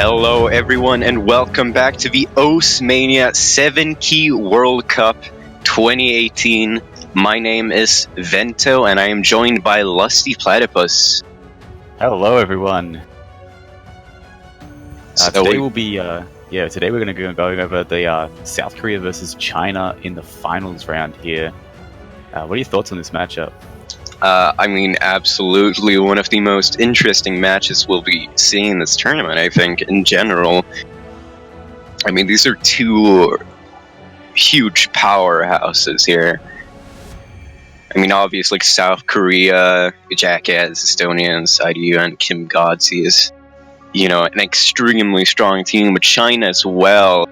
Hello everyone and welcome back to the mania 7 Key World Cup 2018. My name is Vento and I am joined by Lusty Platypus. Hello everyone. Today we're going to be going over the South Korea versus China in the finals round here. What are your thoughts on this matchup? I mean, absolutely one of the most interesting matches we'll be seeing in this tournament, I think, in general. I mean, these are two huge powerhouses here. I mean, obviously, South Korea, Jackass, Estonians, IDU, and Kim Godzi is, an extremely strong team, with China as well,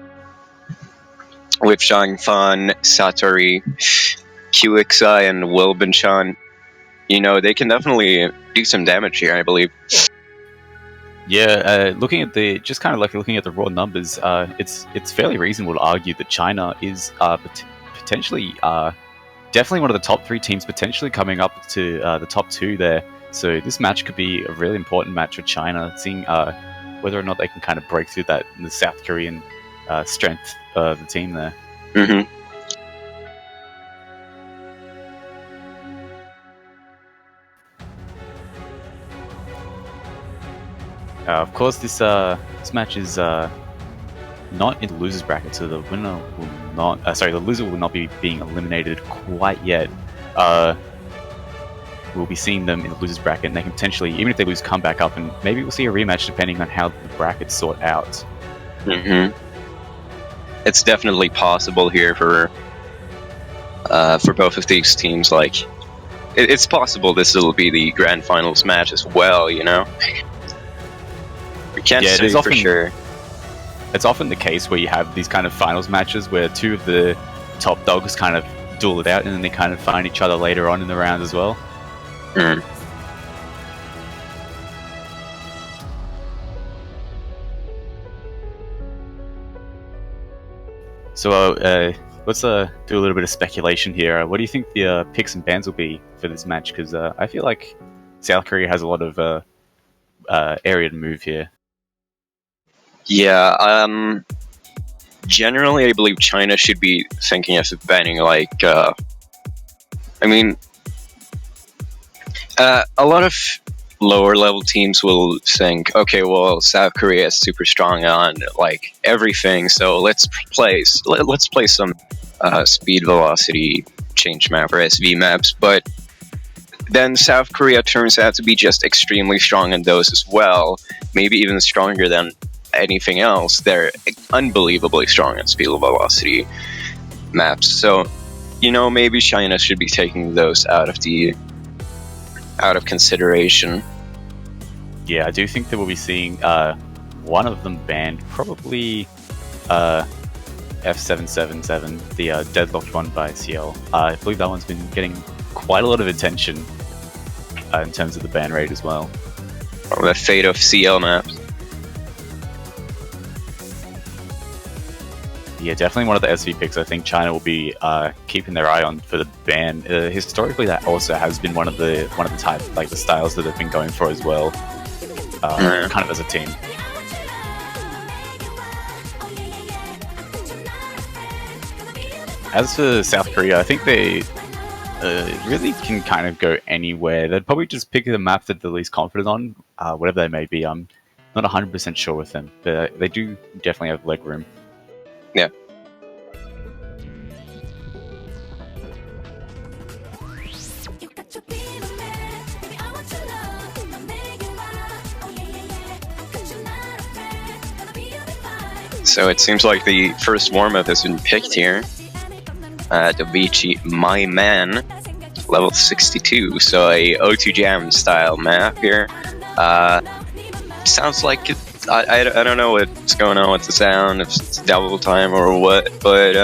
with Zhang Fan, Satori, QXI, and Wilbin-chan. They can definitely do some damage here, I believe. Yeah, looking at the raw numbers, it's fairly reasonable to argue that China is potentially definitely one of the top three teams, potentially coming up to the top two there. So this match could be a really important match for China, seeing whether or not they can kind of break through the South Korean strength of the team there. Mm-hmm. Of course, this match is not in the losers bracket, so the winner will not. The loser will not be being eliminated quite yet. We'll be seeing them in the losers bracket, and they can potentially, even if they lose, come back up, and maybe we'll see a rematch depending on how the brackets sort out. Mm-hmm. It's definitely possible here for both of these teams. Like, it's possible this will be the grand finals match as well. We can't say for sure. It's often the case where you have these kind of finals matches where two of the top dogs kind of duel it out, and then they kind of find each other later on in the round as well. Mm. So let's do a little bit of speculation here. What do you think the picks and bans will be for this match? Because I feel like South Korea has a lot of area to move here. Yeah, generally I believe China should be thinking of banning, like, a lot of lower level teams will think, okay, well, South Korea is super strong on, like, everything, so let's play some speed velocity change map or SV maps, but then South Korea turns out to be just extremely strong in those as well, maybe even stronger than anything else. They're unbelievably strong at speed velocity maps, so maybe China should be taking those out of consideration. Yeah, I do think that we'll be seeing one of them banned, probably F777, the deadlocked one by CL. I believe that one's been getting quite a lot of attention in terms of the ban rate as well. Or the fate of CL maps. Yeah, definitely one of the SV picks. I think China will be keeping their eye on for the ban. Historically, that also has been one of the type, like, the styles that they've been going for as well, kind of as a team. As for South Korea, I think they really can kind of go anywhere. They'd probably just pick the map that they're least confident on, whatever they may be. I'm not 100% sure with them, but they do definitely have leg room. Yeah. So it seems like the first warm-up has been picked here. Dobichi, my man, level 62. So a O2 Jam style map here. Sounds like it. I don't know what's going on with the sound, if it's double time or what, but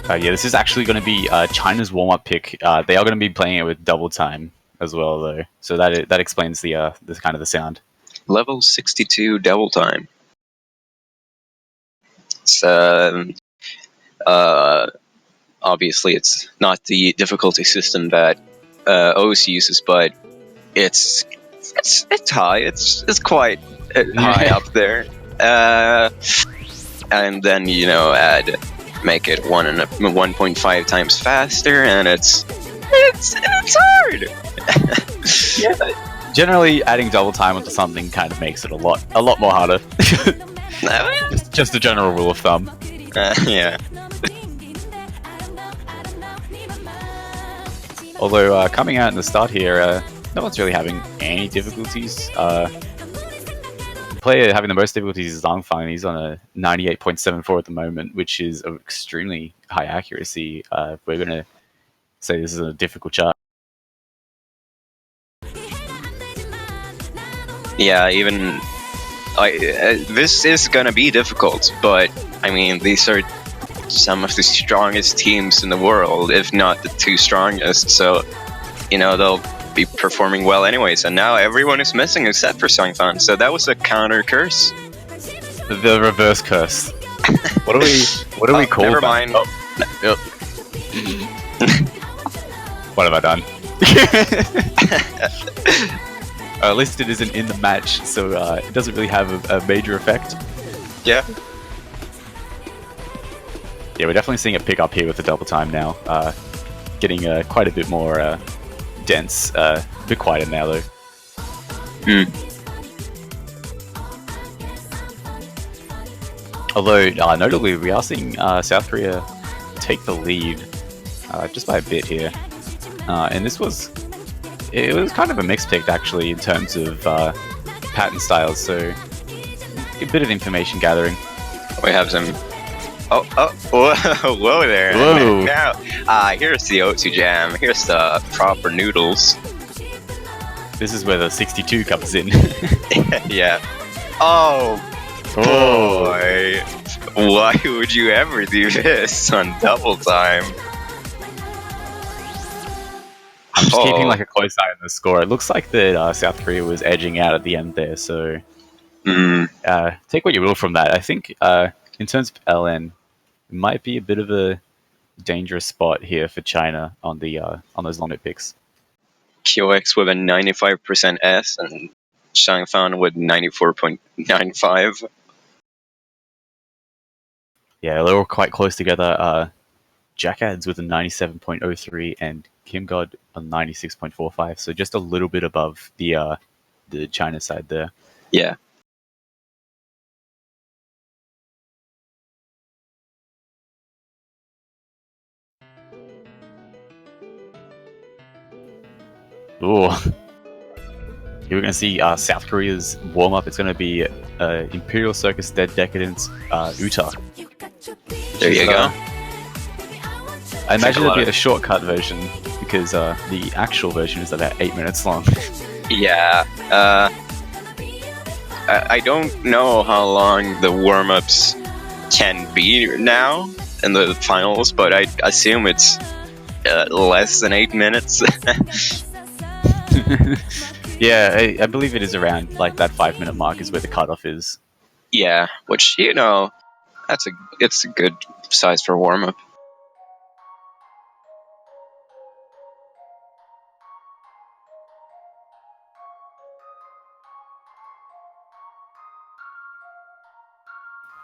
yeah, this is actually going to be China's warm-up pick. They are going to be playing it with double time as well, though, so that explains the kind of the sound. Level 62 double time. It's obviously it's not the difficulty system that OS uses, but it's it's high. It's quite high up there. And then make it 1.5 times faster, and it's hard. Yeah. Generally, adding double time onto something kind of makes it a lot more harder. Just a general rule of thumb. Yeah. Although coming out in the start here, no one's really having any difficulties. The player having the most difficulties is Zhangfang. He's on a 98.74 at the moment, which is of extremely high accuracy. We're going to say this is a difficult chart. Yeah, even this is gonna be difficult, but I mean, these are some of the strongest teams in the world, if not the two strongest. So, they'll be performing well anyways. And now everyone is missing except for Sangfan. So that was a counter curse. The reverse curse. What do we call? Never that? mind. Oh, no. What have I done? At least it isn't in the match, so it doesn't really have a major effect. Yeah. Yeah, we're definitely seeing a pick up here with the double time now. Getting quite a bit more dense, a bit quieter now though. Although, notably, we are seeing South Korea take the lead just by a bit here. And it was kind of a mixed pick actually in terms of pattern styles, so a bit of information gathering. We have some. Whoa there. Whoa. Now, here's the O2 jam. Here's the proper noodles. This is where the 62 comes in. Yeah. Oh boy. Why would you ever do this on double time? I'm just keeping like a close eye on the score. It looks like that South Korea was edging out at the end there, so take what you will from that. I think in terms of LN, it might be a bit of a dangerous spot here for China on those long picks. QX with a 95% S and Shangfan with 94.95. Yeah, they were quite close together. Jackads with a 97.03 and Kim God on 96.45, so just a little bit above the China side there. Yeah. Ooh. Here we're going to see South Korea's warm-up. It's going to be Imperial Circus Dead Decadence Uta. There you go. I imagine it'll be a shortcut version because the actual version is about 8 minutes long. Yeah. I don't know how long the warm-ups can be now in the finals, but I assume it's less than 8 minutes. Yeah, I believe it is around like that 5-minute mark is where the cutoff is. Yeah, which it's a good size for warm-up.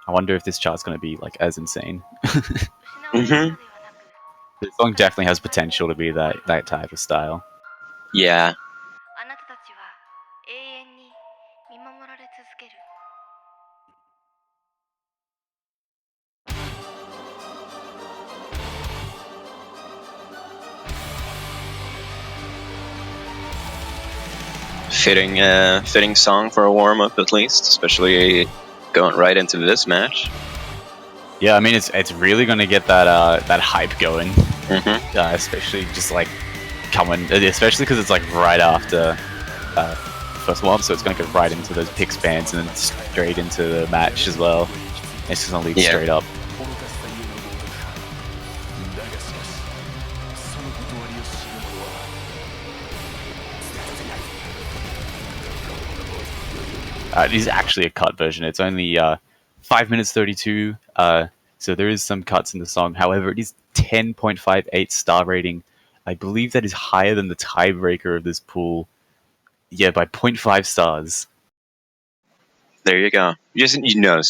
I wonder if this chart's going to be like as insane. Mm-hmm. The song definitely has potential to be that type of style. Yeah. Fitting song for a warm-up at least, especially going right into this match. Yeah, I mean it's really going to get that hype going, Mm-hmm. especially just like coming, especially because it's like right after first warm, so it's going to go right into those pick spans and then straight into the match as well. It's just going to lead straight up. It is actually a cut version. It's only 5 minutes 32, so there is some cuts in the song. However, it is 10.58 star rating. I believe that is higher than the tiebreaker of this pool. Yeah, by 0.5 stars. There you go. Just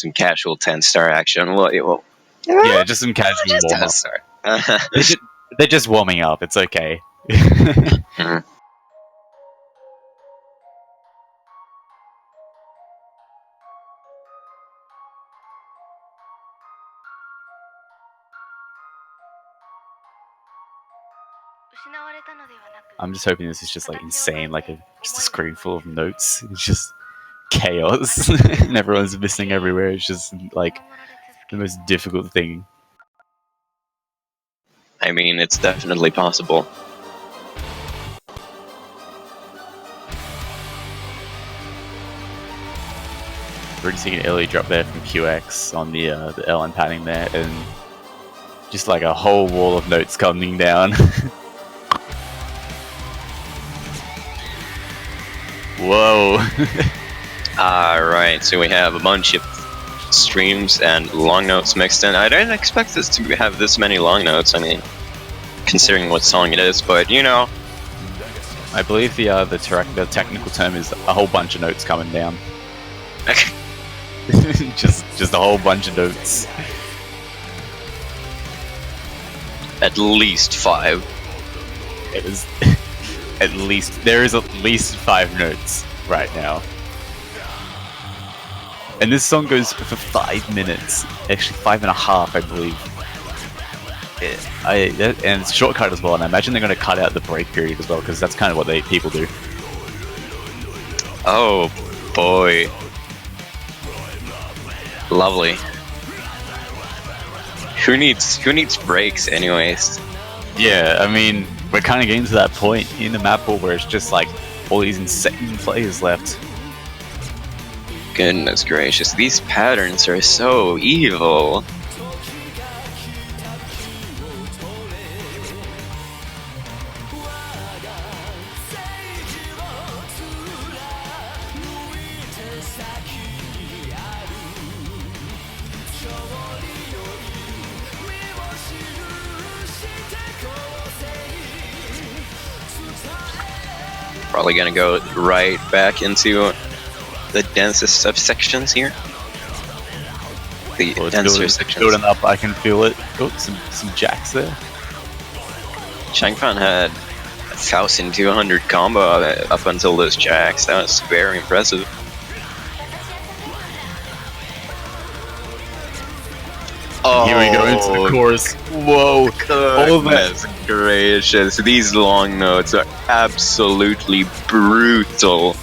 some casual 10-star action. Well, Yeah, just some casual just warm up. 10-star. They're just warming up. It's okay. Mhm. I'm just hoping this is just like insane, like just a screen full of notes. It's just chaos, and everyone's missing everywhere. It's just like the most difficult thing. I mean, it's definitely possible. We're already seeing an early drop there from QX on the LN padding there, and just like a whole wall of notes coming down. Whoa. Alright, so we have a bunch of streams and long notes mixed in. I didn't expect this to have this many long notes, I mean, considering what song it is, but you know. I believe the technical term is a whole bunch of notes coming down. just a whole bunch of notes. At least 5. It is there is at least 5 notes right now. And this song goes for 5 minutes. Actually 5.5, I believe. And it's shortcut as well, and I imagine they're going to cut out the break period as well, because that's kind of what people do. Oh boy. Lovely. Who needs breaks anyways? Yeah, I mean, we're kind of getting to that point in the map pool where it's just like all these insane players left. Goodness gracious, these patterns are so evil. Probably gonna go right back into the densest of sections here. The denser sections. Building up, I can feel it. Oh, some jacks there. Changfan had 1,200 combo up until those jacks. That was very impressive. Oh, here we go into the chorus. Whoa! Goodness gracious! These long notes are absolutely brutal.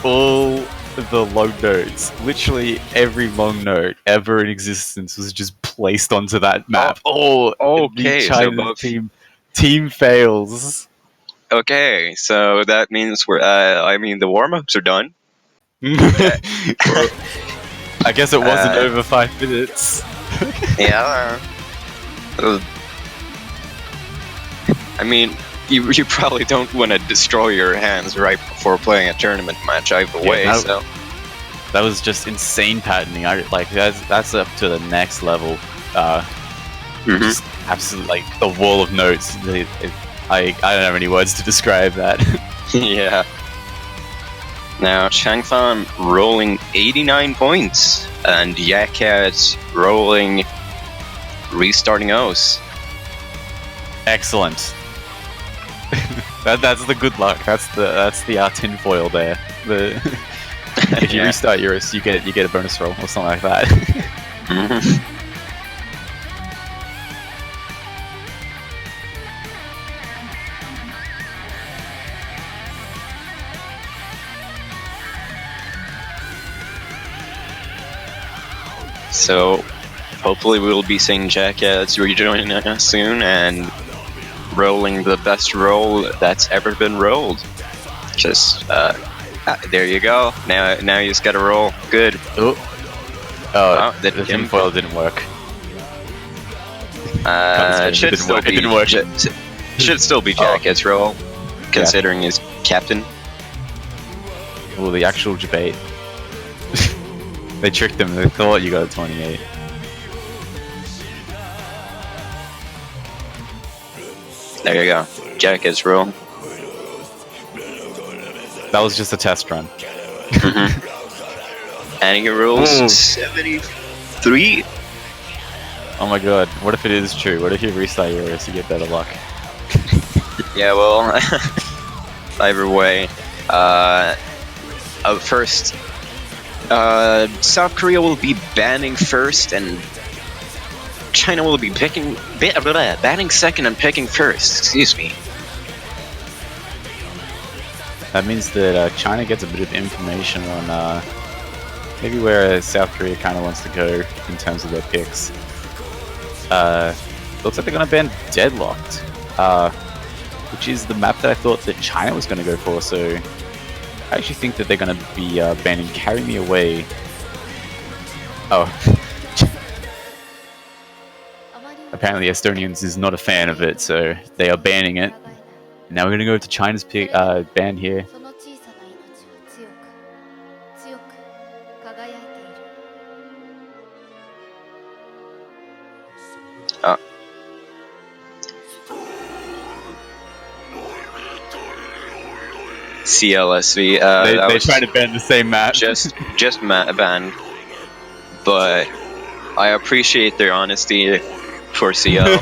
All the long notes, literally every long note ever in existence, was just placed onto that map. Oh, okay. The China team fails. Okay, so that means we're. I mean, the warm-ups are done. I guess it wasn't over 5 minutes. Yeah. I mean, you probably don't want to destroy your hands right before playing a tournament match either way. So that was just insane patterning. That's up to the next level. Just absolutely like the wall of notes. I don't have any words to describe that. Yeah. Now Changfan rolling 89 points, and Yakats rolling restarting O's. Excellent. That's the good luck. That's the tinfoil there. If you restart yours, you get a bonus roll or something like that. So, hopefully we'll be seeing Jackass rejoining us soon and rolling the best roll that's ever been rolled. Just, there you go. Now you just gotta roll. Good. Oh, the tinfoil didn't work. It should still be Jackass roll, considering he's captain. Well, the actual debate. They tricked him. They thought you got a 28. There you go. Jackass roll. That was just a test run. And he rolls 73. Oh my god, what if it is true? What if you restart your race, you get better luck? Yeah, well, either way. First, South Korea will be banning first, and China will be banning second and picking first. Excuse me. That means that China gets a bit of information on maybe where South Korea kind of wants to go in terms of their picks. Looks like they're going to ban Deadlocked, which is the map that I thought that China was going to go for, so I actually think that they're going to be banning Carry Me Away. Oh. Apparently Estonians is not a fan of it, so they are banning it. Now we're going to go to China's pick, ban here. CLSV. They tried to ban the same map. Just ban, but I appreciate their honesty for CL.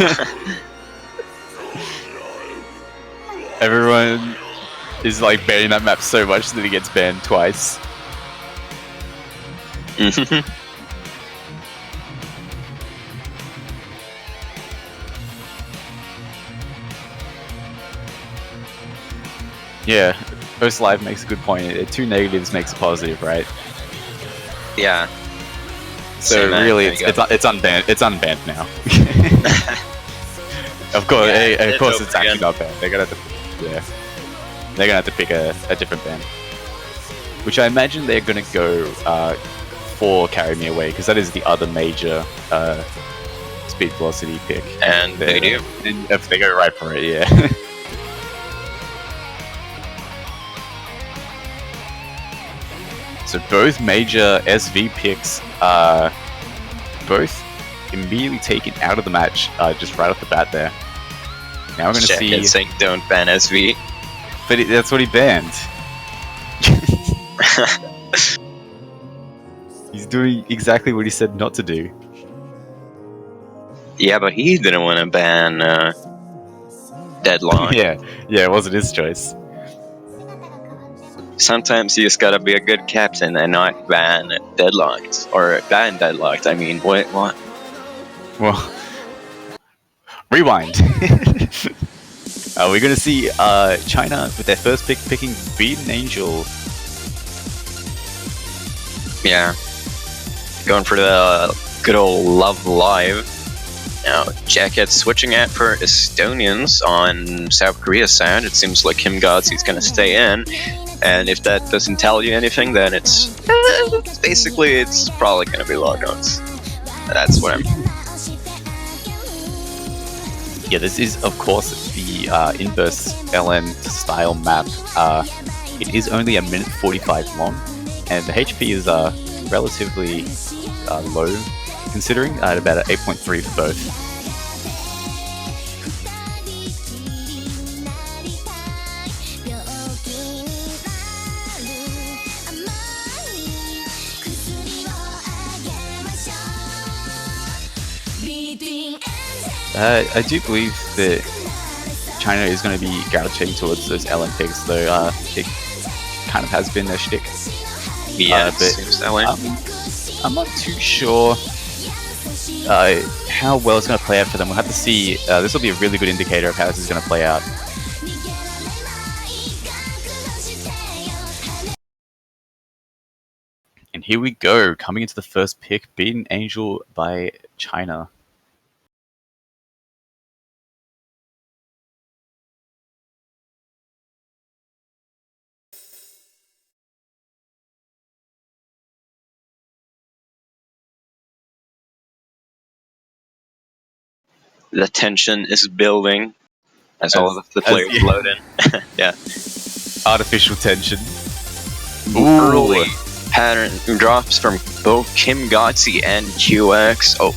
Everyone is like banning that map so much that it gets banned twice. Yeah, Post Live makes a good point. Two negatives makes a positive, right? Yeah. So really, it's unbanned. It's unbanned now. Of course, it's actually not banned. They're gonna have to pick a different ban, which I imagine they're gonna go for Carry Me Away, because that is the other major speed velocity pick. And they do. If they go right for it, yeah. So both major SV picks are both immediately taken out of the match, just right off the bat there. Now we're going to see... It's saying don't ban SV. But that's what he banned. He's doing exactly what he said not to do. Yeah, but he didn't want to ban Deadlock. Yeah, it wasn't his choice. Sometimes you just gotta be a good captain and not ban Deadlocked. Or ban Deadlocked, I mean, what? Well, rewind. We're gonna see China with their first pick picking Beaten Angel. Yeah. Going for the good old Love Live. Now, Jacket switching out for Estonians on South Korea's side. It seems like Kim Godsy's gonna stay in. And if that doesn't tell you anything, then it's basically it's probably going to be logouts. That's what I'm. Yeah, this is of course the inverse LN style map. It is only a minute 45 long, and the HP is relatively low, considering at about 8.3 for both. I do believe that China is going to be gravitating towards those LN picks, though it kind of has been their shtick. Yeah, but I'm not too sure how well it's going to play out for them. We'll have to see. This will be a really good indicator of how this is going to play out. And here we go, coming into the first pick, Beaten Angel by China. The tension is building as all of the players load in. Yeah. Artificial tension. Early pattern drops from both Kim Godsey and QX. Oh,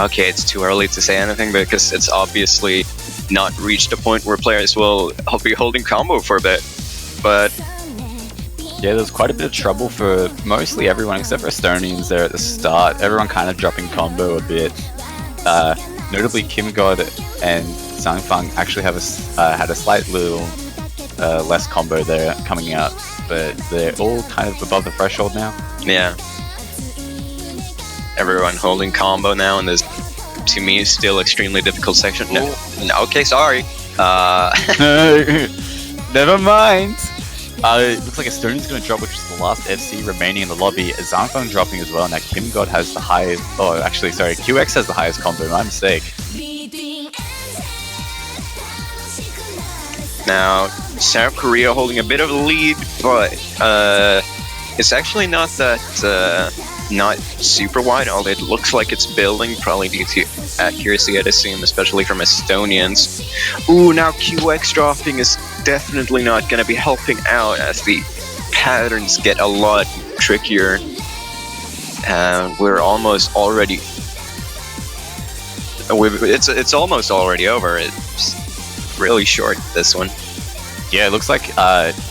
okay, it's too early to say anything because it's obviously not reached a point where players will be holding combo for a bit. but yeah, there's quite a bit of trouble for mostly everyone except for Estonians there at the start. Everyone kind of dropping combo a bit. Notably, Kim God and Zhangfang actually have had a slight little less combo there coming out, but they're all kind of above the threshold now. yeah. Everyone holding combo now in this, to me, still extremely difficult section. No, okay, sorry. Never mind. It looks like Estonian's going to drop, which is the last FC remaining in the lobby. Zhangfang dropping as well. Now Kim God has the highest. Oh, actually, sorry. QX has the highest combo. My mistake. Now, South Korea holding a bit of a lead, but it's actually not that not super wide. Although it looks like it's building, probably due to accuracy, I'd assume, especially from Estonians. Ooh, now QX dropping is definitely not going to be helping out as the patterns get a lot trickier. We're almost already. It's almost already over. It's really short, this one. Yeah, it looks like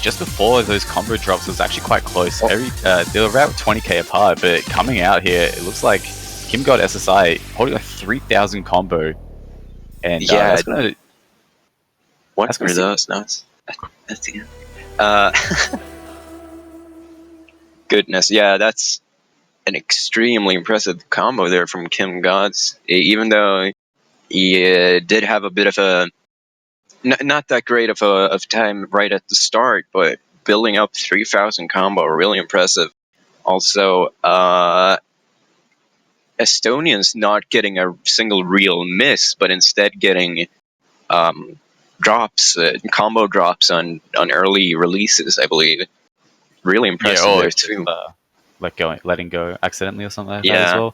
just before those combo drops, it was actually quite close. They were about 20k apart, but coming out here, it looks like Kim God SSI holding like 3,000 combo. And yeah, that's gonna... What are those? No, that's the end. Goodness, yeah, that's an extremely impressive combo there from Kim Gods. Even though he did have a bit of a not that great of time right at the start, but building up 3,000 combo, really impressive. Also, Estonians not getting a single real miss, but instead getting drops, combo drops on early releases, I believe. Really impressive there too. Letting go accidentally or something like that as well.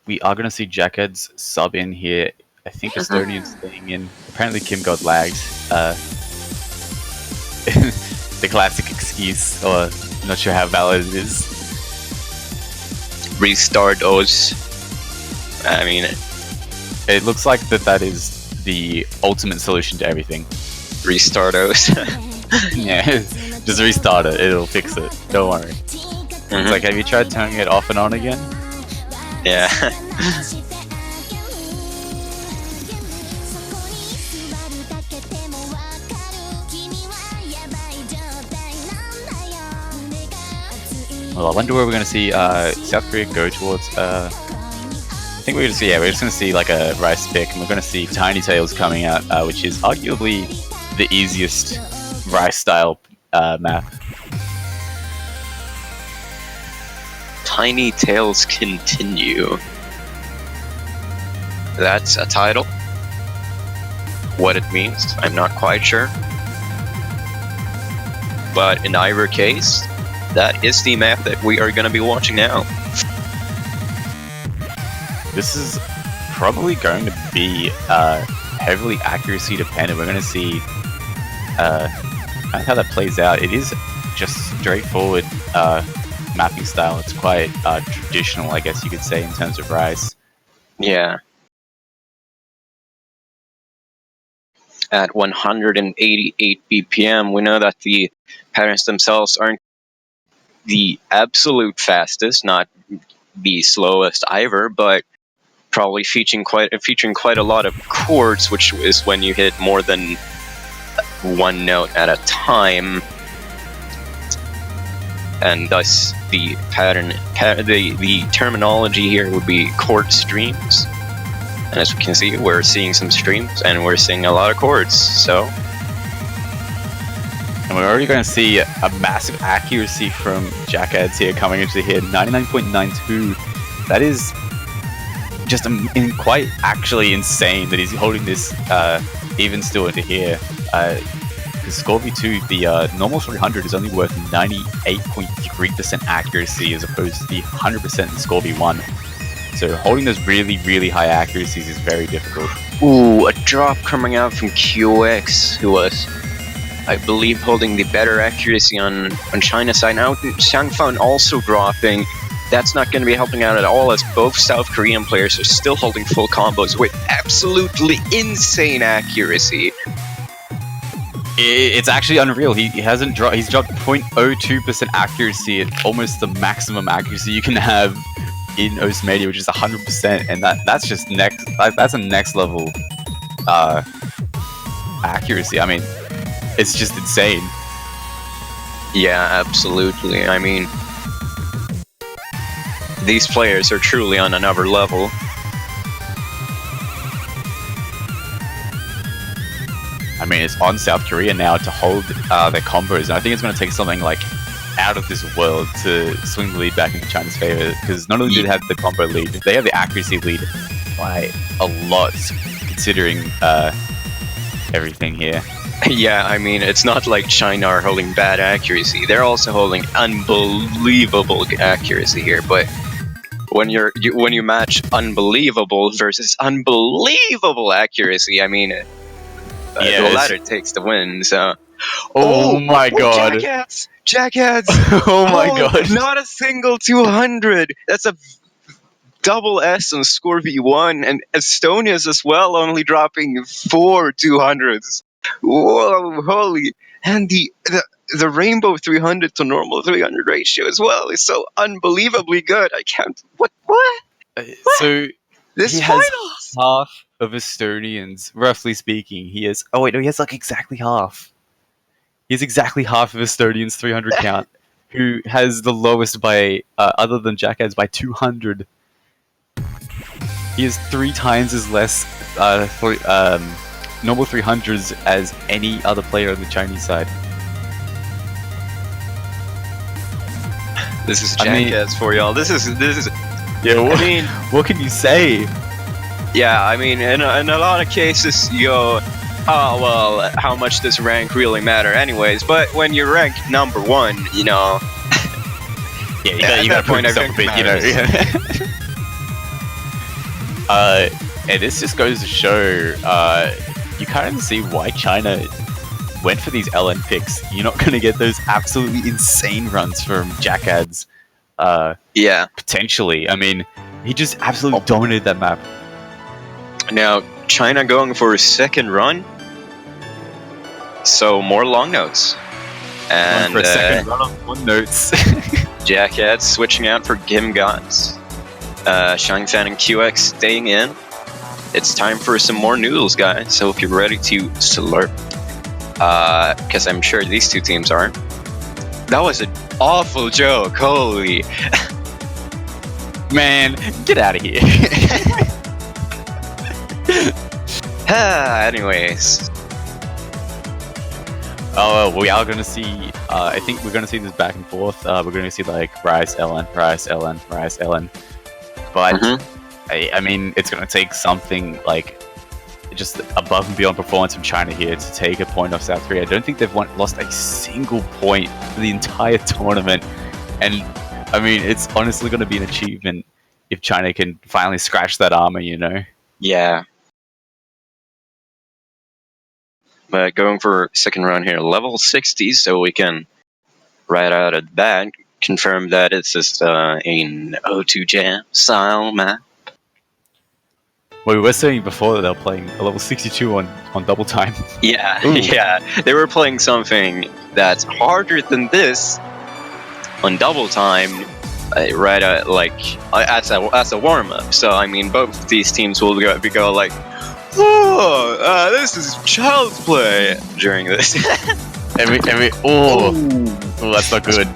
We are going to see Jackhead's sub in here. I think Estonian's staying in. Apparently Kim God lagged. The classic excuse, or not sure how valid it is. Restart OS. I mean, it looks like that is the ultimate solution to everything. Restart OS. Yeah, just restart it. It'll fix it. Don't worry. It's like, have you tried turning it off and on again? Yeah. Well, I wonder where we're going to see South Korea go towards. I think we're just going to see like a rice pick, and we're going to see Tiny Tails coming out, which is arguably the easiest rice style map. Tiny Tails Continue. That's a title. What it means, I'm not quite sure. But in either case, that is the map that we are going to be watching now. This is probably going to be heavily accuracy dependent. We're going to see how that plays out. It is just straightforward mapping style. It's quite traditional, I guess you could say, in terms of Rise. Yeah. At 188 BPM, we know that the patterns themselves aren't the absolute fastest, not the slowest either, but probably featuring quite a lot of chords, which is when you hit more than one note at a time, and thus the the terminology here would be chord streams. And as we can see, we're seeing some streams and we're seeing a lot of chords. So. And we're already going to see a massive accuracy from Jackheads here coming into here, 99.92. That is just quite actually insane that he's holding this even still into here. Because Scorby 2, the normal 300 is only worth 98.3% accuracy as opposed to the 100% in Scorby 1. So holding those really, really high accuracies is very difficult. Ooh, a drop coming out from QX, who was, I believe, holding the better accuracy on China's side. Now, Zhangfang also dropping. That's not going to be helping out at all, as both South Korean players are still holding full combos with absolutely insane accuracy. It's actually unreal. He hasn't dropped. He's dropped 0.02% accuracy at almost the maximum accuracy you can have in Mania, which is 100%, and that's just that's a next level accuracy. I mean, it's just insane. Yeah, absolutely. I mean, these players are truly on another level. I mean, it's on South Korea now to hold their combos, and I think it's going to take something like out of this world to swing the lead back into China's favor, because not only do they have the combo lead, they have the accuracy lead by a lot, considering everything here. Yeah, I mean, it's not like China are holding bad accuracy. They're also holding unbelievable accuracy here, but when you match unbelievable versus unbelievable accuracy, I mean, the latter takes the win. So, oh my god, Jackheads! Oh my god, not a single 200. That's a double S on score V1, and Estonia's as well, only dropping 4 200s. Whoa, holy! And the rainbow 300 to normal 300 ratio as well is so unbelievably good. I can't. What? So this he has half of Estonians, roughly speaking. He has. Oh wait, no, he has like exactly half. He has exactly half of Estonians' 300 count, who has the lowest by, other than Jackheads, by 200. He has 3 times as less normal 300s as any other player on the Chinese side. This is Jackheads for y'all. This is. Yeah, what can you say? Yeah, I mean, in a lot of cases, you go, oh, well, how much does rank really matter anyways? But when you're ranked number 1, you know... yeah, you gotta point yourself a bit, you know. And this just goes to show, you kind of see why China went for these LN picks. You're not gonna get those absolutely insane runs from Jackheads. Yeah. Potentially. I mean, he just absolutely dominated that map. Now, China going for a second run, so more long notes. And for a second run on long notes. Jackhead switching out for Gimgots. Shang Fan and QX staying in. It's time for some more noodles, guys. So if you're ready to slurp, because I'm sure these two teams aren't. That was an awful joke. Holy. Man, get out of here. Anyways. Oh, we are going to see, I think we're going to see this back and forth. We're going to see like Rice, Ellen, Rice, Ellen, Rice, Ellen. But, I mean, it's going to take something like just above and beyond performance from China here to take a point off South Korea. I don't think they've lost a single point for the entire tournament. And, I mean, it's honestly going to be an achievement if China can finally scratch that armor, you know? Yeah. But going for second round here, level 60, so we can, right out of that, confirm that it's just an O2 Jam style map. Well, we were saying before that they were playing a level 62 on double time. Yeah, yeah. They were playing something that's harder than this on double time, right at, as a warm-up. So, I mean, both of these teams will go like, oh, this is child's play during this. Oh, that's not good.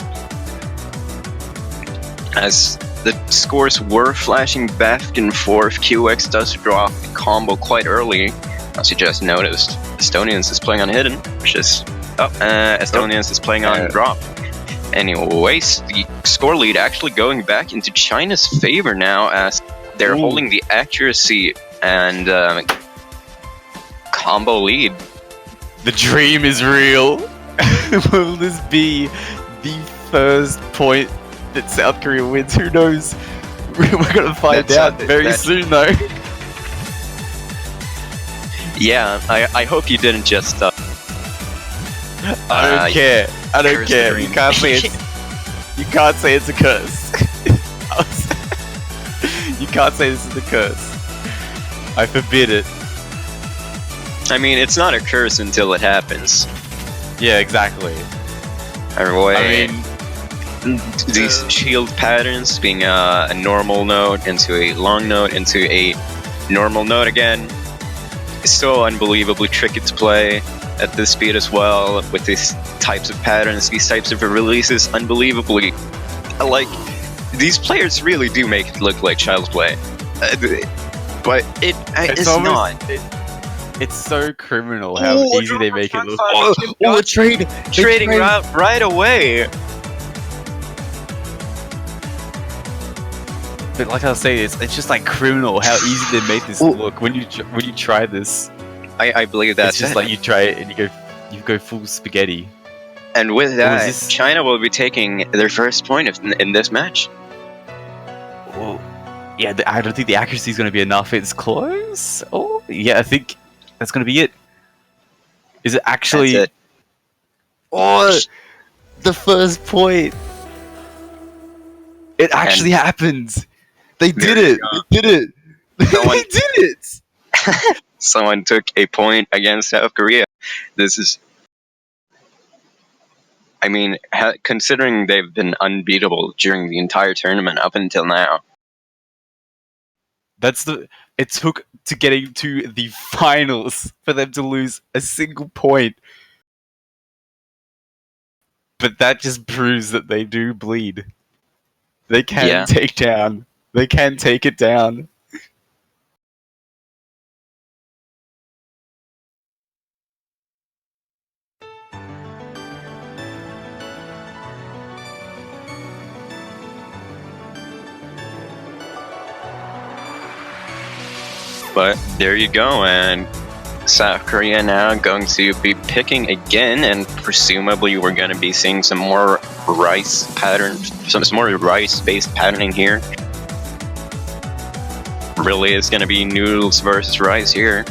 As the scores were flashing back and forth, QX does drop the combo quite early, as you just noticed. Estonians is playing on hidden, which is... Estonians is playing on drop. Anyways, the score lead actually going back into China's favor now, as they're holding the accuracy and combo lead. The dream is real. Will this be the first point that South Korea wins? Who knows? We're gonna find out very soon, though. Yeah, I hope you didn't just. I don't care. I don't care. You can't say it's. You can't say it's a curse. You can't say this is a curse. I forbid it. I mean, it's not a curse until it happens. Yeah, exactly. I mean, these shield patterns being a normal note into a long note into a normal note again. It's so unbelievably tricky to play at this speed as well with these types of patterns, these types of releases. Unbelievably, like, these players really do make it look like child's play, but it's not. It's so criminal how easy they make it look. Oh, trading right away. But like I was saying, it's just like criminal how easy they make this look when you try this. I believe that's it's just like you try it and you go full spaghetti. And with that, China will be taking their first point in this match. Well, yeah, I don't think the accuracy is going to be enough. It's close. Oh, yeah, I think that's going to be it. Is it actually? That's it. Oh, the first point. It actually happened. They did it. They did it. They did it. Someone took a point against South Korea. This is, I mean, considering they've been unbeatable during the entire tournament up until now. It took to getting to the finals for them to lose a single point. But that just proves that they do bleed. They can take down. They can take it down. But there you go, and South Korea now going to be picking again, and presumably we're going to be seeing some more rice patterns, some more rice-based patterning here. Really, it's going to be noodles versus rice here.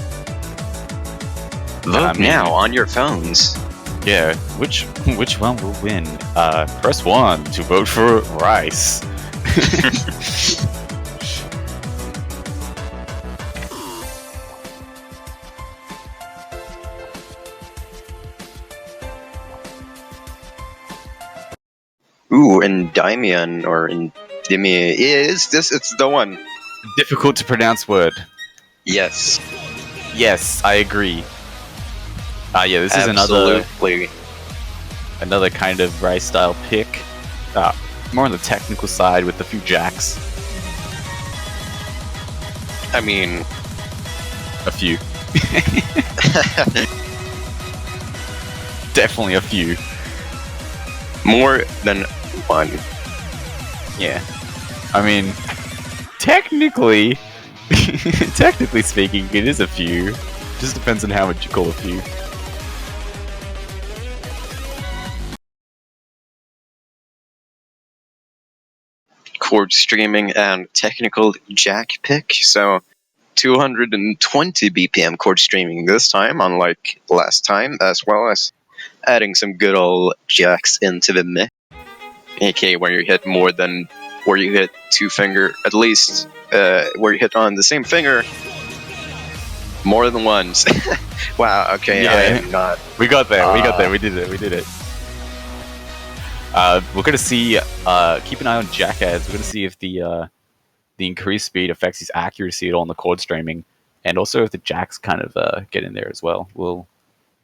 Vote now on your phones. Yeah, which one will win? Press 1 to vote for rice. Ooh, Endymion or Endymion. It's the one. Difficult to pronounce word. Yes. Yes, I agree. Yeah, this Absolutely. is another kind of rice style pick. More on the technical side with a few jacks. I mean, a few. Definitely a few. More than one. Yeah. I mean, technically speaking, it is a few. Just depends on how much you call a few. Chord streaming and technical jack pick, so 220 BPM chord streaming this time, unlike last time, as well as adding some good old jacks into the mix. aka where you hit more than, where you hit two finger, at least, where you hit on the same finger more than once. Wow, okay, yeah. I am not. We got there, we did it. We're gonna see, keep an eye on jack adds. We're gonna see if the increased speed affects his accuracy at all on the chord streaming, and also if the jacks kind of get in there as well.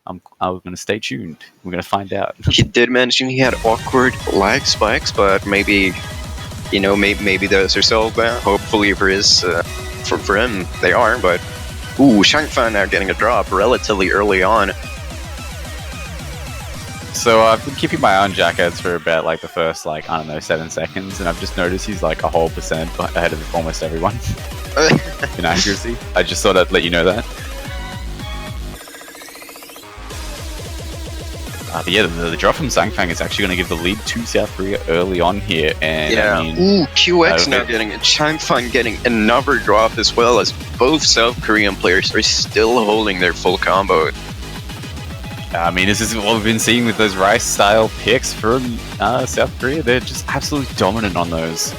I'm gonna stay tuned. We're gonna find out. He did mention he had awkward lag spikes, but maybe, you know, maybe those are solved now. Hopefully for his, for him, they are, but ooh, Shangfan now getting a drop relatively early on. So I've been keeping my eye on jack adds for about like the first, like, I don't know, 7 seconds, and I've just noticed he's like a whole percent ahead of almost everyone in accuracy. I just thought I'd let you know that. But yeah, the drop from Zhangfang is actually going to give the lead to South Korea early on here, and yeah. I mean, ooh, QX now getting it, Changfang getting another drop as well, as both South Korean players are still holding their full combo. I mean, this is what we've been seeing with those rice-style picks from South Korea. They're just absolutely dominant on those.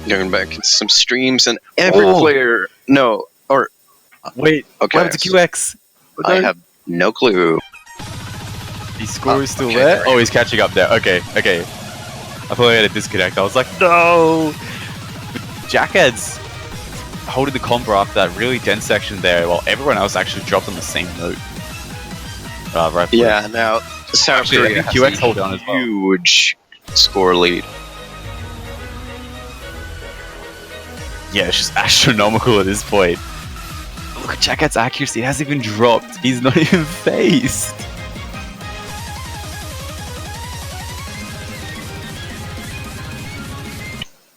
Going back into some streams, and every player... No, or... Wait, okay, what happened to QX? I have No clue. His score is still okay, there? there Oh, he's catching up there. Okay. I thought I had a disconnect. I was like, no! Jackhead's holding the combo after that really dense section there, while everyone else actually dropped on the same note. Right. Yeah, now South Actually, Korea I think has QX a hold on as well. huge score lead. Yeah, it's just astronomical at this point. Look at Jackhead's accuracy. It hasn't even dropped. He's not even phased.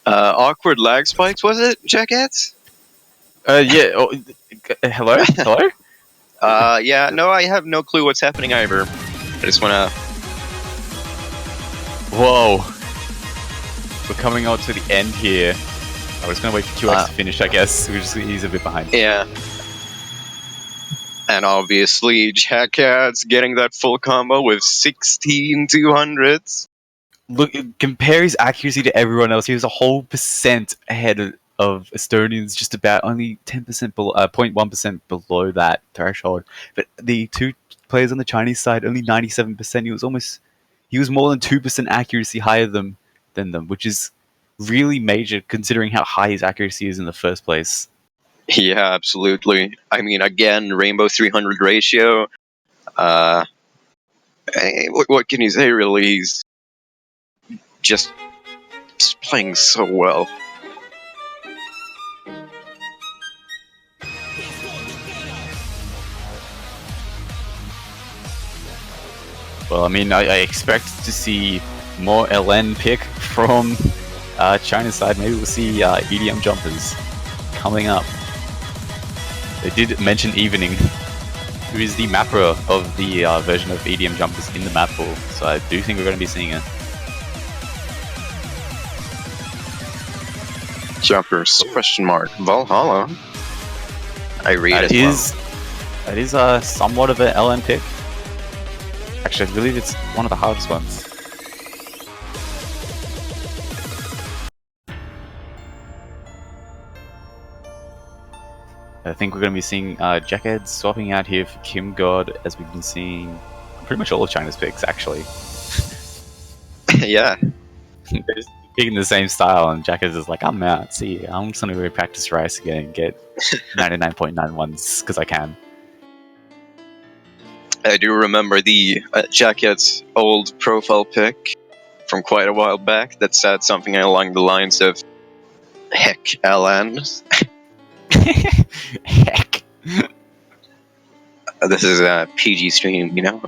Awkward lag spikes, was it, Jackets? Yeah. Oh, hello? Hello? Yeah, no, I have no clue what's happening either. I just wanna... Whoa. We're coming out to the end here. I was gonna wait for QX to finish, I guess. He's a bit behind. Yeah. And obviously, Jackets getting that full combo with 16 200s. Look, compare his accuracy to everyone else. He was a whole percent ahead of Estonians, just about only 10% below, 0.1% below that threshold. But the two players on the Chinese side, only 97%. He was more than 2% accuracy higher than them, which is really major considering how high his accuracy is in the first place. Yeah, absolutely. I mean, again, Rainbow 300 ratio. What can you say, really? He's just playing so well. Well, I mean, I expect to see more LN pick from China's side. Maybe we'll see EDM jumpers coming up. They did mention Evening, who is the mapper of the version of EDM jumpers in the map pool. So I do think we're going to be seeing it. Jumpers, question mark, Valhalla. I read it That is somewhat of an LN pick. Actually, I believe it's one of the hardest ones. I think we're going to be seeing Jackhead swapping out here for Kim God, as we've been seeing pretty much all of China's picks, actually. Yeah. They're just picking the same style, and Jackhead's just like, I'm out, see you. I'm just going to go practice Rice again and get 99.91s, because I can. I do remember the Jacket's old profile pic from quite a while back that said something along the lines of "Heck, LN." Heck. This is a PG stream, you know?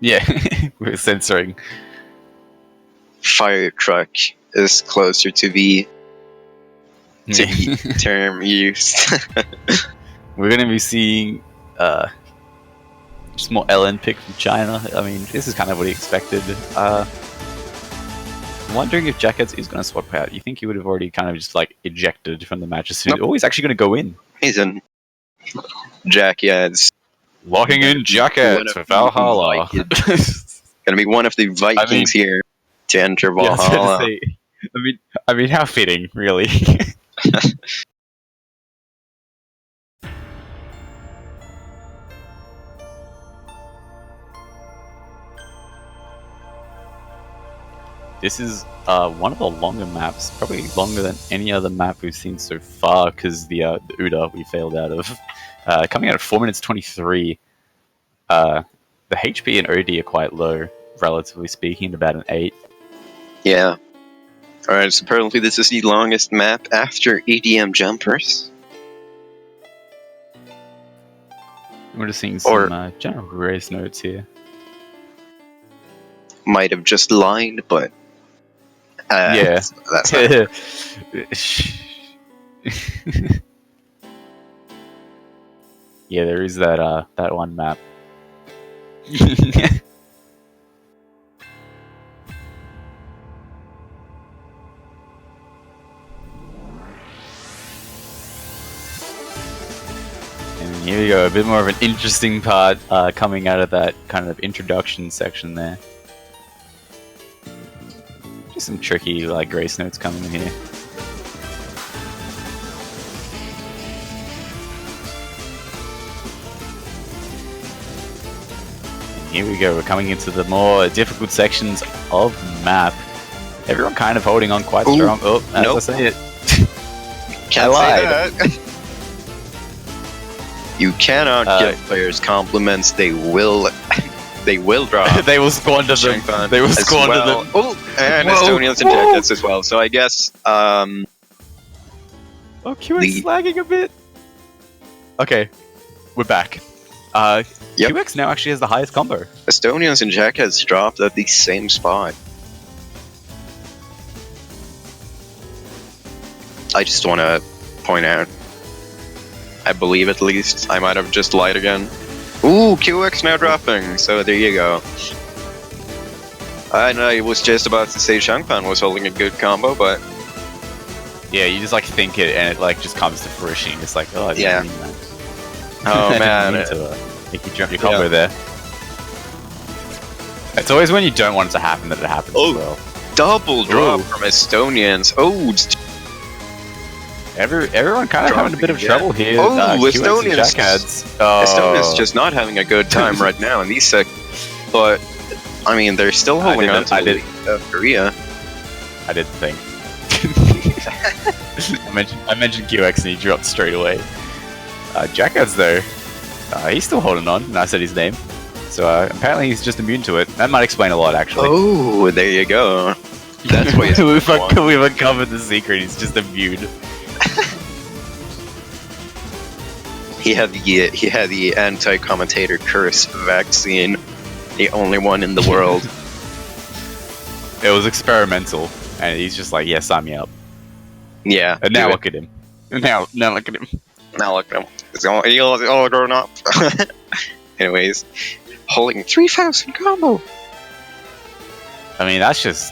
Yeah, we're censoring. Fire truck is closer to the term used. We're going to be seeing just more LN pick from China. I mean, this is kind of what he expected. I'm wondering if Jackets is going to swap out. You think he would have already kind of just like ejected from the match as soon? Nope. Oh, he's actually going to go in. He's in. Jackets. Locking in Jackets for Valhalla. Gonna be one of the Vikings here to enter Valhalla. Yeah, I mean, how fitting, really. This is one of the longer maps, probably longer than any other map we've seen so far, because the Uda we failed out of. Coming out at 4 minutes 23. The HP and OD are quite low, relatively speaking, about an 8. Yeah. Alright, so apparently this is the longest map after EDM jumpers. We're just seeing some general race notes here. Might have just lied, but... yeah. That's not... Yeah, there is that that one map. And here we go, a bit more of an interesting part coming out of that kind of introduction section there. Just some tricky like grace notes coming in here. here we go. We're coming into the more difficult sections of the map. Everyone kind of holding on quite strong. Oh, nope. I say it. Can't say that. You cannot give players compliments. They will drop. They will squander them. They will squander them. Oh, and Estonians and Jackets as well. So I guess oh, QX is lagging a bit. Okay, we're back. QX now actually has the highest combo. Estonians and Jackets dropped at the same spot. I just want to point out, I believe at least, I might have just lied again. Ooh, QX now dropping, so there you go. And I was just about to say Shangpan was holding a good combo, but... Yeah, you just like think it and it like just comes to fruition. It's like, oh, I didn't mean that. Oh man. Make you drop your combo there. It's always when you don't want it to happen that it happens as well. Double drop from Estonians. Oh, everyone kind of having a bit of trouble here. Oh, Estonians. Estonians Oh. just not having a good time right now in these sec. But, I mean, they're still holding on to Korea. I didn't think. I mentioned QX and he dropped straight away. Jackads though, he's still holding on, and I said his name. So apparently he's just immune to it. That might explain a lot, actually. Oh, there you go. That's why we've uncovered the secret. He's just immune. He had the anti-commentator curse vaccine, the only one in the world. It was experimental, and he's just like, yeah, sign me up. Yeah. And now look at him. Now look at him. Now look at him. He's all grown up. Anyways, holding 3,000 combo. I mean, that's just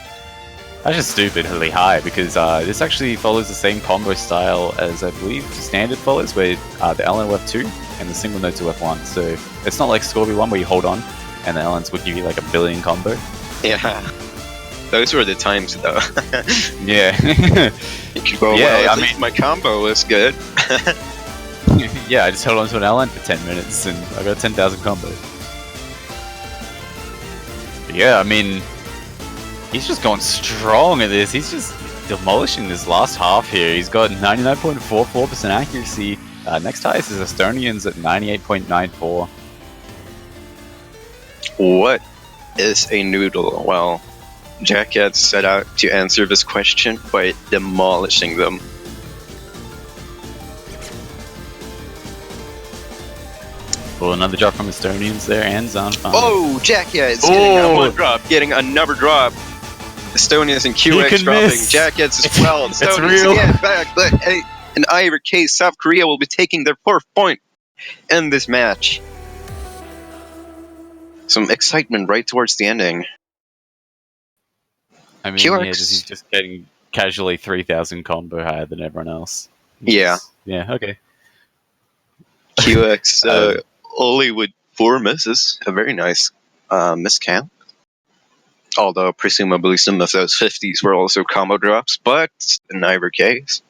stupidly high, because this actually follows the same combo style as I believe standard follows, where the LN will F2 and the single note to F1. So it's not like Scorpio 1 where you hold on and the LNs would give you like a billion combo. Yeah. Those were the times though. Yeah. You could go, well, I mean, my combo is good. Yeah, I just held on to an LN for 10 minutes and I got 10,000 combo. But yeah, I mean, he's just going strong at this. He's just demolishing this last half here. He's got 99.44% accuracy. Next highest is Estonians at 98.94. What is a noodle? Well, Jackets set out to answer this question by demolishing them. Well, another drop from Estonians there, and Zanfan. Oh, Jackets getting one drop, getting another drop. Estonians and QX dropping. Miss. Jackets as well. Estonians again back. But in either case, South Korea will be taking their 4th point in this match. Some excitement right towards the ending. I mean, QX. yeah, he's just getting casually 3,000 combo higher than everyone else. Yeah. Yeah, okay. QX only with 4 misses. A very nice miss count. Although, presumably, some of those 50s were also combo drops. But, in either case,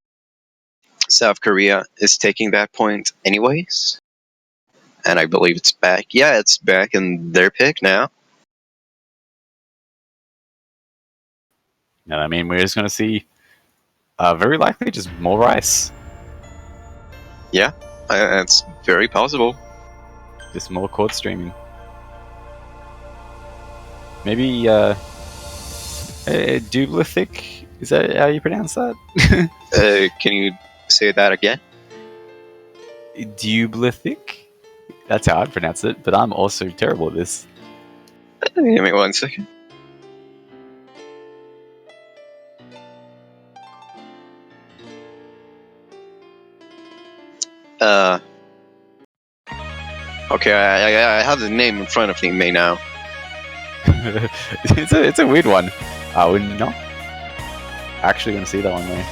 South Korea is taking that point anyways. And I believe it's back. Yeah, it's back in their pick now. And I mean, we're just going to see, very likely, just more rice. Yeah, it's very possible. Just more court streaming. Maybe, Dublithic? Is that how you pronounce that? Can you say that again? Dublithic? That's how I'd pronounce it, but I'm also terrible at this. Give me 1 second. Okay, I have the name in front of me now. It's a weird one. We're not actually going to see that one though.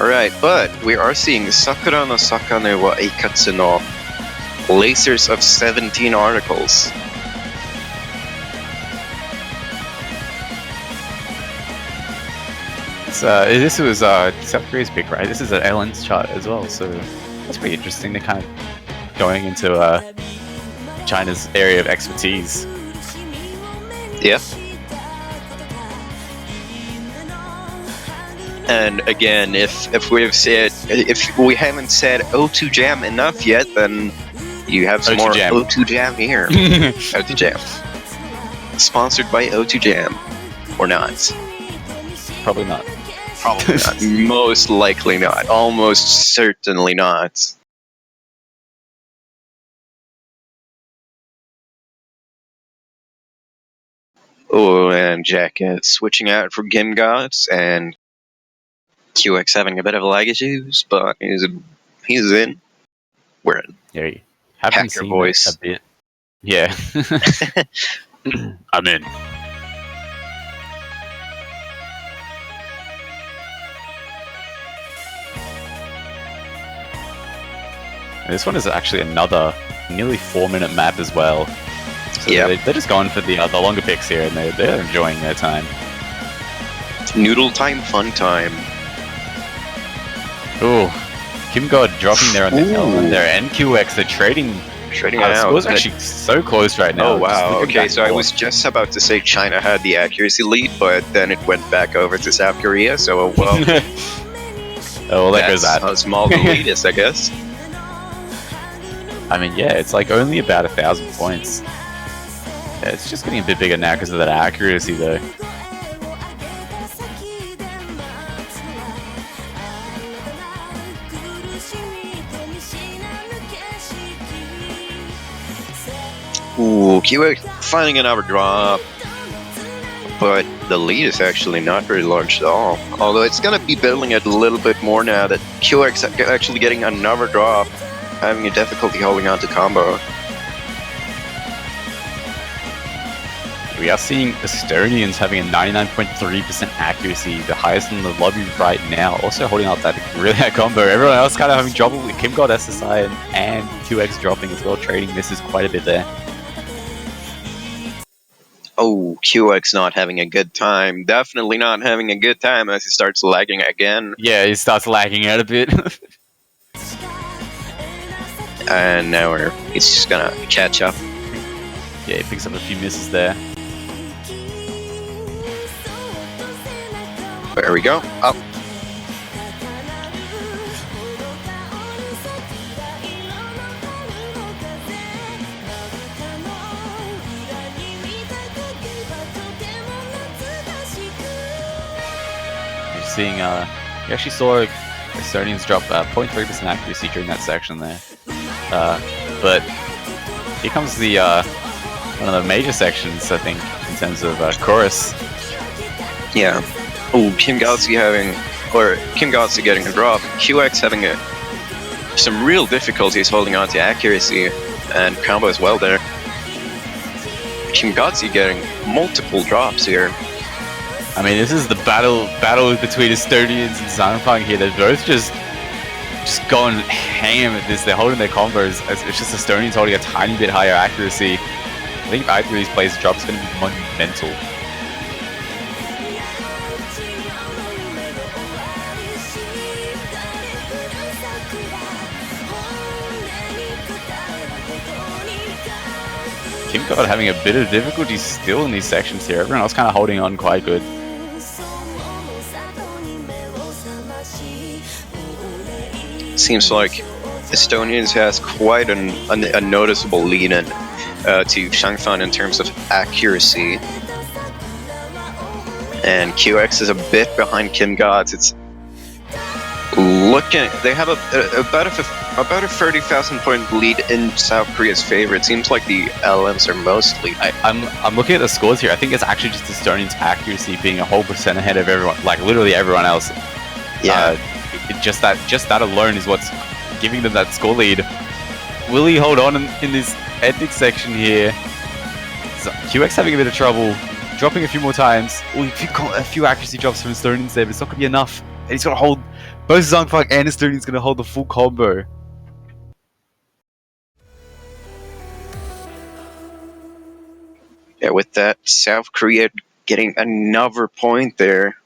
Alright, but we are seeing Sakura no Sakane wa Eikatsu no Lasers of 17 articles. This was South Korea's pick, right? This is an LN's chart as well, so that's pretty interesting. They're kind of going into China's area of expertise. Yeah. And again, if we haven't said O2 Jam enough yet, then you have some O2 more Jam. O2 Jam here. O2 Jam. Sponsored by O2 Jam. Or not. Probably not. Probably not. Most likely not. Almost certainly not. Oh, and Jacket switching out for Gimgots, and QX having a bit of lag issues, but he's in. We're in. Yeah, have been Hacker seeing voice. a bit. Yeah. I'm in. This one is actually another nearly 4-minute map as well. So Yeah. they're just going for the longer picks here, and they're enjoying their time. Noodle time, fun time. Ooh, Kim God dropping there on their NQX. They're trading Trading The out. score's actually so close right now. Oh wow, Just okay, so I was just about to say China had the accuracy lead, but then it went back over to South Korea, so well, oh, well, there goes that's that. how small the lead is, I guess. I mean, yeah, it's like only about 1,000 points. Yeah, it's just getting a bit bigger now because of that accuracy, though. Ooh, QX finding another drop, but the lead is actually not very large at all. Although it's gonna be building it a little bit more now that QX actually getting another drop, having a difficulty holding on to combo. We are seeing Estonians having a 99.3% accuracy, the highest in the lobby right now. Also holding out that really high combo. Everyone else kind of having trouble with Kim God SSI and QX dropping as well. Trading misses quite a bit there. Oh, QX not having a good time. Definitely not having a good time as he starts lagging again. Yeah, he starts lagging out a bit. And now he's just gonna catch up. Yeah, he picks up a few misses there. There we go. Up. You're seeing, you actually saw Estonians drop 0.3% accuracy during that section there. But here comes the one of the major sections, I think, in terms of chorus. Yeah. Oh, Kim Galaxy getting a drop. QX having some real difficulties holding on to accuracy and combo as well there. Kim Galaxy getting multiple drops here. I mean, this is the battle between Estonians and Cyberpunk here. They're both just going ham at this. They're holding their combos. It's just Estonians holding a tiny bit higher accuracy. I think either of these players' drops is going to be monumental. Kim God having a bit of difficulty still in these sections here. Everyone else kind of holding on quite good. Seems like Estonians has quite a noticeable lead in to Shangfan in terms of accuracy. And QX is a bit behind Kim Gods. It's looking, they have about a 30,000 point lead in South Korea's favor. It seems like the LMs are mostly. I'm looking at the scores here. I think it's actually just Estonians' accuracy being a whole percent ahead of everyone, like literally everyone else. Yeah. Just that alone is what's giving them that score lead. Will he hold on in this ending section here? So QX having a bit of trouble, dropping a few more times. Ooh, a few accuracy drops from Estonians there, but it's not going to be enough. And he's going to hold, both Zongfang and Estonians going to hold the full combo. Yeah, with that, South Korea getting another point there.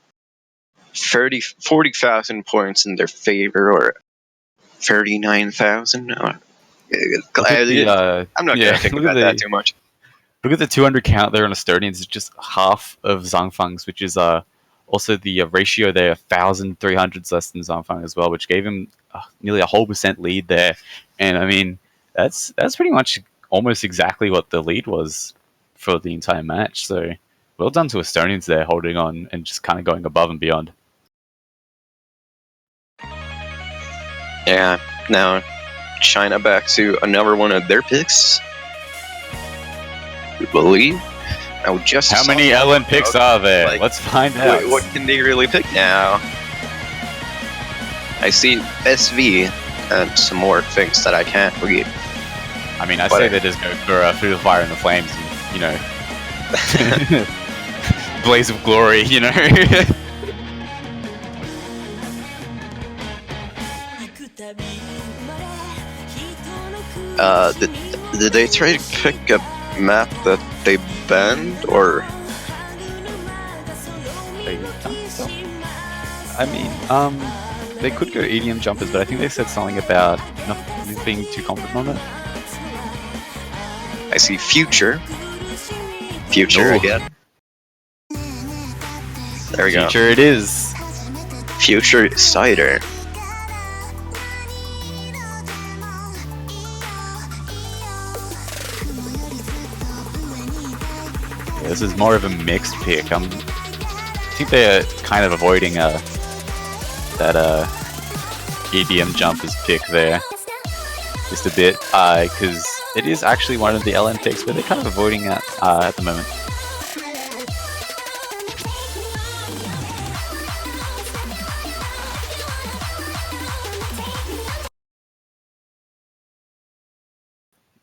40,000 points in their favor, or 39,000. I'm not gonna think about that too much. Look at the 200 count there on Estonians. It's just half of Zhangfang's, which is also the ratio there, 1,300s less than Zhangfang as well, which gave him nearly a whole % lead there. And I mean, that's pretty much almost exactly what the lead was for the entire match. So well done to Estonians there, holding on and just kind of going above and beyond. Yeah, now China back to another one of their picks. I believe. Now, just how many LN picks are there? Like, let's find out. What can they really pick now? I see SV and some more things that I can't read. I mean, I say they just go for Through the Fire and the Flames, and, you know, Blaze of Glory, you know. Did they try to pick a map that they banned, or? I mean, they could go EDM jumpers, but I think they said something about not being too confident on it. I see Future again. There we go. Future it is. Future Cider. This is more of a mixed pick. I think they're kind of avoiding that EDM jumpers pick there just a bit, because it is actually one of the LN picks, but they're kind of avoiding that at the moment.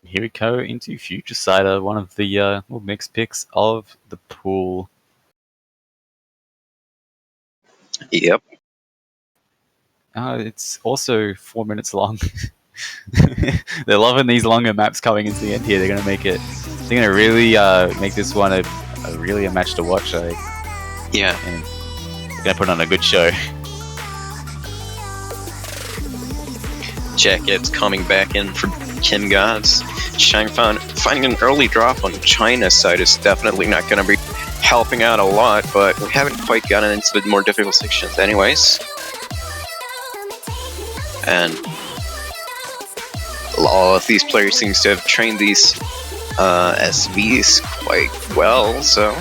Here we go into Future Cider, one of the mixed picks of the pool. Yep. It's also 4 minutes long. They're loving these longer maps coming into the end here. They're gonna make it. They're gonna really make this one a match to watch. Yeah. And they're gonna put on a good show. Jackets coming back in for Kim Gods. Shangfan finding an early drop on China's side is definitely not going to be helping out a lot, but we haven't quite gotten into the more difficult sections anyways. And all of these players seems to have trained these SVs quite well, so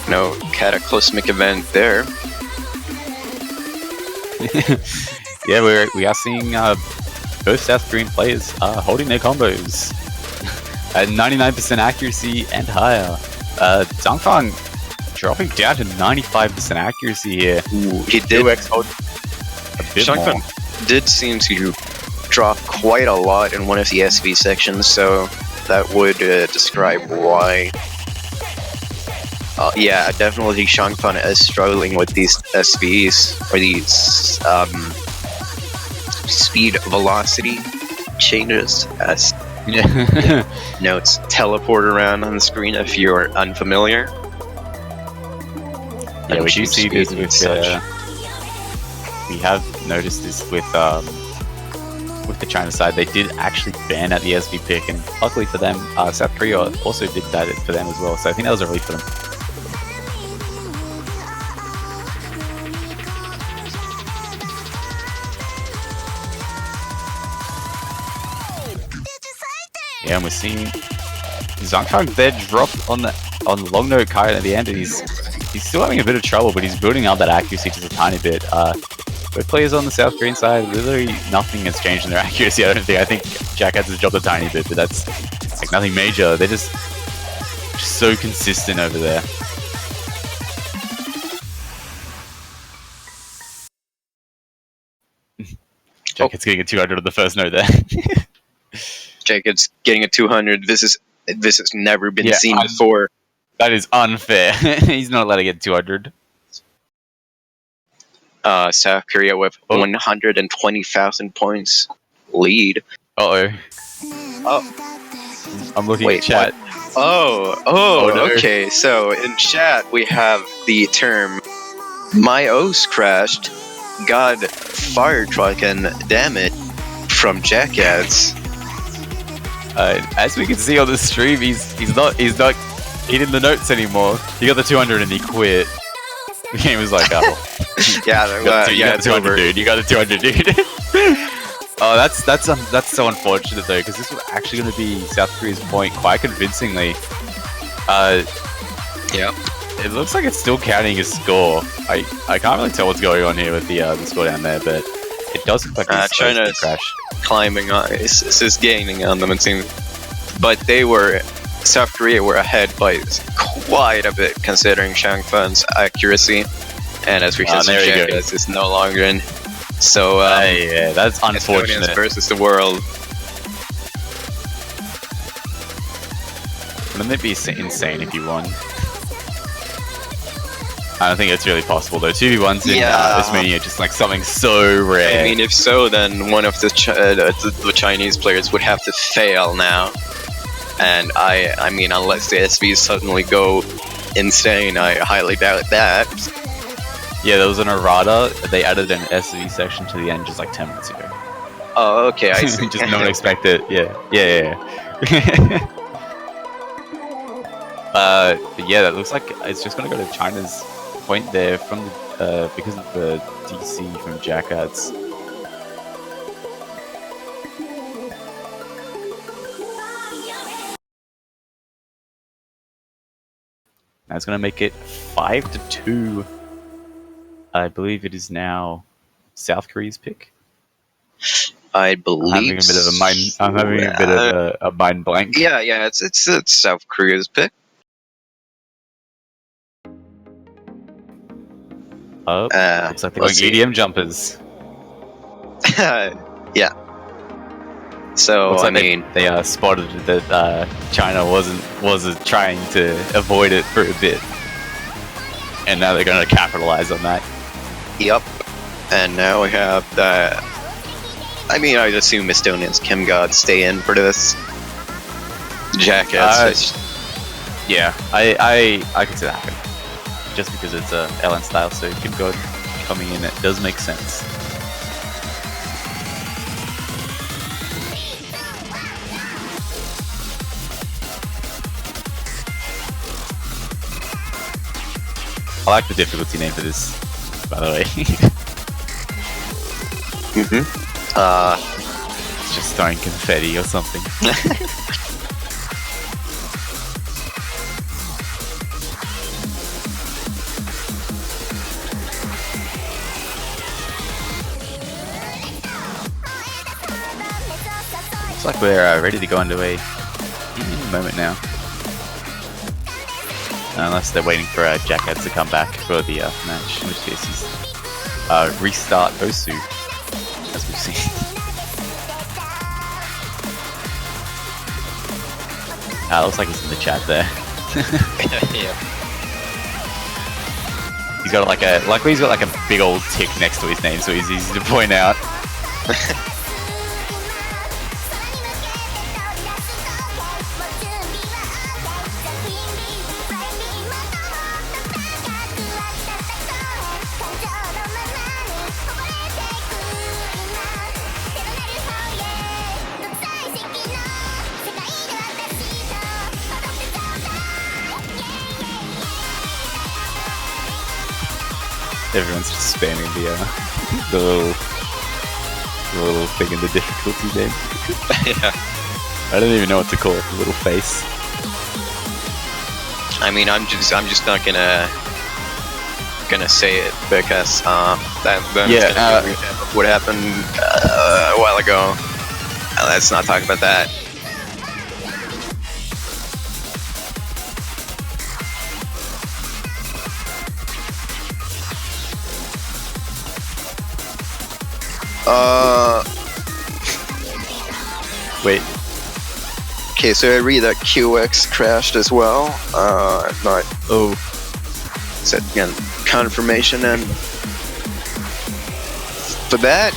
no cataclysmic event there. Yeah, we are seeing both South Korean players holding their combos at 99% accuracy and higher. Zhangfang dropping down to 95% accuracy here. Ooh, he did. Zhangfang did seem to drop quite a lot in one of the SV sections, so that would describe why. Yeah, definitely Shangfan is struggling with these SVs, or these speed velocity changes, as notes teleport around on the screen if you're unfamiliar. Yeah, we do see this with we have noticed this with the China side. They did actually ban at the SV pick, and luckily for them, South Korea also did that for them as well, so I think that was a relief for them. Yeah, and we're seeing Zhangfang there drop on the long note kite at the end, and he's still having a bit of trouble, but he's building up that accuracy just a tiny bit. Both players on the South Korean side, literally nothing has changed in their accuracy. I don't think. I think Jack has dropped a tiny bit, but that's like nothing major. They're just so consistent over there. Jacket's getting a 200 on the first note there. Jacob's getting a 200. This has never been seen before. That is unfair. He's not allowed to get 200. South Korea with 120,000 points lead. Oh. I'm looking at chat. What? No. Okay. So in chat we have the term "my O's crashed, God fire truck and damn it, from Jackass. As we can see on the stream, he's not hitting the notes anymore. He got the 200 and he quit. The game was like, oh, Yeah, you got the 200, dude. You got the 200, dude. Oh, that's so unfortunate though, because this was actually going to be South Korea's point quite convincingly. Yeah. It looks like it's still counting his score. I can't really tell what's going on here with the score down there, but it does look like China's crash. Climbing on, is gaining on them, it seems. But South Korea were ahead by quite a bit considering Changfun's accuracy. And as we can see, Jackass is no longer in. So, yeah, that's unfortunate. Estonians versus the world. Wouldn't it be insane if you won? I don't think it's really possible though. 2v1s in this mania just like something so rare. I mean, if so, then one of the Chinese players would have to fail now. And I mean, unless the SVs suddenly go insane, I highly doubt that. Yeah, there was an errata. They added an SV section to the end just like 10 minutes ago. Oh, okay, I see. Just no one expected. Yeah. But yeah, that looks like it's just gonna go to China's point there from the because of the DC from Jackads. That's gonna make it 5-2. I believe it is now South Korea's pick. I believe. I'm having a bit of a mind blank. Yeah, it's South Korea's pick. Oh, looks like they're going EDM jumpers. Yeah. So looks like I mean, they spotted that China wasn't trying to avoid it for a bit, and now they're going to capitalize on that. Yep. And now we have the. I mean, I'd assume Estonians Kim God stay in for this. Jackass. Yeah, I could see that happen. Just because it's a LN style, so Kim God coming in, it does make sense. I like the difficulty name for this, by the way. It's just throwing confetti or something. Looks like we're ready to go into a moment now. Unless they're waiting for Jackads to come back for the match, in which case he's restart Osu, as we've seen. Looks like he's in the chat there. Yeah. He's got luckily he's got like a big old tick next to his name, so he's easy to point out. Everyone's just spamming the little thing in the difficulty name. Yeah. I don't even know what to call it. The little face. I mean, I'm just not gonna say it because what happened a while ago. Let's not talk about that. Wait. Okay, so I read that QX crashed as well. Not. Oh. Said again, confirmation and for that.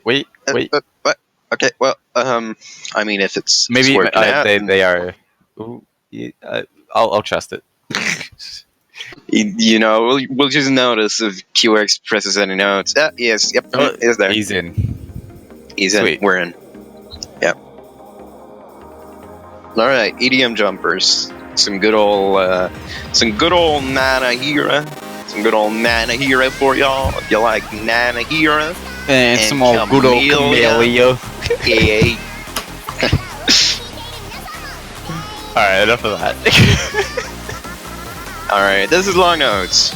Wait. Okay, well, I mean, if it's maybe working out, they are. Ooh, yeah, I'll trust it. You know, we'll just notice if QX presses any notes. Yes, yep, is there. He's in. He's Sweet. in. We're in. Yep. All right, EDM jumpers. Some good old Nana Hira. Some good old Nana Hira for y'all. If you like Nana Hira. And some old good old Camellia. Yeah. Alright, enough of that. Alright, this is long notes.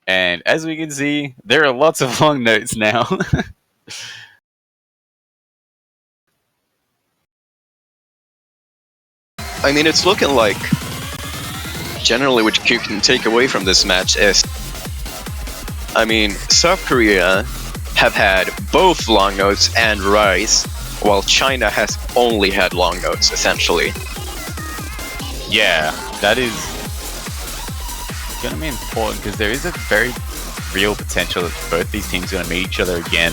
And as we can see, there are lots of long notes now. I mean, it's looking like generally what you can take away from this match is, I mean, South Korea have had both long notes and rise, while China has only had long notes, essentially. Yeah, that is going to be important because there is a very real potential that both these teams are going to meet each other again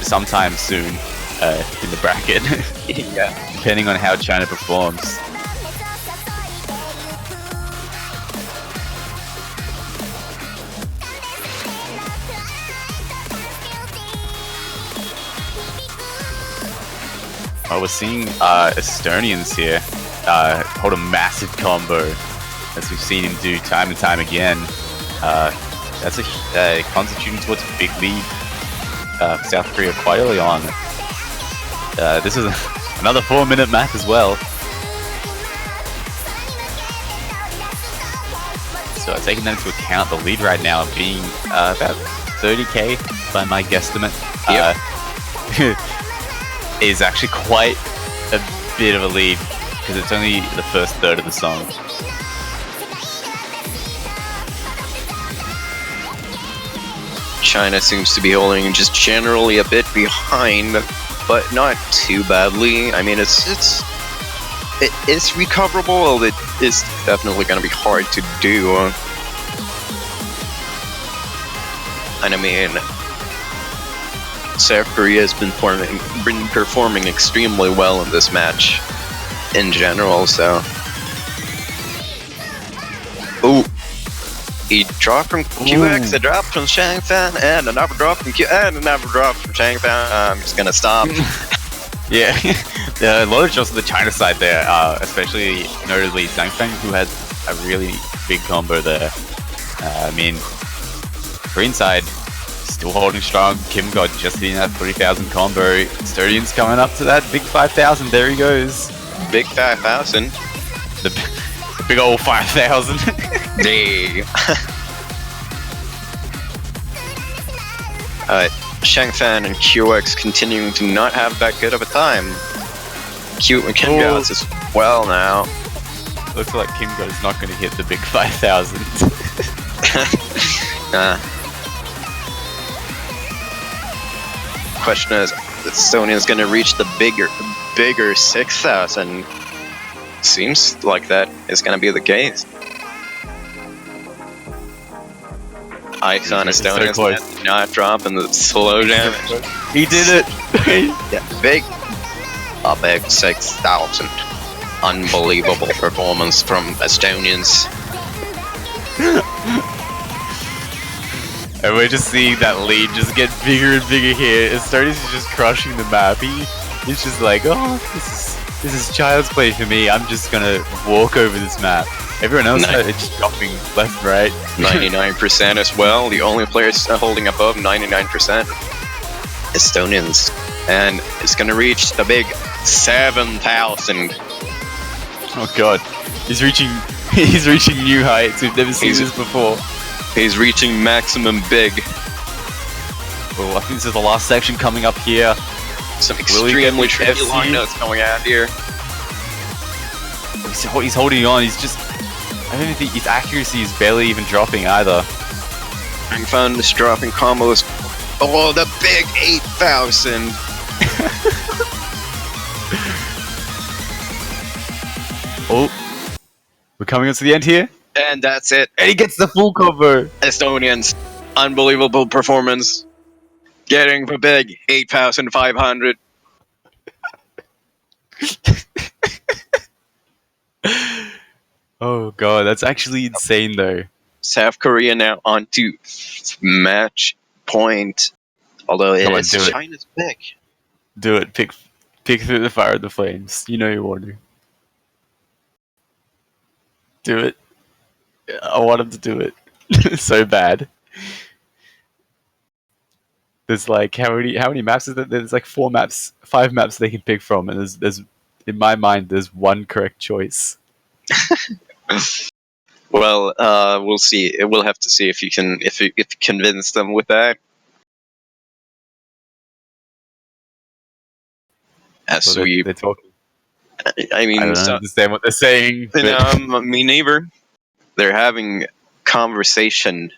sometime soon in the bracket. Yeah. Depending on how China performs. Oh, we're seeing Estonians here hold a massive combo, as we've seen him do time and time again. That's constituting towards a big lead for South Korea quite early on. This is another 4-minute map as well. So taking that into account, the lead right now being about 30k by my guesstimate. Yep. Is actually quite a bit of a lead because it's only the first third of the song. China seems to be holding just generally a bit behind, but not too badly. I mean, it's recoverable. It is definitely going to be hard to do. And I mean, South Korea has been performing extremely well in this match in general, so. Ooh. He dropped from QX, a drop from Shangfan, and another drop from QX, and another drop from Shangfan. I'm just gonna stop. Yeah, a lot of shots on the China side there, especially notably Zhangfeng, who had a really big combo there. I mean, Korean side still holding strong. Kim got just hitting that 3,000 combo. Estonians coming up to that big 5,000. There he goes. Big 5,000. The big old 5,000. Hey. Shangfan and QX continuing to not have that good of a time. Kim goes as well now. Looks like Kim is not going to hit the big 5,000. Question is Estonia's going to reach the bigger 6,000? Seems like that is going to be the case. Icon Estonia's not dropping the slow damage. He did it! Yeah, a big 6,000. Unbelievable performance from Estonians. And we're just seeing that lead just get bigger and bigger here. Estonians is just crushing the map. He's just like, oh, this is child's play for me. I'm just gonna walk over this map. Everyone else is just dropping left and right. 99% as well. The only players holding above 99%. Estonians. And it's gonna reach the big 7,000. Oh god. He's reaching new heights. We've never seen this before. He's reaching maximum big. Well, I think this is the last section coming up here. Some extremely tricky long notes going out here. He's holding on. He's just, I don't think his accuracy is barely even dropping either. I found this dropping combos. Oh, the big 8,000. Oh, we're coming up to the end here. And that's it. And he gets the full combo. Estonians Unbelievable performance. Getting the big 8,500. Oh god, that's actually insane though. South Korea now on to match point. Although it is China's pick. Do it. Pick through the fire of the flames. You know you want to. Do it. I want him to do it so bad. There's like how many maps is there? There's like 5 maps they can pick from, and there's in my mind there's one correct choice. Well, we'll see. We'll have to see if you convince them with that. As Well, they're talking. I mean, I don't understand what they're saying. Me neither. They're having conversation.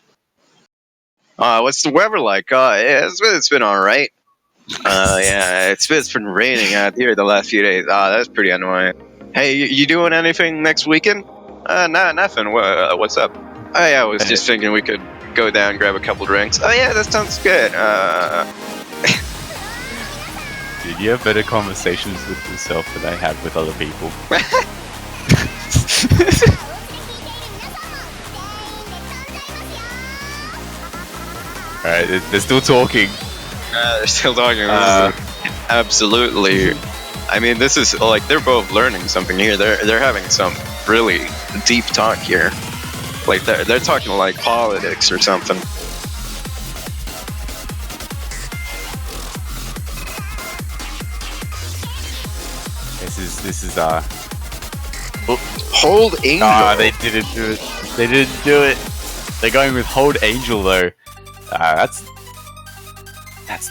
What's the weather like? It's been all right. Yeah, it's been raining out here the last few days. That's pretty annoying. Hey, you doing anything next weekend? Nothing. What's up? Oh yeah, I was just thinking we could go down and grab a couple drinks. Oh yeah, that sounds good. Dude, you have better conversations with yourself than I have with other people. Alright, they're still talking. They're still talking. Absolutely. I mean, this is like they're both learning something here. They're having some really deep talk here. Like they're talking like politics or something. This is Hold Angel. they didn't do it. They didn't do it. They're going with Hold Angel though. That's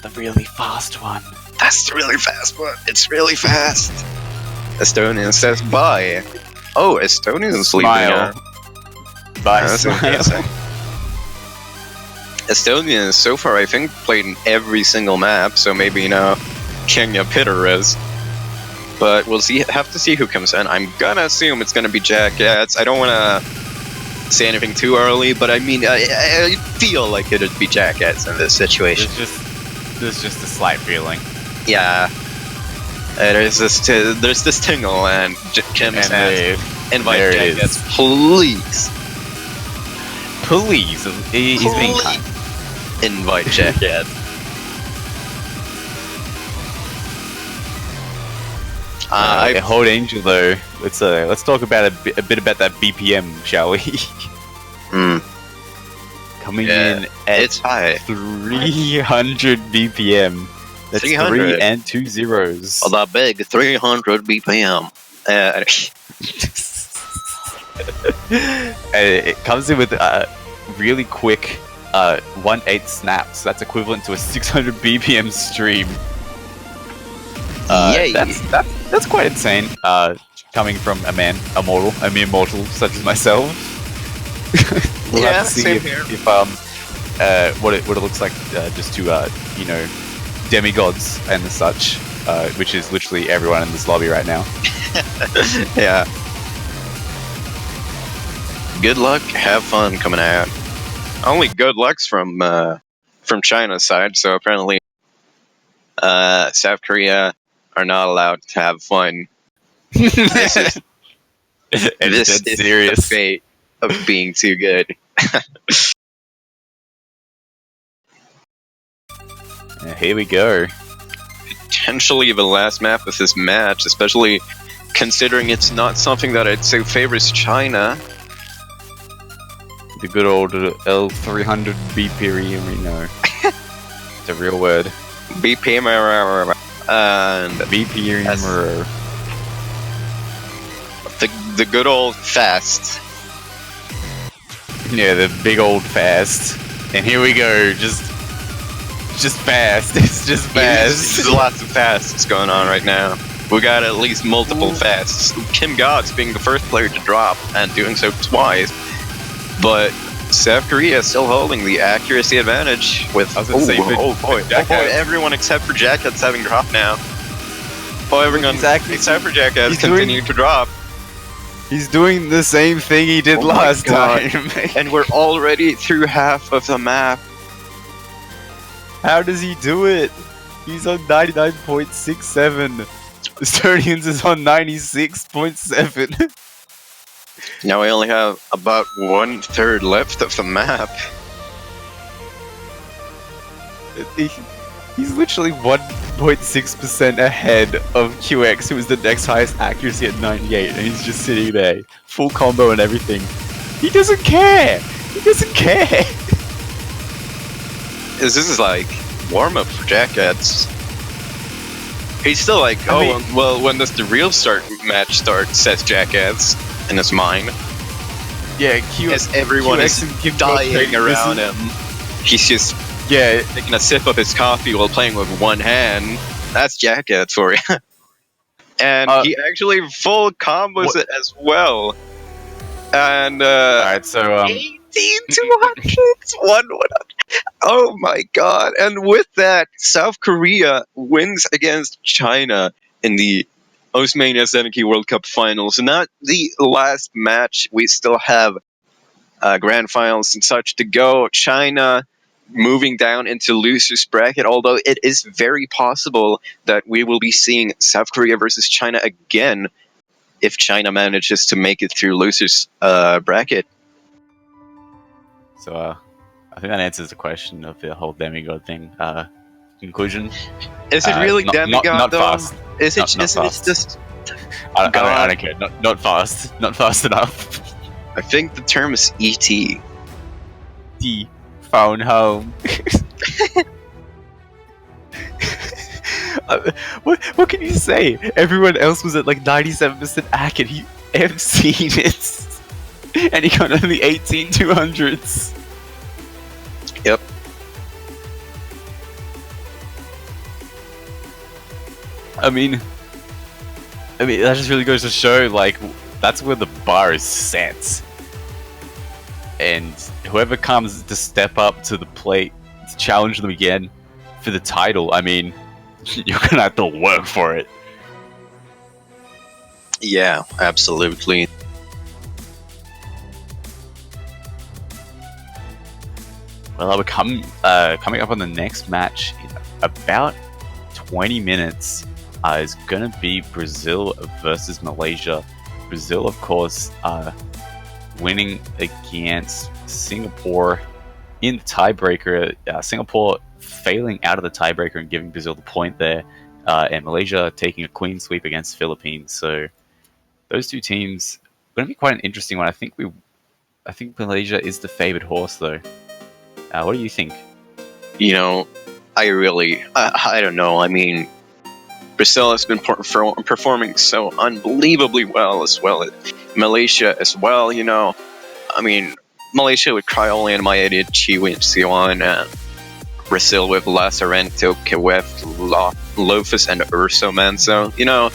the really fast one. That's the really fast one. It's really fast. Estonian says bye. Oh, Estonian's leaving. Bye. Smile. Estonian so far, I think, played in every single map, so maybe Kenya Pitterez. But we'll see. Have to see who comes in. I'm gonna assume it's gonna be Jackets. I don't want to say anything too early, but I mean, I feel like it'd be Jackets in this situation. There's just a slight feeling. Yeah. There's this tingle, and Kim says, invite Jackets, please. Please. He's being kind. Invite Jackets. Hold Angel though. Let's talk about a bit about that BPM, shall we? Coming in at it's high. 300 BPM. That's 300. 3 and 2 zeros. Oh, that big 300 BPM. It comes in with really quick 1/8 snaps. That's equivalent to a 600 BPM stream. That's quite insane. Coming from a mere mortal such as myself. We'll have to see same if here. what it looks like just to demigods and the such, which is literally everyone in this lobby right now. Yeah. Good luck, have fun coming out. Only good luck's from China's side, so apparently South Korea are not allowed to have fun. This is serious. The fate of being too good. Here we go. Potentially the last map of this match, especially considering it's not something that I'd say favors China. The good old L300 BPM, we know. It's a real word. BPM and BPM. The good old fast. Yeah, the big old fast. And here we go, just fast. It's just fast. There's lots of fasts going on right now. We got at least multiple fasts. Kim God's being the first player to drop and doing so twice. But South Korea is still holding the accuracy advantage with boy, everyone except for Jackets having dropped now. Oh, everyone except for Jackets continuing to drop. He's doing the same thing he did last time. And we're already through half of the map. How does he do it? He's on 99.67. Estonians is on 96.7. Now we only have about 1/3 left of the map. He's literally 1.6% ahead of QX, who is the next highest accuracy at 98, and he's just sitting there, full combo and everything. He doesn't care! He doesn't care! This is like warm-up for Jackets. He's still like, well, when does the real match start, says Jackets in his mind. Yeah, as everyone is dying around him. He's just taking a sip of his coffee while playing with one hand. That's Jacket for you. And he actually full combos it as well. And alright, so 18,200 Oh my god. And with that, South Korea wins against China in the Mania 70 World Cup Finals. Not the last match. We still have grand finals and such to go. China moving down into losers bracket, although it is very possible that we will be seeing South Korea versus China again if China manages to make it through losers bracket. So I think that answers the question of the whole demigod thing. Conclusion: is it really demigod not though? Fast. Is it fast. just I don't care. Not fast. Not fast enough. I think the term is ET. T found home. What can you say? Everyone else was at like 97% ac, and he MC'd it, and he got only 18,200s. Yep. I mean, that just really goes to show, like, that's where the bar is set. And whoever comes to step up to the plate to challenge them again for the title, I mean, you're gonna have to work for it. Yeah, absolutely. Well, we're coming up on the next match in about 20 minutes. Is going to be Brazil versus Malaysia. Brazil, of course, winning against Singapore in the tiebreaker. Singapore failing out of the tiebreaker and giving Brazil the point there, and Malaysia taking a clean sweep against Philippines. So those two teams going to be quite an interesting one. I think Malaysia is the favored horse, though. What do you think? You know, I don't know. I mean, Brazil has been performing so unbelievably well as well. Malaysia as well, you know. I mean, Malaysia with Cryolan, Mayedid, Chiwin, Brazil with Lazarento, Kewef, Lofus, and Urso Manso. You know,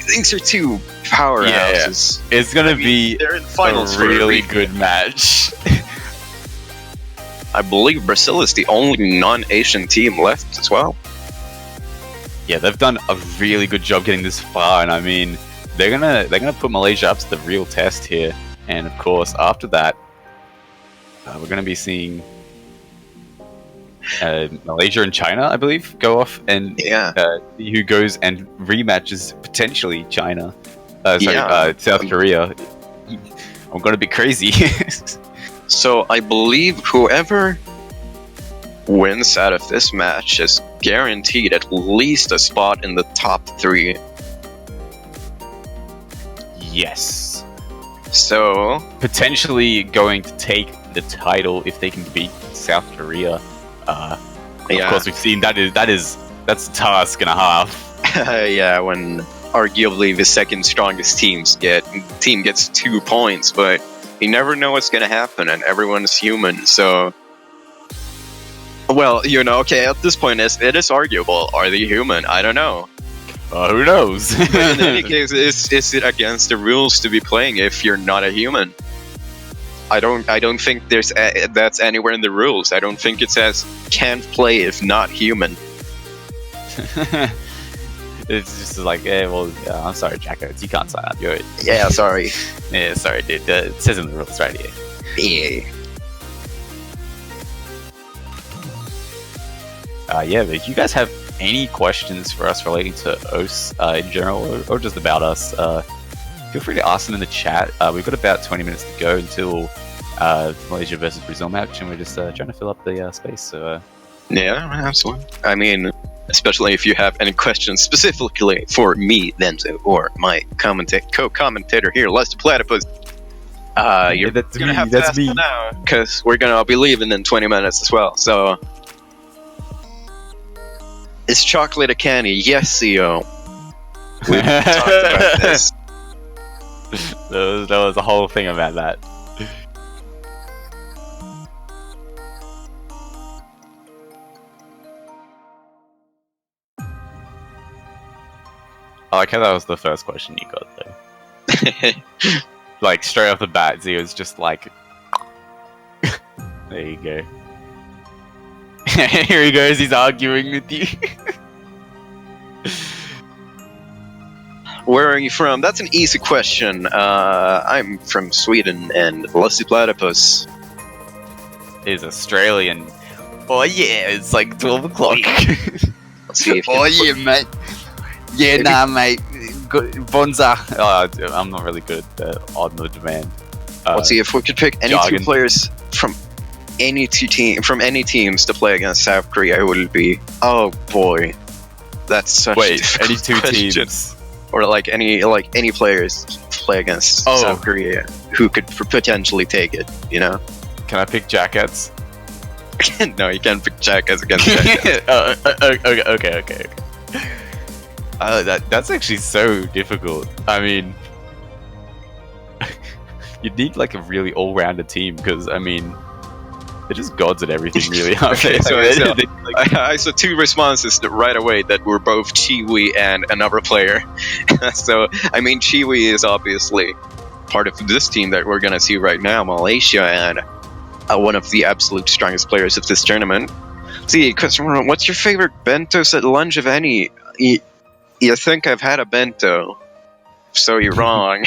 these are two powerhouses. Yeah. It's going to be they're in finals a really good match. I believe Brazil is the only non-Asian team left as well. Yeah, they've done a really good job getting this far, and I mean, they're gonna put Malaysia up to the real test here. And of course, after that, we're gonna be seeing Malaysia and China, I believe, go off and see who goes and rematches potentially China. South Korea. I'm gonna be crazy. So I believe whoever wins out of this match is guaranteed at least a spot in the top 3. Yes. So potentially going to take the title if they can beat South Korea. Of course, we've seen that's a task and a half. Yeah, when arguably the second strongest team gets 2 points, but you never know what's gonna happen, and everyone's human, so. Well, you know, okay, at this point, it is arguable. Are they human? I don't know. Who knows? In any case, is it against the rules to be playing if you're not a human? I don't think that's anywhere in the rules. I don't think it says can't play if not human. It's just like, I'm sorry, Jacko, you can't sign up. Yeah, sorry. Yeah, sorry, dude. It says in the rules right here. Yeah. Yeah, but if you guys have any questions for us relating to OS in general, or just about us, feel free to ask them in the chat. We've got about 20 minutes to go until Malaysia versus Brazil match, and we're just trying to fill up the space. So yeah, absolutely. I mean, especially if you have any questions specifically for me, Benzo, or my co-commentator here, Lester Platypus. You're that's gonna me. have to That's ask me. now, because we're gonna be leaving in 20 minutes as well. So, is chocolate a candy? Yes, CEO. We've talked about this. There was a whole thing about that. I like how that was the first question you got, though. Like, straight off the bat, Zio's just like... There you go. Here he goes, he's arguing with you. Where are you from? That's an easy question. I'm from Sweden, and Lusty Platypus is Australian. Oh yeah, it's like 12 o'clock. Let's see if oh yeah, mate. Yeah, nah, mate. Bonza. I'm not really good at on the demand. Let's see if we could pick any jargon. 2 players from any teams to play against South Korea. It would be, oh boy, that's such Wait, a any 2 question. teams, or like any players to play against South Korea who could potentially take it. You know? Can I pick jackets? No, you can't pick jackets against jackets. Okay. That's actually so difficult. I mean, you'd need like a really all-rounded team because I mean, they're just gods at everything, really, aren't they? I saw 2 responses right away that were both Chiwi and another player. So I mean, Chiwi is obviously part of this team that we're gonna see right now, Malaysia, and one of the absolute strongest players of this tournament. See, customer, what's your favorite bentos at lunch, if any? You think I've had a bento, so you're wrong.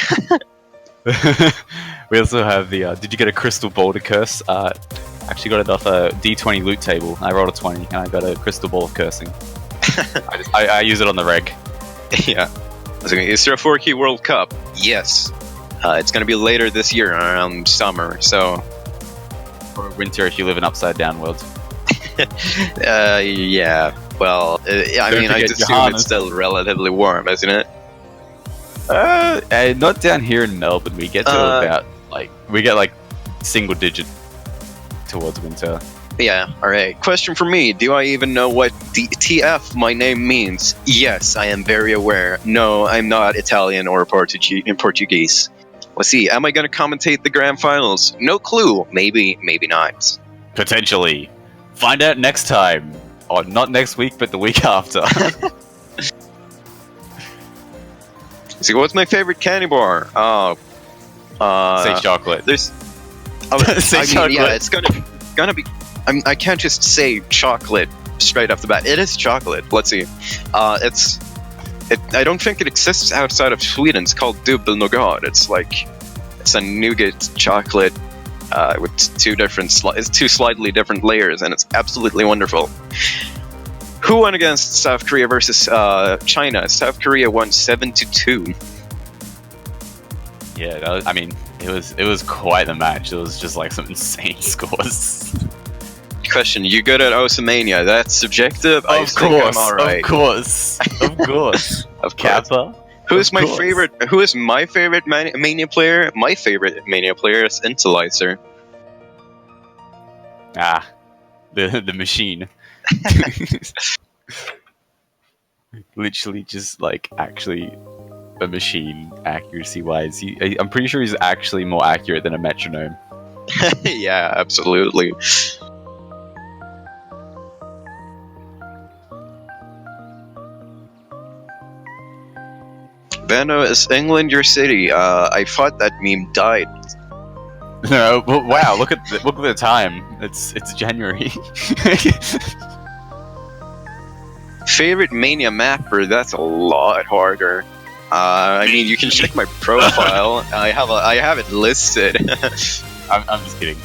We also have the. Did you get a crystal ball to curse? Actually got it off a D20 loot table. I rolled a 20 and I got a crystal ball of cursing. I use it on the reg. Yeah. Is there a 4K World Cup? Yes. It's going to be later this year, around summer, so... Or winter if you live in Upside Down world. Yeah. Well, I mean, I assume it's still relatively warm, isn't it? Not down here in Melbourne. We get to about, like, single digit towards winter. Yeah, alright. Question for me. Do I even know what TF my name means? Yes, I am very aware. No, I'm not Italian or Portuguese. Let's see, am I going to commentate the grand finals? No clue. Maybe, maybe not. Potentially. Find out next time. Or not next week, but the week after. See, what's my favorite candy bar? Say chocolate. There's... Say chocolate. Yeah, it's gonna be... I can't just say chocolate straight off the bat. It is chocolate. Let's see. I don't think it exists outside of Sweden. It's called dubbelnougat. It's a nougat chocolate with two slightly different layers, and it's absolutely wonderful. Who won against South Korea versus China? South Korea won 7-2. Yeah, I mean, it was quite the match. It was just like some insane scores. Question: you good at Osamania? That's subjective. Of course, of course. Of Kappa. Who is my favorite Mania player? My favorite Mania player is Intelizer. The machine. Literally just like actually a machine accuracy wise. I'm pretty sure he's actually more accurate than a metronome. Yeah, absolutely. Benno, is England your city? I thought that meme died. No, but wow! Look at the time. It's January. Favorite Mania mapper? That's a lot harder. I mean, you can check my profile. I have it listed. I'm just kidding.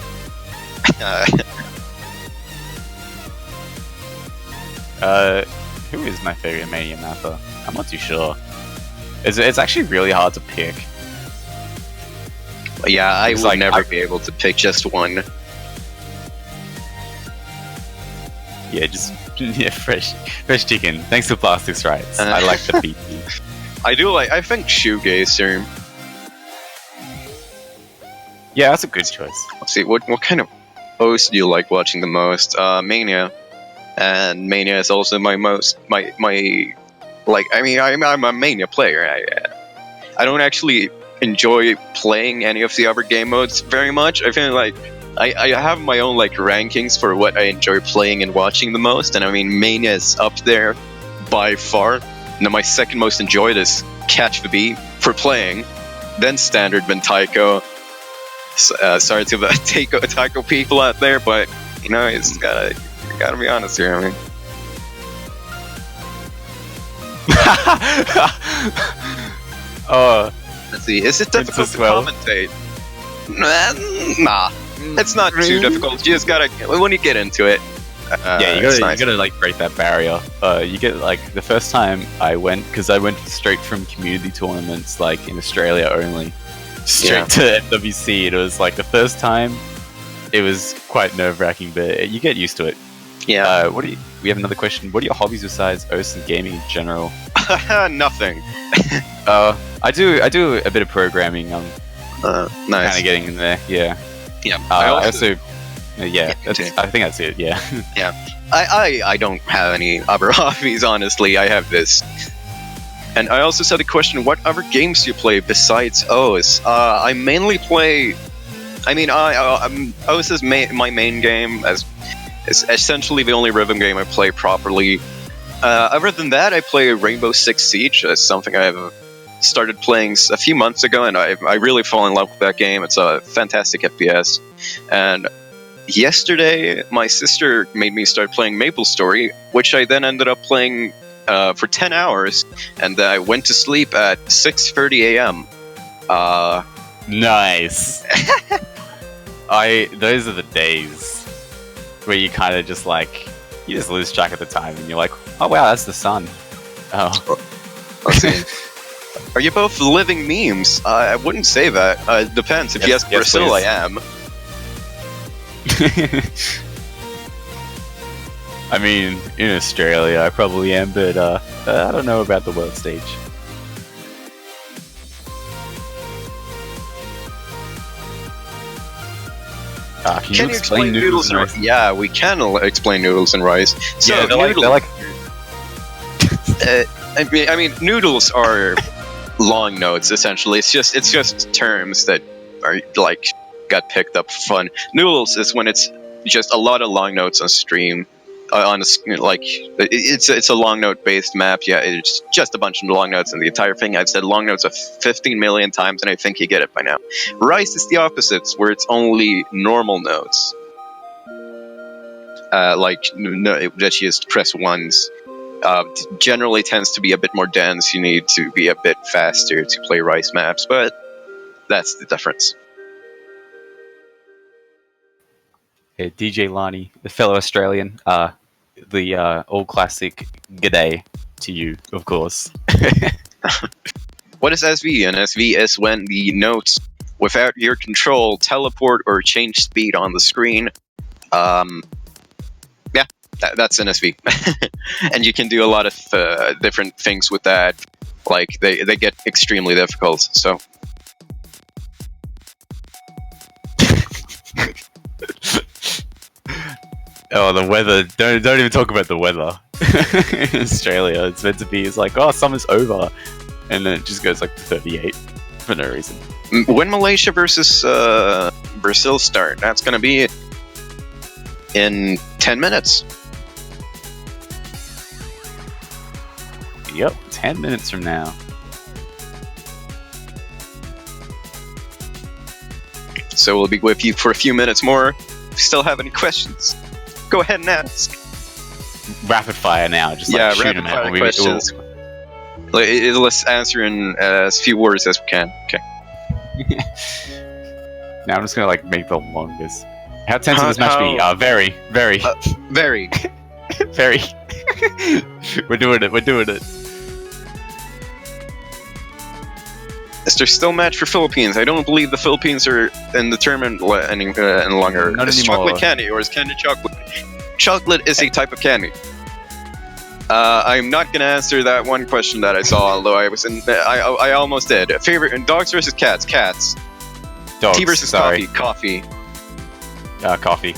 Who is my favorite Mania mapper? I'm not too sure. It's actually really hard to pick. Yeah, I will never be able to pick just one. Yeah, just fresh chicken. Thanks to Plastics Rights. I like the BP. I think Shoegazer. Yeah, that's a good choice. Let's see, what kind of host do you like watching the most? Mania. And Mania is also my like, I mean, I'm a Mania player. I don't actually enjoy playing any of the other game modes very much. I feel like I have my own like rankings for what I enjoy playing and watching the most, and I mean, Mania is up there by far. Now my second most enjoyed is Catch the Bee for playing, then Standard, then Taiko. Sorry to the Taiko people out there, but you know, it's gotta be honest here. I mean, let's see. Is it difficult to commentate? Nah, it's not too difficult. You just gotta, when you get into it. Yeah, you gotta like break that barrier. You get like the first time I went, because I went straight from community tournaments like in Australia only, straight to MWC. It was like the first time, it was quite nerve-wracking, but you get used to it. Yeah. We have another question. What are your hobbies besides OS and gaming in general? Nothing. I do a bit of programming. Nice. Kind of getting in there. Yeah. Yeah. I also yeah. I think that's it. Yeah. Yeah. I don't have any other hobbies, honestly. I have this. And I also said a question: what other games do you play besides OS? I mainly play. I mean, OS is my main game, as it's essentially the only rhythm game I play properly. Other than that, I play Rainbow Six Siege. It's something I've started playing a few months ago, and I really fall in love with that game. It's a fantastic FPS. And yesterday, my sister made me start playing MapleStory, which I then ended up playing for 10 hours, and I went to sleep at 6:30 a.m. Nice. Those are the days where you kind of just like, you just lose track of the time, and you're like, oh wow, that's the sun. Oh. Are you both living memes? I wouldn't say that. It depends. If you ask Brazil, please. I am. I mean, in Australia, I probably am, but I don't know about the world stage. Can you explain noodles and rice? Yeah, we can explain noodles and rice. So yeah, they're like I mean, noodles are long notes essentially. It's just terms that are like got picked up for fun. Noodles is when it's just a lot of long notes on stream. It's a long note based map. Yeah, it's just a bunch of long notes, and the entire thing, I've said long notes 15 million times, and I think you get it by now. Rice is the opposite, where it's only normal notes. That you just press once. Generally tends to be a bit more dense. You need to be a bit faster to play rice maps, but that's the difference. Yeah, DJ Lani, the fellow Australian, the all classic g'day to you, of course. What is SV? And SV is when the notes, without your control, teleport or change speed on the screen. Yeah, that's an SV. And you can do a lot of different things with that. Like, they get extremely difficult, so... Oh, the weather. Don't even talk about the weather. In Australia, it's meant to be, it's like, oh, summer's over. And then it just goes like to 38 for no reason. When Malaysia versus Brazil start, that's going to be in 10 minutes. Yep, 10 minutes from now. So we'll be with you for a few minutes more. If you still have any questions, go ahead and ask. Rapid fire now, just like shoot them out. Questions. Let's answer in as few words as we can. Okay. Now I'm just gonna like make the longest. How tense will this match be? Very, very, very, very. We're doing it. We're doing it. Is there still match for Philippines? I don't believe the Philippines are in the tournament any longer. Not is anymore. chocolate candy or is candy chocolate? Chocolate is a type of candy. I'm not gonna answer that one question that I saw, although I was in. I almost did. Favorite dogs versus cats. Cats. Dogs. Tea versus sorry. coffee. Coffee.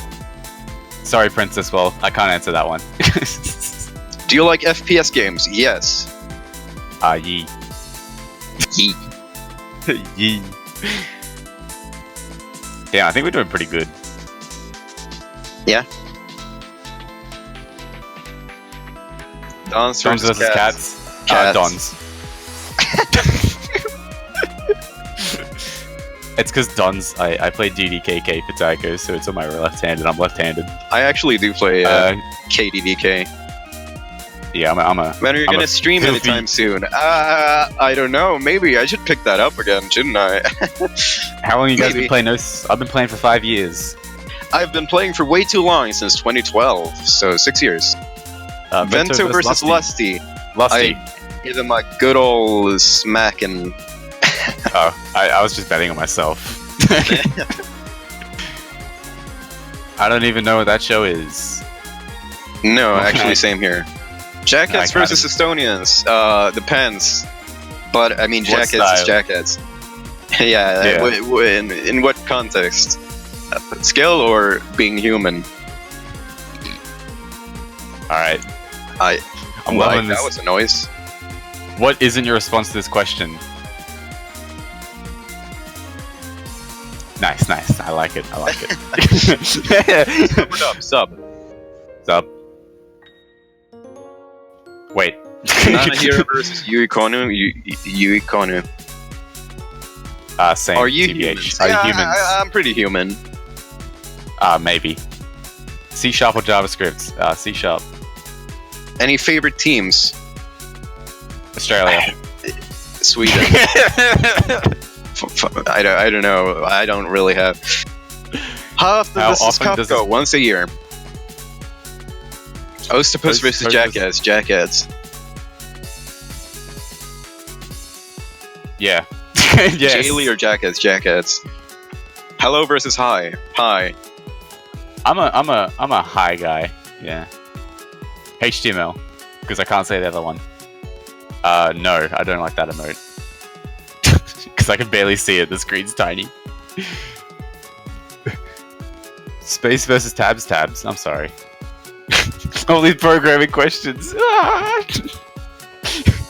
Sorry, Princess. Well, I can't answer that one. Do you like FPS games? Yes. Yee. Yee. Yee. Yeah, I think we're doing pretty good. Yeah. Dons Dons versus versus cats. cats. Dons. It's because Dons. I play DDKK for Tycho, so it's on my left hand, and I'm left-handed. I actually do play KDDK. Yeah, I'm a. When are you gonna stream filthy- anytime soon? I don't know. Maybe I should pick that up again, shouldn't I? How long you guys Maybe. been playing? I've been playing for 5 years. I've been playing for way too long, since 2012, so 6 years. Vento versus Lusty. Lusty. I give him a good old smack and. Oh, I was just betting on myself. I don't even know what that show is. No, Okay. actually, same here. Jackets I got versus Estonians. Depends. But I mean, What jackets is style? jackets. Yeah. Yeah. In what context? Skill or being human? All right. I'm Well, loving that this. was a noise. What isn't your response to this question? Nice. I like it. Sub. Sup? Wait. Nanahira versus Yuikonu. Yuikonu. Same. Are you TBH. humans? Are you Yeah, humans? I'm pretty human. Maybe. C# or JavaScript? C#. Any favorite teams? Australia. Sweden. I don't know. I don't really have. How often How does this often cup does go? this- Once a year. Octopus versus Octopus- Jackads. Yeah. Yes. Jaylee or Jackads? Hello versus Hi. Hi. I'm a high guy. Yeah. HTML, because I can't say the other one. No, I don't like that emote. Because I can barely see it. The screen's tiny. Space versus tabs. I'm sorry. All these programming questions.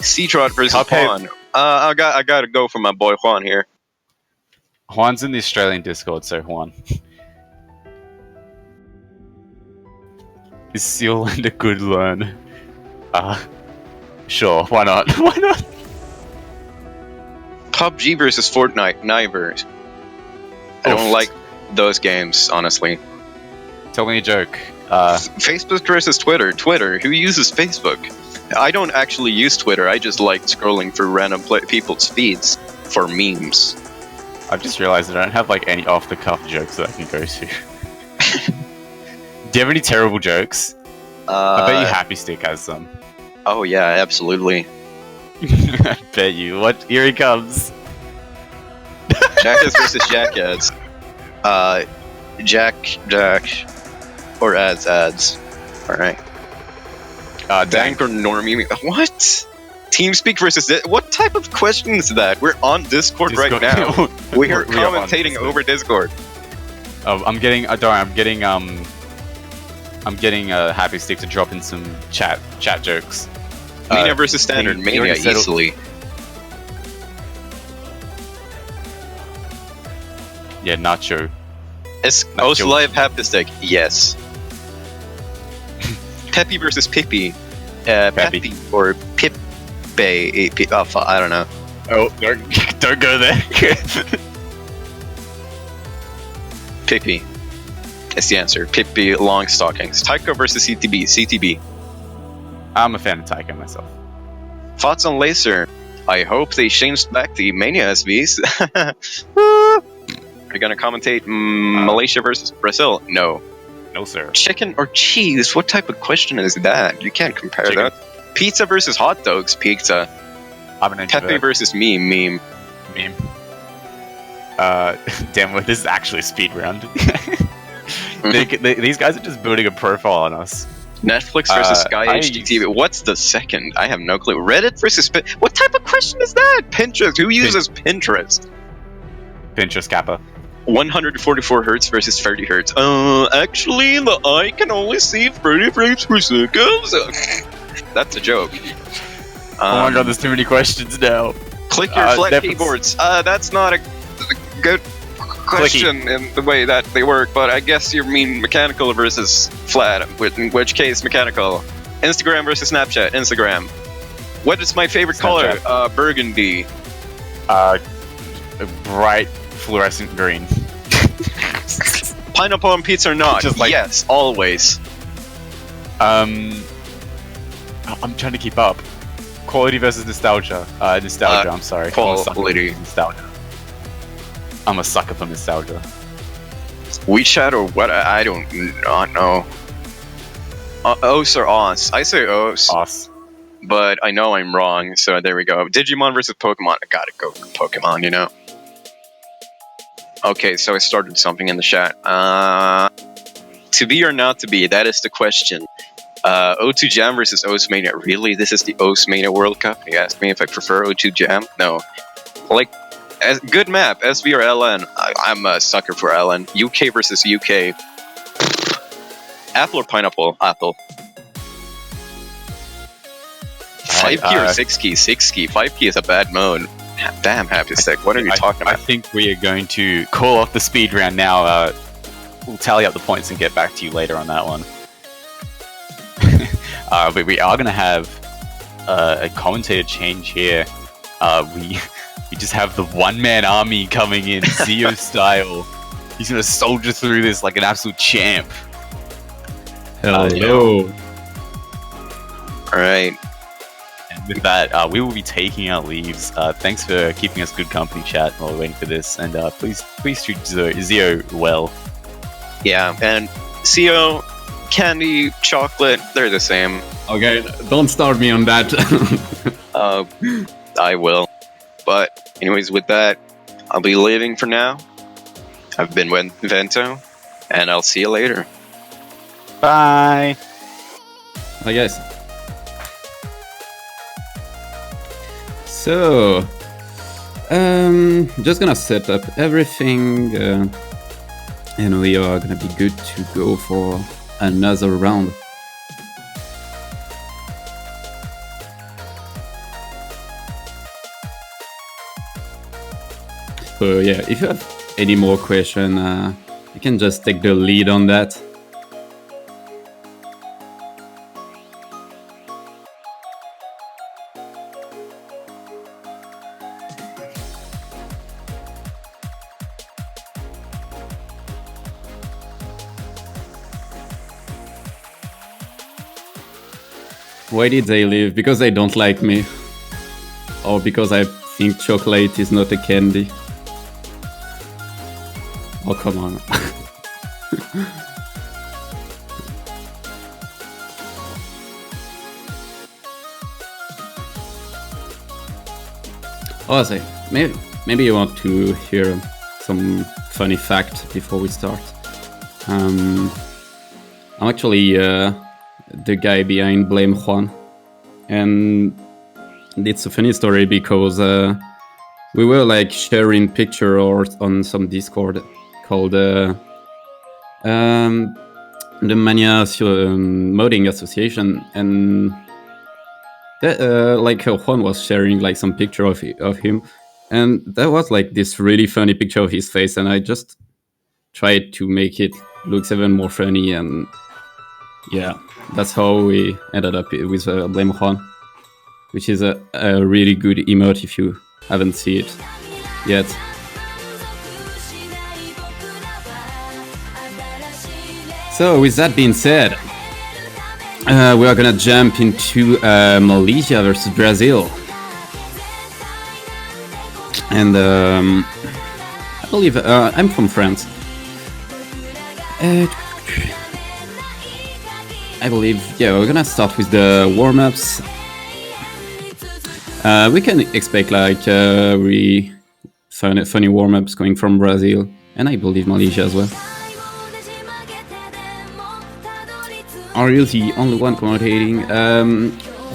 Seatrot versus Cuphead. Juan. I gotta go for my boy Juan here. Juan's in the Australian Discord, so Juan. Is Sealand a good learn? Sure, why not? Why not? PUBG versus Fortnite. Neither. I don't Oof. like those games, honestly. Tell me a joke. Facebook versus Twitter. Twitter. Who uses Facebook? I don't actually use Twitter. I just like scrolling through random people's feeds for memes. I've just realized that I don't have like any off-the-cuff jokes that I can go to. Do you have any terrible jokes? I bet you Happy Stick has some. Oh yeah, absolutely. I bet you. What? Here he comes. Jackass versus Jackads. Jack, or ads. All right. Dank or normie? What? TeamSpeak versus what type of question is that? We're on Discord right now. We are commentating over Discord. Oh, I'm getting. I'm getting a Happy Stick to drop in some chat jokes. Mania versus Standard. you Mania already said it. easily. Yeah, Nacho. Is Not O's joking. Live Happy Stick? Yes. Peppy versus Pippi. Peppy or Pippe. I don't know. Oh, don't go there. Pippi. That's the answer. Pippi long stockings. Tycho versus CTB. CTB. I'm a fan of Taika myself. Thoughts on Laser? I hope they changed back the Mania SVs. Are you gonna commentate Malaysia versus Brazil? No. No, sir. Chicken or cheese? What type of question is that? You can't compare Chicken. that. Pizza versus hot dogs? Pizza. I'm an introvert. Pepe versus meme? Meme. Damn, well, this is actually a speed round. These guys are just building a profile on us. Netflix versus Sky HDTV. What's the second? I have no clue. Reddit versus... What type of question is that? Pinterest. Who uses Pinterest? Pinterest Kappa. 144 hertz versus 30 hertz. Actually, the eye can only see 30 frames per second. That's a joke. Oh my god, there's too many questions now. Click your flat keyboards. That's not a good question in the way that they work, but I guess you mean mechanical versus flat, in which case mechanical. Instagram versus Snapchat. Instagram. What is my favorite color? Burgundy. Bright fluorescent green. Pineapple on pizza or not? Just like, yes, always. I'm trying to keep up. Quality versus nostalgia. Nostalgia, I'm sorry. Quality. Nostalgia. I'm a sucker for nostalgia. WeChat or what? I do not know. Os or Os? I say Os. Os. But I know I'm wrong, so there we go. Digimon versus Pokemon. I gotta go for Pokemon, you know? Okay, so I started something in the chat. To be or not to be, that is the question. O2 Jam versus Osmania. Really? This is the Osmania World Cup? You asked me if I prefer O2 Jam? No. Like, good map, SV or LN. I'm a sucker for LN. UK versus UK. Apple or pineapple? Apple. 5 key or 6 key? 6 key. 5 key is a bad mode. Damn, Happy Stick. What are you talking about? I think we are going to call off the speed round now. We'll tally up the points and get back to you later on that one. But we are going to have a commentator change here. We just have the one-man army coming in, Zio style. He's going to soldier through this like an absolute champ. Hello. Alright. And with that, we will be taking our leaves. Thanks for keeping us good company, chat, while we're waiting for this. And please treat Zio well. Yeah, and Zio, candy, chocolate, they're the same. Okay, don't start me on that. I will. But anyways, with that, I'll be leaving for now. I've been Vento, and I'll see you later. Bye! Hi guys. So, just gonna set up everything, and we are gonna be good to go for another round. So yeah, if you have any more question, you can just take the lead on that. Why did they leave? Because they don't like me? Or because I think chocolate is not a candy? Oh, come on. Oh, I say, maybe you want to hear some funny fact before we start. I'm actually the guy behind Blame Juan, and it's a funny story because we were like sharing picture or on some Discord called the Mania Modding Association, and like Juan was sharing like some picture of him, and there was like this really funny picture of his face, and I just tried to make it look even more funny, and yeah, that's how we ended up with Blame Juan, which is a really good emote if you haven't seen it yet. So with that being said, we are gonna jump into Malaysia versus Brazil, and I believe I'm from France. I believe, yeah, we're gonna start with the warm-ups. We can expect like really funny warm-ups coming from Brazil, and I believe Malaysia as well. Are you the only one commentating?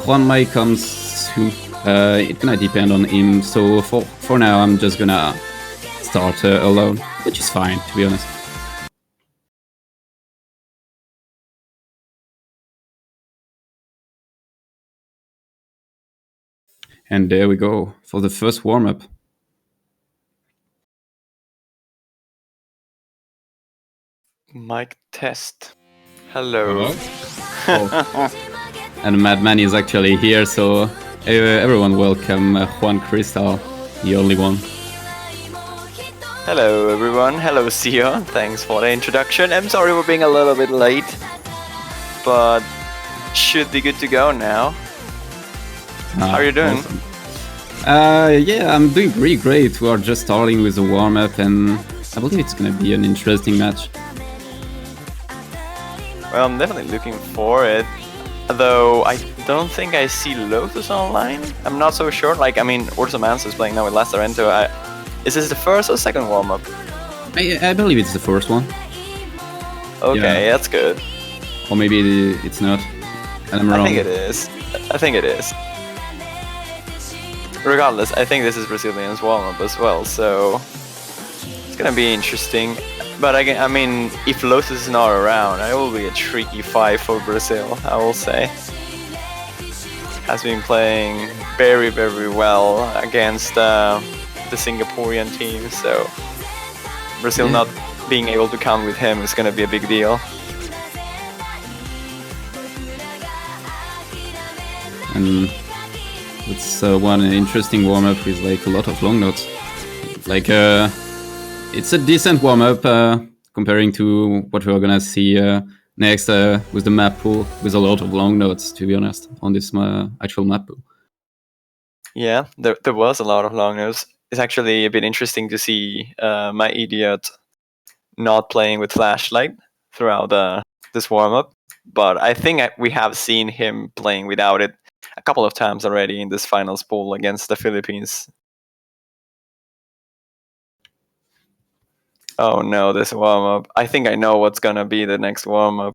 Juan might come soon. It's gonna depend on him. So for now, I'm just gonna start alone, which is fine, to be honest. And there we go for the first warm-up. Mic test. Hello. And Madman is actually here, so everyone welcome Juan Cristal, the only one. Hello everyone, hello Sia, thanks for the introduction. I'm sorry for being a little bit late, but should be good to go now. How are you doing? Awesome. Yeah, I'm doing really great. We are just starting with the warm-up, and I believe it's gonna be an interesting match. Well, I'm definitely looking for it, though I don't think I see Lotus online. I'm not so sure. Like, I mean, Ursa Mans is playing now with Lazarento. Is this the first or second warm-up? I believe it's the first one. Okay, yeah. That's good. Or maybe it's not, and I'm wrong. I think it is. I think it is. Regardless, I think this is Brazilian's warm-up as well, so it's gonna be interesting. But again, I mean, if Lotus is not around, it will be a tricky fight for Brazil, I will say. Has been playing very, very well against the Singaporean team, so Brazil not being able to count with him is gonna be a big deal. And it's one interesting warm-up with like a lot of long notes. Like it's a decent warm-up comparing to what we're gonna see next with the map pool, with a lot of long notes, to be honest, on this actual map pool. Yeah, there was a lot of long notes. It's actually a bit interesting to see my idiot not playing with flashlight throughout this warm-up, but I think we have seen him playing without it a couple of times already in this finals pool against the Philippines. Oh no, this warm-up. I think I know what's gonna be the next warm-up.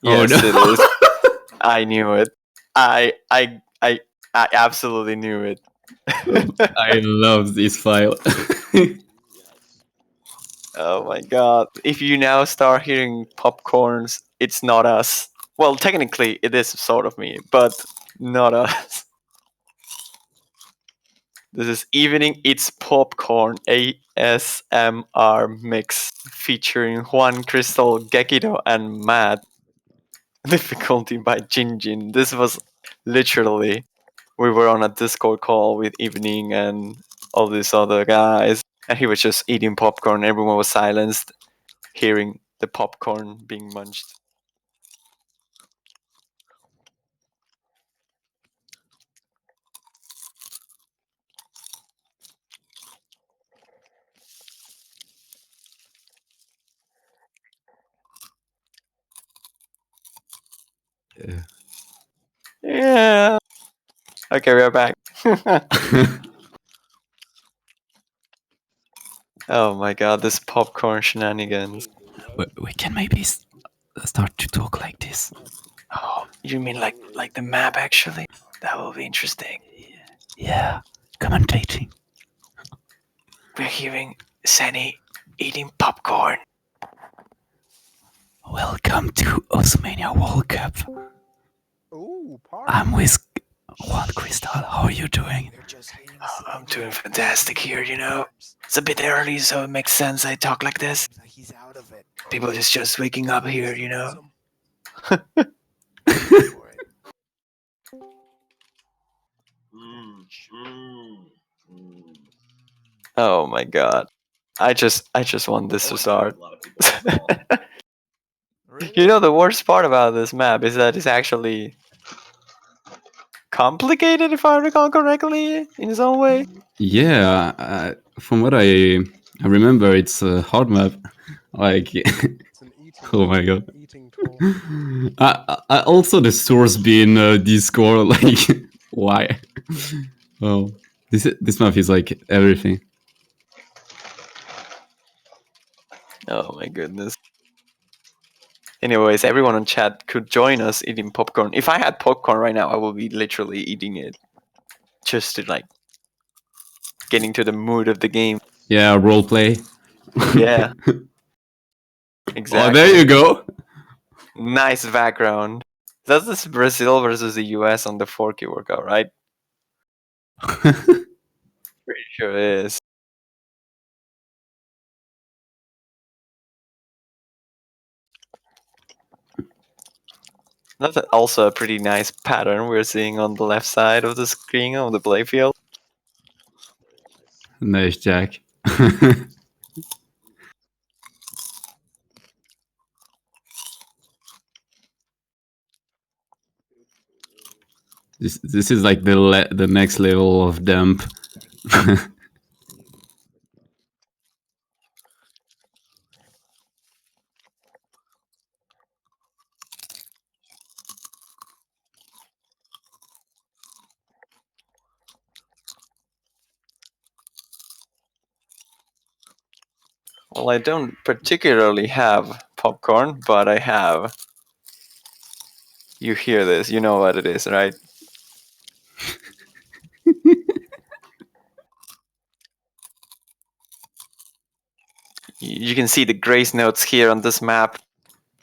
Yes, oh, no. It is. I knew it. I absolutely knew it. I love this file. Oh my god. If you now start hearing popcorns, it's not us. Well, technically, it is sort of me, but not us. This is Evening It's Popcorn ASMR mix featuring Juan Crystal, Gekido, and Matt. Difficulty by Jinjin. This was literally, we were on a Discord call with Evening and all these other guys, and he was just eating popcorn. Everyone was silenced, hearing the popcorn being munched. Yeah. Okay, we are back. Oh my god, this popcorn shenanigans. We can maybe start to talk like this. Oh, you mean like the map actually? That will be interesting. Yeah, commentating. We're hearing Sani eating popcorn. Welcome to Osmania World Cup. I'm with Juan Cristal. How are you doing? Oh, I'm doing fantastic here, you know. It's a bit early, so it makes sense I talk like this. People is just waking up here, you know. Oh my god. I just want this to start. You know, the worst part about this map is that it's actually complicated, if I recall correctly, in its own way. Yeah, from what I remember, it's a hard map. Like, It's an eating. oh my god. Eating tool. I also the source being Discord. Like, why? Oh, this map is like everything. Oh my goodness. Anyways, everyone on chat could join us eating popcorn. If I had popcorn right now, I would be literally eating it. Just to like get into the mood of the game. Yeah, roleplay. Yeah. Exactly. Oh, there you go. Nice background. That's this Brazil versus the US on the 4K workout, right? Pretty sure it is. That's also a pretty nice pattern we're seeing on the left side of the screen on the playfield. Nice, Jack. This is like the next level of dump. Well, I don't particularly have popcorn, but I have. You hear this, you know what it is, right? You can see the grace notes here on this map,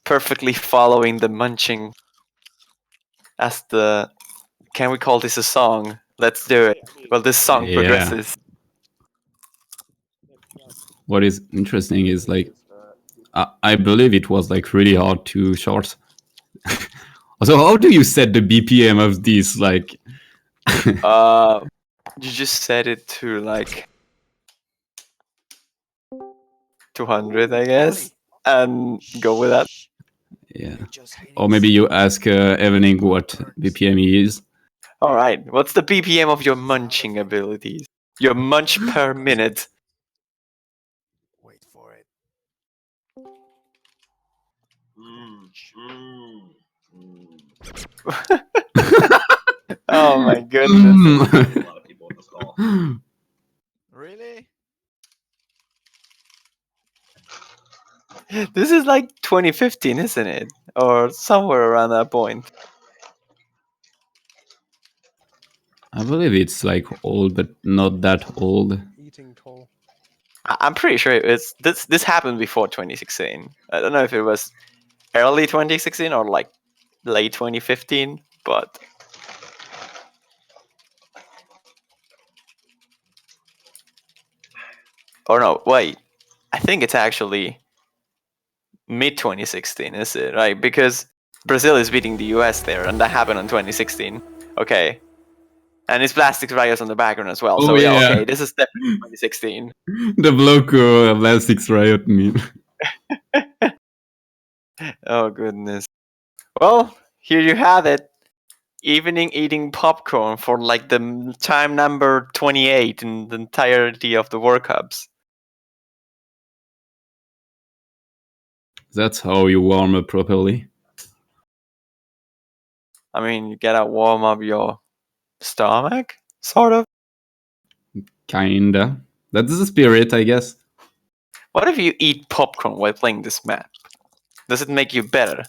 perfectly following the munching. As the, can we call this a song? Let's do it. Well, this song Yeah. progresses. What is interesting is like, I believe it was like really hard to short. So how do you set the BPM of this? Like, You just set it to like 200, I guess, and go with that. yeah. Or maybe you ask Evening what BPM he is. All right, what's the BPM of your munching abilities? Your munch per minute. Wait for it. Oh my goodness. Mm. A lot of people on this call. Really? This is like 2015, isn't it? Or somewhere around that point. I believe it's like old, but not that old. Eating tool. I'm pretty sure it's this happened before 2016. I don't know if it was early 2016 or like late 2015, but or no, wait. I think it's actually mid 2016, is it? Right? Because Brazil is beating the US there, and that happened in 2016. Okay. And it's Plastic Riot on the background as well. Oh, so yeah, yeah. okay, this is definitely 2016. The Bloco Plastics Riot meme. Oh goodness. Well, here you have it. Evening eating popcorn for like the time number 28 in the entirety of the World Cups. That's how you warm up properly. I mean, you gotta warm up your stomach, sort of. Kinda. That's the spirit, I guess. What if you eat popcorn while playing this map? Does it make you better?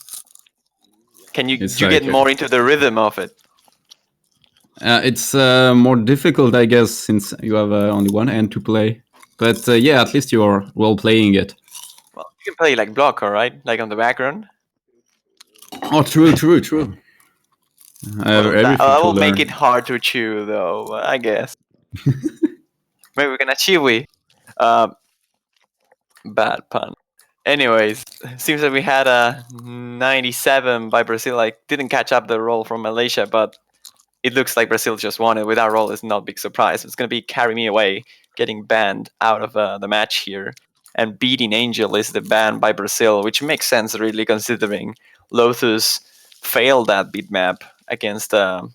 Can you It's get like, more into the rhythm of it? It's more difficult, I guess, since you have only one hand to play. But yeah, at least you're well playing it. Well, you can play like blocker, right? Like on the background. Oh, true. Well, Everything that to will make learn. it hard to chew, though. I guess. Maybe we can achieve we. Bad pun. Anyways, seems that we had a 97 by Brazil. I didn't catch up the roll from Malaysia, but it looks like Brazil just won it. With our roll, it's not a big surprise. It's going to be Carry Me Away getting banned out of the match here. And Beating Angel is the ban by Brazil, which makes sense really considering Lotus failed that beat map against the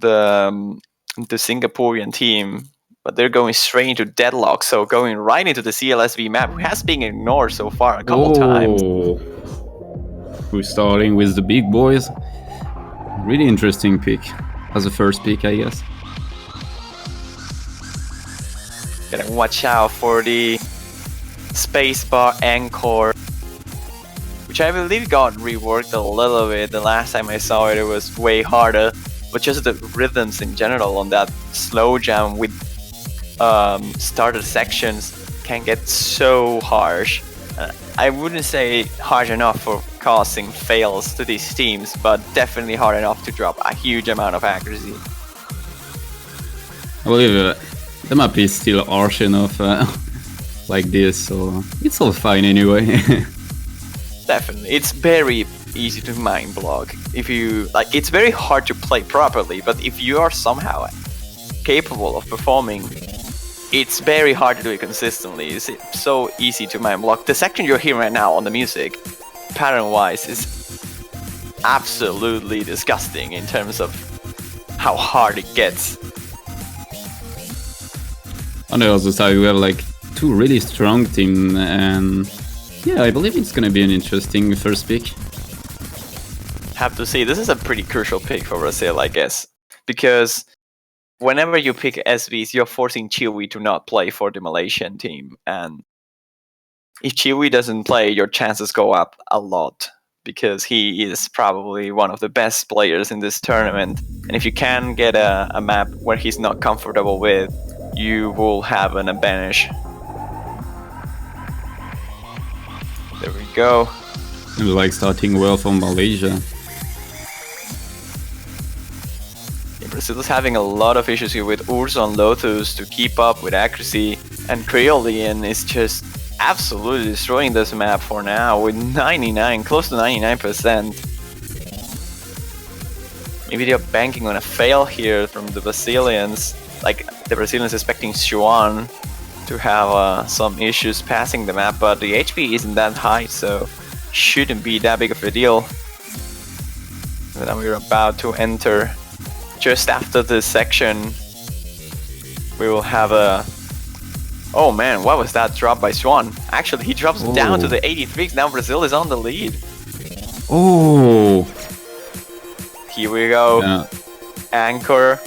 Singaporean team but they're going straight into deadlock, so going right into the CLSV map, who has been ignored so far a couple times. We're starting with the big boys. Really interesting pick as a first pick, I guess. Gotta watch out for the spacebar anchor, which I believe got reworked a little bit. The last time I saw it, it was way harder, but just the rhythms in general on that slow jam with starter sections can get so harsh. I wouldn't say harsh enough for causing fails to these teams, but definitely hard enough to drop a huge amount of accuracy. I believe the map is still harsh enough like this, so it's all fine anyway. Definitely, it's very easy to mind block. If you like, it's very hard to play properly, but if you are somehow capable of performing, it's very hard to do it consistently. It's so easy to mind block. The section you're hearing right now on the music, pattern-wise, is absolutely disgusting in terms of how hard it gets. On the other side, we have like two really strong teams, and yeah, I believe it's gonna be an interesting first pick. Have to say, this is a pretty crucial pick for Brazil, I guess, because whenever you pick SVs, you're forcing Chewy to not play for the Malaysian team, and if Chewy doesn't play, your chances go up a lot, because he is probably one of the best players in this tournament, and if you can get a map where he's not comfortable with, you will have an advantage. There we go. It was like starting well from Malaysia. Brazil is having a lot of issues here with Urso and Lotus to keep up with accuracy, and Creolian is just absolutely destroying this map for now with 99, close to 99%. Maybe they're banking on a fail here from the Brazilians, like the Brazilians expecting Xuan to have some issues passing the map, but the HP isn't that high, so shouldn't be that big of a deal. And now we're about to enter. Just after this section, we will have a... Oh man, what was that drop by Swan? Actually, he drops down to the 83. Now Brazil is on the lead. Oh! Here we go. Yeah. Anchor.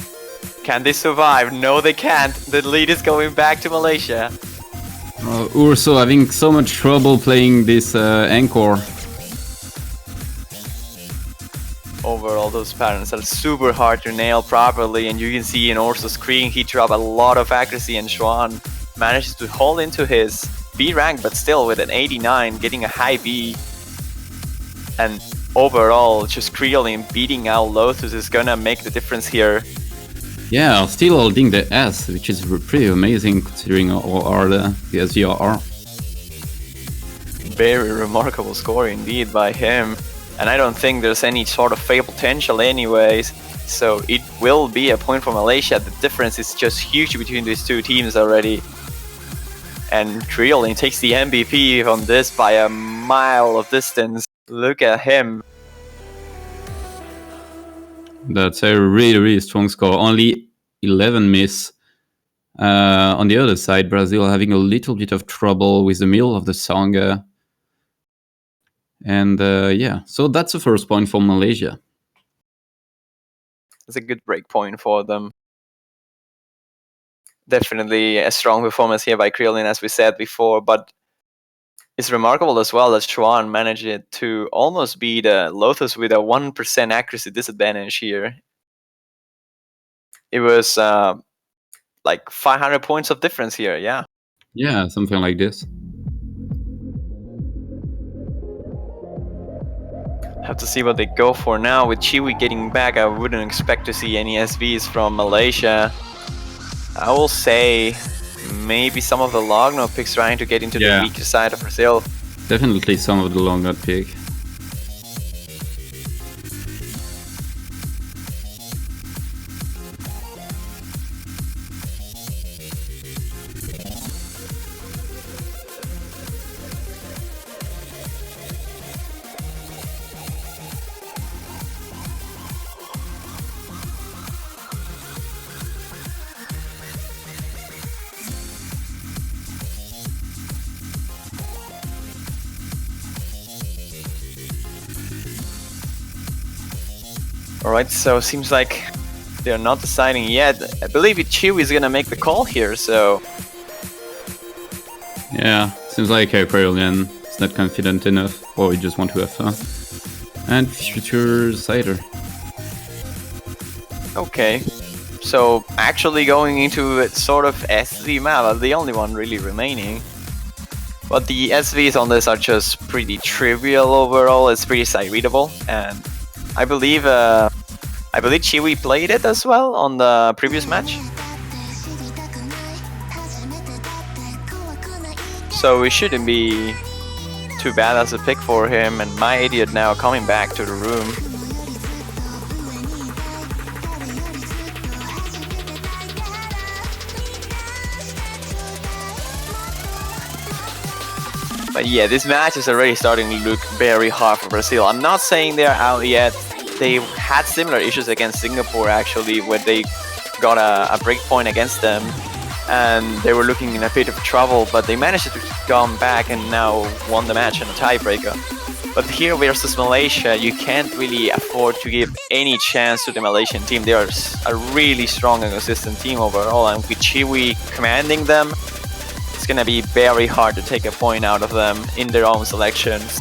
Can they survive? No, they can't. The lead is going back to Malaysia. Urso having so much trouble playing this anchor. Overall, those patterns are super hard to nail properly, and you can see in Urso's screen he dropped a lot of accuracy, and Xuan manages to hold into his B rank, but still with an 89, getting a high B. And overall, just Creolian beating out Lotus is gonna make the difference here. Yeah, still holding the S, which is pretty amazing considering how hard the SVR are. Very remarkable score indeed by him. And I don't think there's any sort of fail potential anyways, so it will be a point for Malaysia. The difference is just huge between these two teams already. And Creolian takes the MVP on this by a mile of distance. Look at him. That's a really, really strong score. Only 11 miss. On the other side, Brazil having a little bit of trouble with the middle of the song. And yeah, so that's the first point for Malaysia. It's a good break point for them. Definitely a strong performance here by Creolian, as we said before, but it's remarkable as well that Xuan managed to almost beat Lotus with a 1% accuracy disadvantage here. It was like 500 points of difference here, yeah. Yeah, something like this. Have to see what they go for now. With Chewy getting back, I wouldn't expect to see any SVs from Malaysia. I will say maybe some of the long note picks trying to get into the weaker side of Brazil. Definitely some of the long note pick. Alright, so seems like they're not deciding yet. I believe Chewy is gonna make the call here, so... Yeah, seems like Carolean is not confident enough, or we just want to have fun. And future cider. Okay, so actually going into a sort of SV map, the only one really remaining. But the SVs on this are just pretty trivial overall. It's pretty sight readable, and I believe Chiwi played it as well on the previous match. So it shouldn't be too bad as a pick for him. And my idiot now coming back to the room. But yeah, this match is already starting to look very hard for Brazil. I'm not saying they're out yet. They had similar issues against Singapore actually, where they got a breakpoint against them and they were looking in a bit of trouble, but they managed to come back and now won the match in a tiebreaker. But here versus Malaysia, you can't really afford to give any chance to the Malaysian team. They are a really strong and consistent team overall, and with Chiwi commanding them, it's gonna be very hard to take a point out of them in their own selections.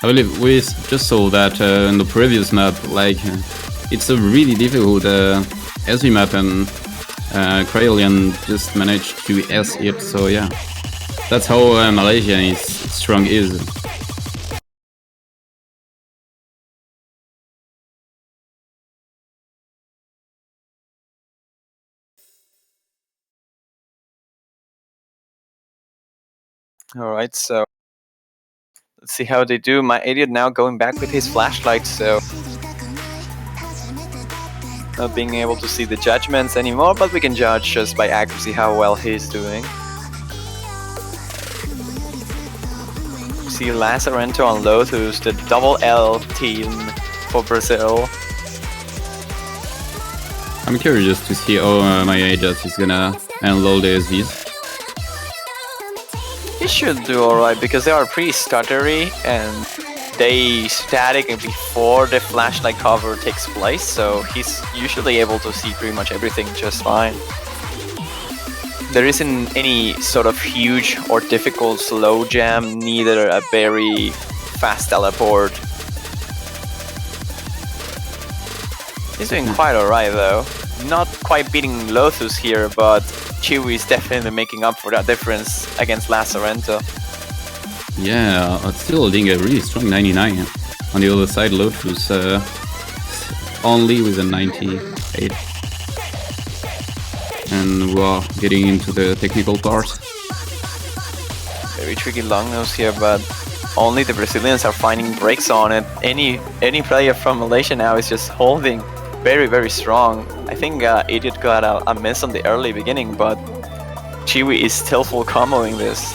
I believe we just saw that in the previous map, like it's a really difficult SV map, and Crayolean just managed to S it, so yeah. That's how Malaysia is strong is. Alright, so let's see how they do. My idiot now going back with his flashlight, so not being able to see the judgments anymore, but we can judge just by accuracy how well he's doing. See Lazarento on Lotus, the double L team for Brazil. I'm curious to see how my agent is gonna handle the SVs. He should do alright because they are pretty stuttery and they static before the flashlight cover takes place, so he's usually able to see pretty much everything just fine. There isn't any sort of huge or difficult slow jam, neither a very fast teleport. He's doing quite alright though. Not quite beating Lotus here, but Chiwi is definitely making up for that difference against Lazarento. Yeah, it's still holding a really strong 99. On the other side, Lotus only with a 98. And we're getting into the technical part. Very tricky long nose here, but only the Brazilians are finding breaks on it. Any player from Malaysia now is just holding very strong. I think Idiot got a miss on the early beginning, but Chiwi is still full comboing this.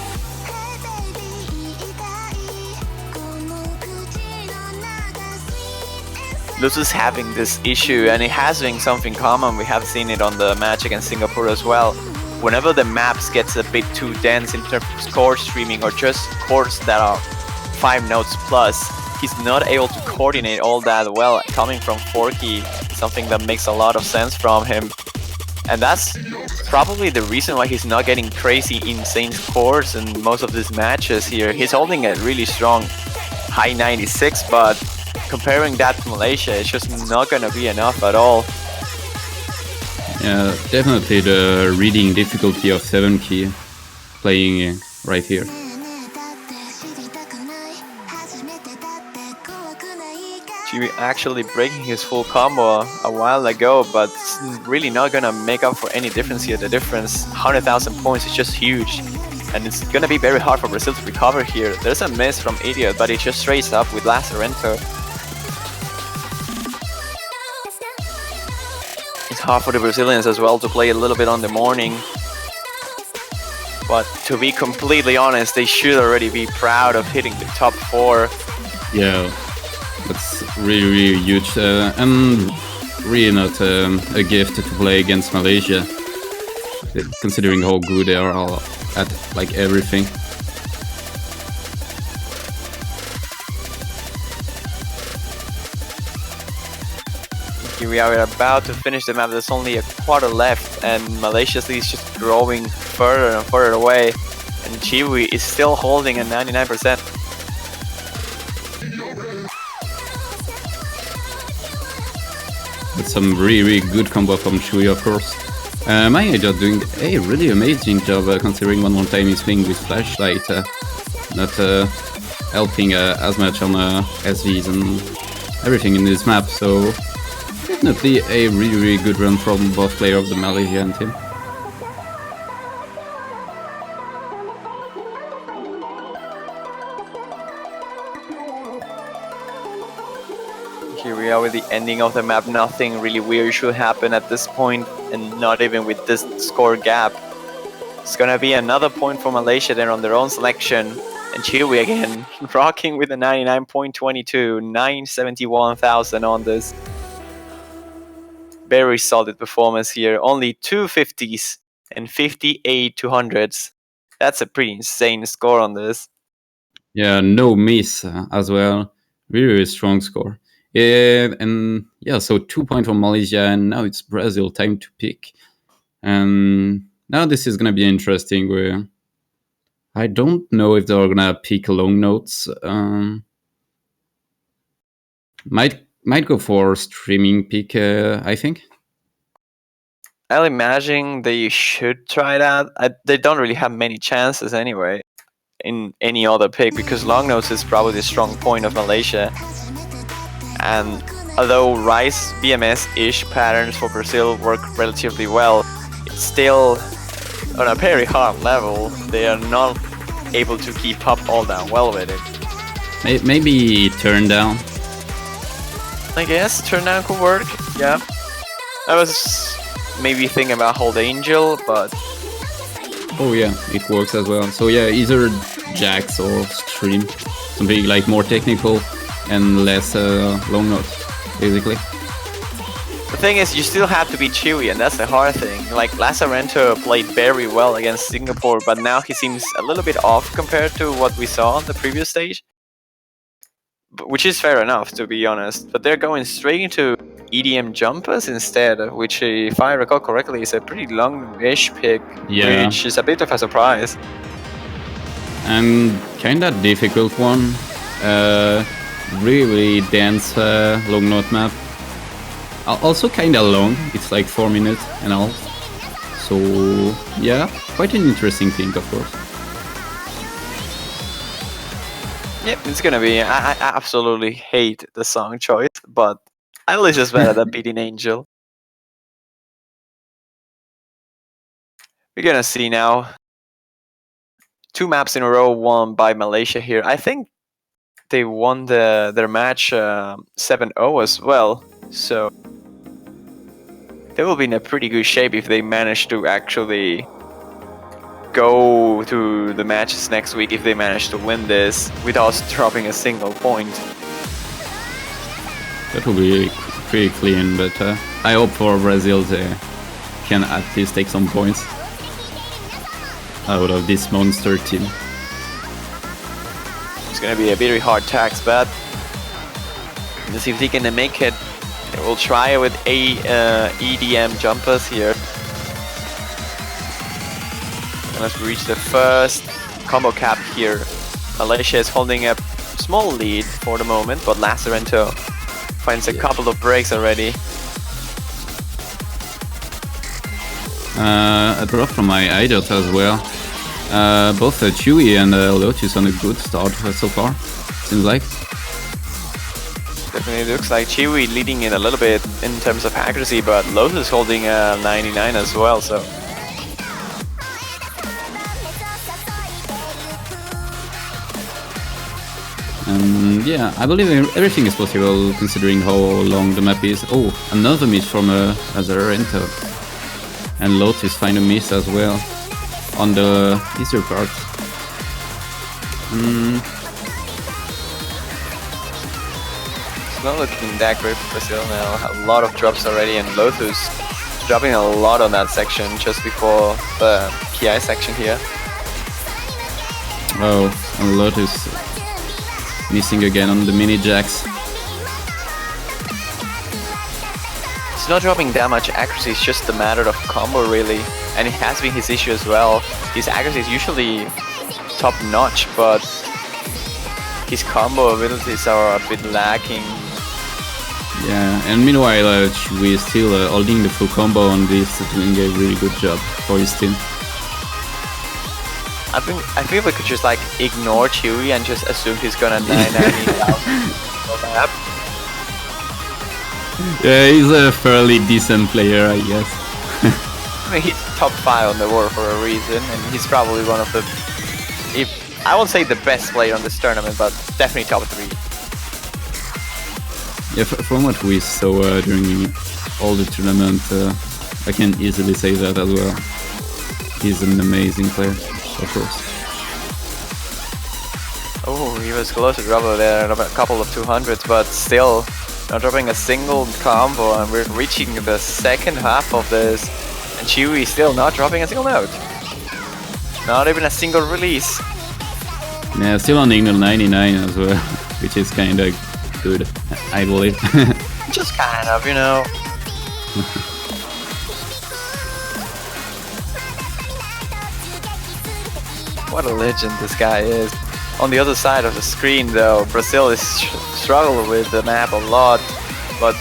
Lotus having this issue, and it has been something common. We have seen it on the match against Singapore as well. Whenever the maps gets a bit too dense in terms of chord streaming or just chords that are 5 notes plus, he's not able to coordinate all that well. Coming from Forky, something that makes a lot of sense from him. And that's probably the reason why he's not getting crazy insane scores in most of these matches here. He's holding a really strong high 96, but comparing that to Malaysia, it's just not gonna be enough at all. Yeah, definitely the reading difficulty of 7 key playing right here. Chiwi actually breaking his full combo a while ago, but it's really not gonna make up for any difference here. The difference, 100,000 points, is just huge. And it's gonna be very hard for Brazil to recover here. There's a miss from Idiot, but he just straights up with Lazarento. It's hard for the Brazilians as well to play a little bit on the morning. But to be completely honest, they should already be proud of hitting the top 4. Yeah, that's really huge, and really not a gift to play against Malaysia, considering how good they are all at like everything. Here we are about to finish the map. There's only a quarter left, and Malaysia's lead is just growing further and further away. And Chiwi is still holding at 99%. With some really good combo from Shui, of course. Mania just doing a really amazing job considering one more time he's playing with flashlight, not helping as much on SVs and everything in this map, so definitely a really good run from both players of the Malaysian team. Here we are with the ending of the map. Nothing really weird should happen at this point, and not even with this score gap. It's gonna be another point for Malaysia there on their own selection. And Chiwi again, rocking with a 99.22, 971,000 on this. Very solid performance here. Only 250s and 58 200s. That's a pretty insane score on this. Yeah, no miss as well. Really strong score. And yeah, so 2 points for Malaysia, and now it's Brazil time to pick. And now this is gonna be interesting. Where I don't know if they're gonna pick long notes. Might go for streaming pick. I think. I'll imagine they should try that. They don't really have many chances anyway in any other pick, because long notes is probably the strong point of Malaysia. And although Rice BMS-ish patterns for Brazil work relatively well, it's still on a very hard level. They are not able to keep up all that well with it. Maybe turn down. I guess turn down could work. Yeah, I was maybe thinking about Hold Angel, but Oh yeah, it works as well. So yeah, either Jax or Stream, something like more technical and less long notes, basically. the thing is, you still have to be Chewy, and that's the hard thing. Like, Lazarento played very well against Singapore, but now he seems a little bit off compared to what we saw on the previous stage. Which is fair enough, to be honest. But they're going straight into EDM jumpers instead, which, if I recall correctly, is a pretty long-ish pick, Yeah. which is a bit of a surprise. And kinda difficult one. Really dense long note map. Also kinda long. It's like 4 minutes and all. So yeah, quite an interesting thing, of course. Yep, it's gonna be. I absolutely hate the song choice, but at least it's better than beating Angel. We're gonna see now 2 maps in a row won by Malaysia here. I think they won their match 7-0 as well, so they will be in a pretty good shape if they manage to actually go to the matches next week, if they manage to win this without dropping a single point. That will be pretty clean, but I hope for Brazil they can at least take some points out of this monster team. It's gonna be a very hard tax, but let's see if they can make it. They will try with EDM jumpers here. And let's reach the first combo cap here. Malaysia is holding a small lead for the moment, but Lazarento finds a couple of breaks already. A drop from my iDot as well. Both Chewy and Lotus on a good start so far, seems like. Definitely looks like Chiwi leading it a little bit in terms of accuracy, but Lotus holding a 99 as well, so. Yeah, I believe everything is possible considering how long the map is. Oh, another miss from Lazarento. And Lotus find a miss as well on the easier part. It's not looking that great for Brazil now. A lot of drops already, and Lotus dropping a lot on that section just before the PI section here. Oh, and Lotus missing again on the mini jacks. He's not dropping that much accuracy, it's just a matter of combo really. And it has been his issue as well. His accuracy is usually top notch, but his combo abilities are a bit lacking. Yeah, and meanwhile, Chui is still holding the full combo on this, doing a really good job for his team. I think we could just like ignore Chewy and just assume he's gonna 990,000 map. Yeah, he's a fairly decent player, I guess. I mean, he's top 5 on the world for a reason, and he's probably one of the, if I won't say the best player on this tournament, but definitely top 3. Yeah, from what we saw during all the tournament, I can easily say that as well. He's an amazing player, of course. Oh, he was close to drop there, a couple of 200s, but still not dropping a single combo, and we're reaching the second half of this, and Chewy still not dropping a single note. Not even a single release. Yeah, still on Ignore 99 as well, which is kind of good, I believe. Just kind of, you know. What a legend this guy is. On the other side of the screen though, Brazil is struggling with the map a lot, but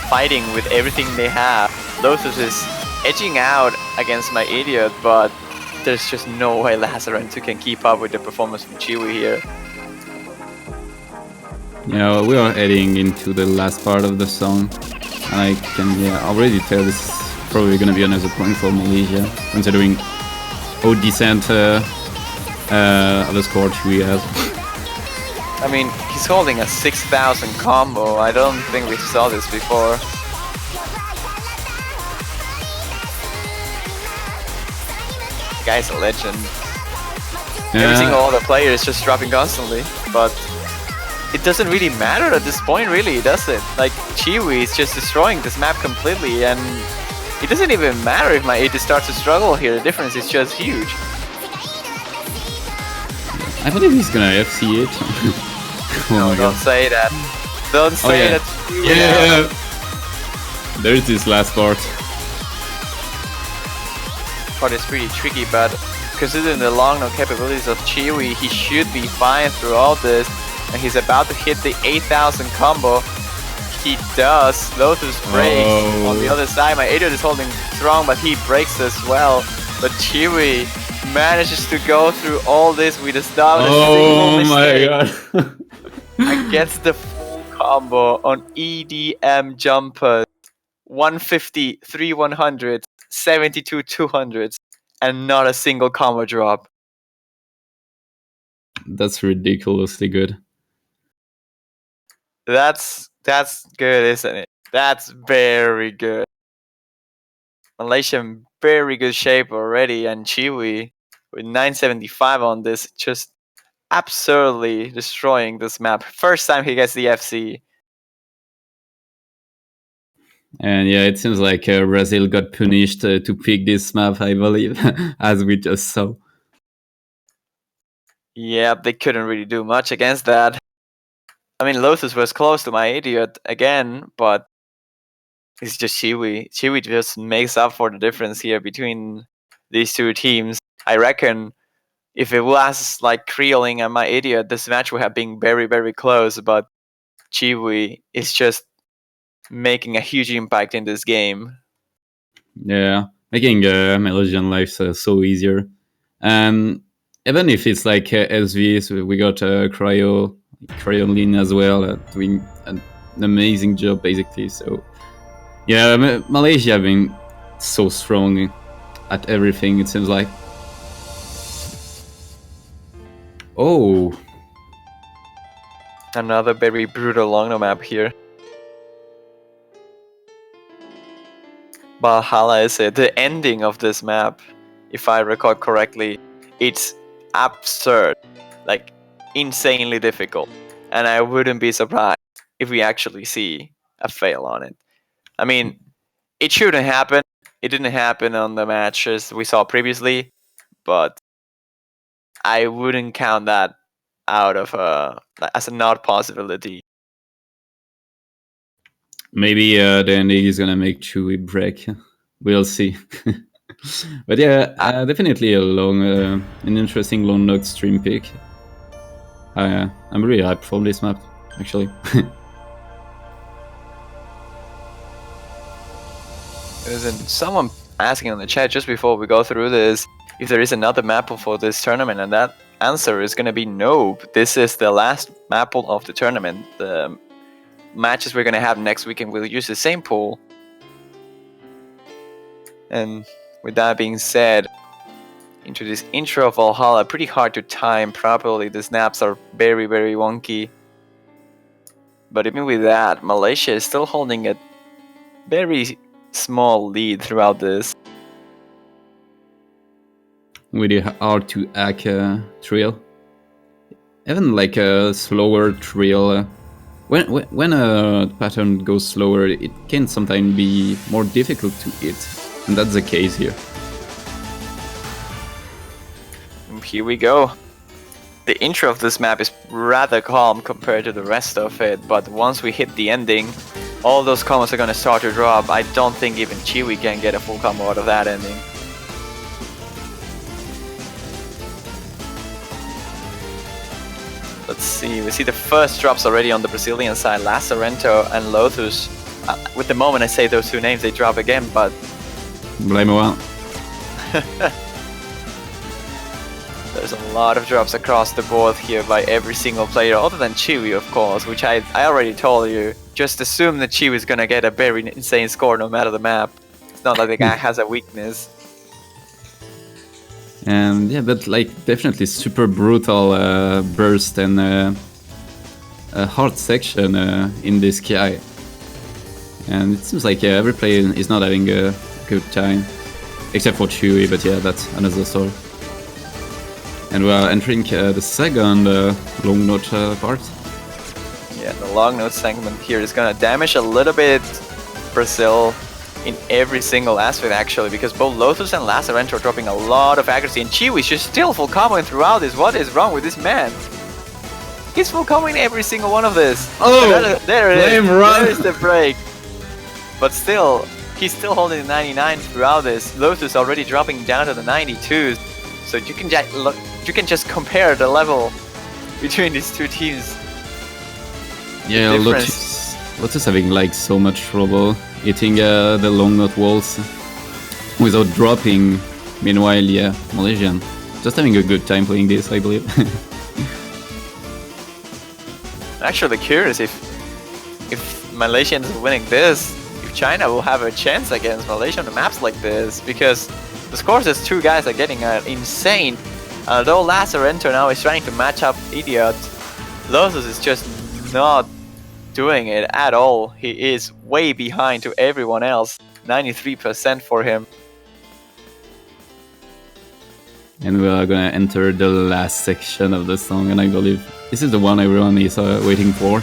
fighting with everything they have. Lotus is edging out against my idiot, but there's just no way Lazarentu can keep up with the performance from Chewy here. Yeah, we are heading into the last part of the song, and I can already tell this is probably gonna be another point for Malaysia, considering how decent of a score Chewy has. I mean, he's holding a 6,000 combo. I don't think we saw this before. Guy's a legend. Every single other player is just dropping constantly, but it doesn't really matter at this point, really, does it? Like, Chewy is just destroying this map completely, and it doesn't even matter if my AD starts to struggle here. The difference is just huge. I believe he's gonna FC it. No, don't say that. Don't say that. Yeah. There's this last part. Part is pretty tricky, but considering the long no capabilities of Chewy, he should be fine through all this. And he's about to hit the 8,000 combo. He does. Lotus breaks on the other side. My idiot is holding strong, but he breaks as well. But Chewy manages to go through all this with a single mistake. Oh my god. And gets the full combo on EDM jumpers. 150, 3 100s, 72 200s, and not a single combo drop. That's ridiculously good. That's good, isn't it? That's very good. Malaysia in very good shape already, and Chewy with 975 on this, just absurdly destroying this map. First time he gets the FC. And yeah, it seems like Brazil got punished to pick this map, I believe, as we just saw. Yeah, they couldn't really do much against that. I mean, Lotus was close to my idiot again, but it's just Chewy. Chewy just makes up for the difference here between these two teams. I reckon if it was like Creoling and my idiot, this match would have been very, very close, but Chewy is just making a huge impact in this game. Yeah, making Malaysian life so easier. And even if it's like SV, so we got Cryolin as well, doing an amazing job basically. So yeah, Malaysia being so strong at everything, it seems like. Oh, Another very brutal long map here. Valhalla is it. The ending of this map, if I recall correctly, it's absurd. Like, insanely difficult. And I wouldn't be surprised if we actually see a fail on it. I mean, it shouldn't happen. It didn't happen on the matches we saw previously, but I wouldn't count that out of as a not possibility. Maybe the ending is gonna make Chewie break. We'll see. But yeah, definitely an interesting long note stream pick. I'm really hyped for this map, actually. There's someone asking on the chat just before we go through this if there is another map for this tournament, and that answer is going to be no. This is the last map of the tournament. The matches we're going to have next weekend will use the same pool. And with that being said, into this intro of Valhalla, pretty hard to time properly. The snaps are very, very wonky. But even with that, Malaysia is still holding a very small lead throughout this. With the R2 trill. Even like a slower trill. When a pattern goes slower, it can sometimes be more difficult to hit. And that's the case here. Here we go. The intro of this map is rather calm compared to the rest of it, but once we hit the ending, all those combos are gonna start to drop. I don't think even Chewie can get a full combo out of that ending. Let's see, we see the first drops already on the Brazilian side, Lazarento and Lotus. With the moment I say those two names, they drop again, but... Blame one. There's a lot of drops across the board here by every single player, other than Chewie, of course, which I already told you. Just assume that Chewie is gonna get a very insane score no matter the map. It's not like the guy has a weakness. And yeah, but like definitely super brutal burst and a hard section in this KI. And it seems like every player is not having a good time, except for Chewie, but yeah, that's another story. And we are entering the second long note part. Yeah, the long note segment here is gonna damage a little bit Brazil in every single aspect actually, because both Lotus and Lazarento are dropping a lot of accuracy, and Chiwi's just still full comboing throughout this. What is wrong with this man? He's full comboing every single one of this. Oh, there it is. Run. There's the break. But still, he's still holding the 99 throughout this. Lotus already dropping down to the 92. So you can just compare the level between these two teams. Yeah, Lotus having like so much trouble hitting the long note walls without dropping. Meanwhile, yeah, Malaysian just having a good time playing this, I believe. Actually curious if Malaysians are winning this, if China will have a chance against Malaysia on the maps like this, because the scores as two guys are getting insane. Although Lazarento now is trying to match up Idiot, Lotus is just not doing it at all. He is way behind to everyone else. 93% for him. And we are gonna enter the last section of the song, and I believe this is the one everyone is waiting for.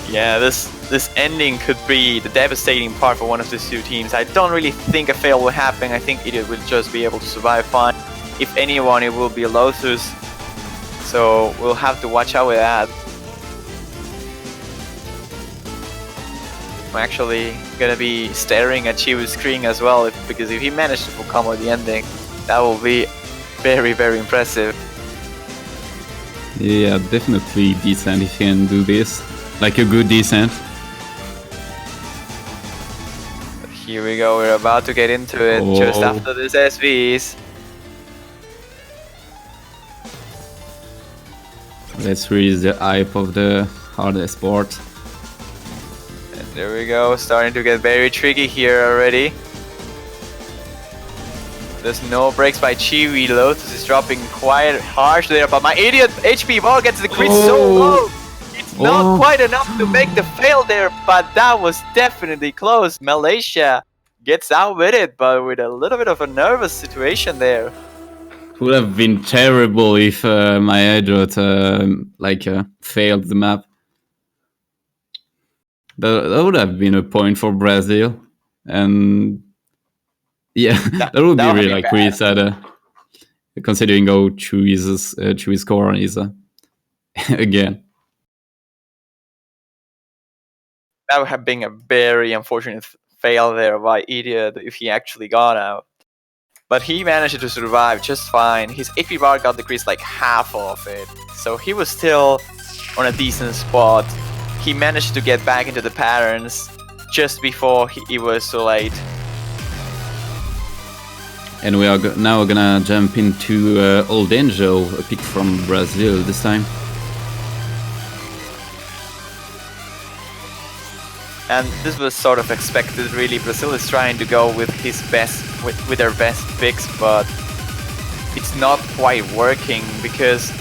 Yeah, this ending could be the devastating part for one of these two teams. I don't really think a fail will happen. I think Idiot will just be able to survive fine. If anyone, it will be Lotus. So we'll have to watch out with that. I'm actually gonna be staring at Chiwu's screen as well, because if he managed to full combo the ending, that will be very, very impressive. Yeah, definitely decent if he can do this. Like a good descent. But here we go, we're about to get into it just after this SVs. Let's reach the hype of the hardest sport. And there we go, starting to get very tricky here already. There's no breaks by Chiwi. Lotus is dropping quite harsh there, but my Idiot HP bar gets the crit so low. It's not quite enough to make the fail there, but that was definitely close. Malaysia gets out with it, but with a little bit of a nervous situation there. Would have been terrible if my Idiot failed the map. That would have been a point for Brazil, and yeah, that would be really pretty sad, considering how Chewy's score is again. That would have been a very unfortunate fail there by Idiot if he actually got out. But he managed to survive just fine. His HP bar got decreased like half of it, so he was still on a decent spot. He managed to get back into the patterns just before it was too late. And we are now gonna jump into Old Angel, a pick from Brazil this time. And this was sort of expected, really. Brazil is trying to go with his best, with their best picks, but it's not quite working because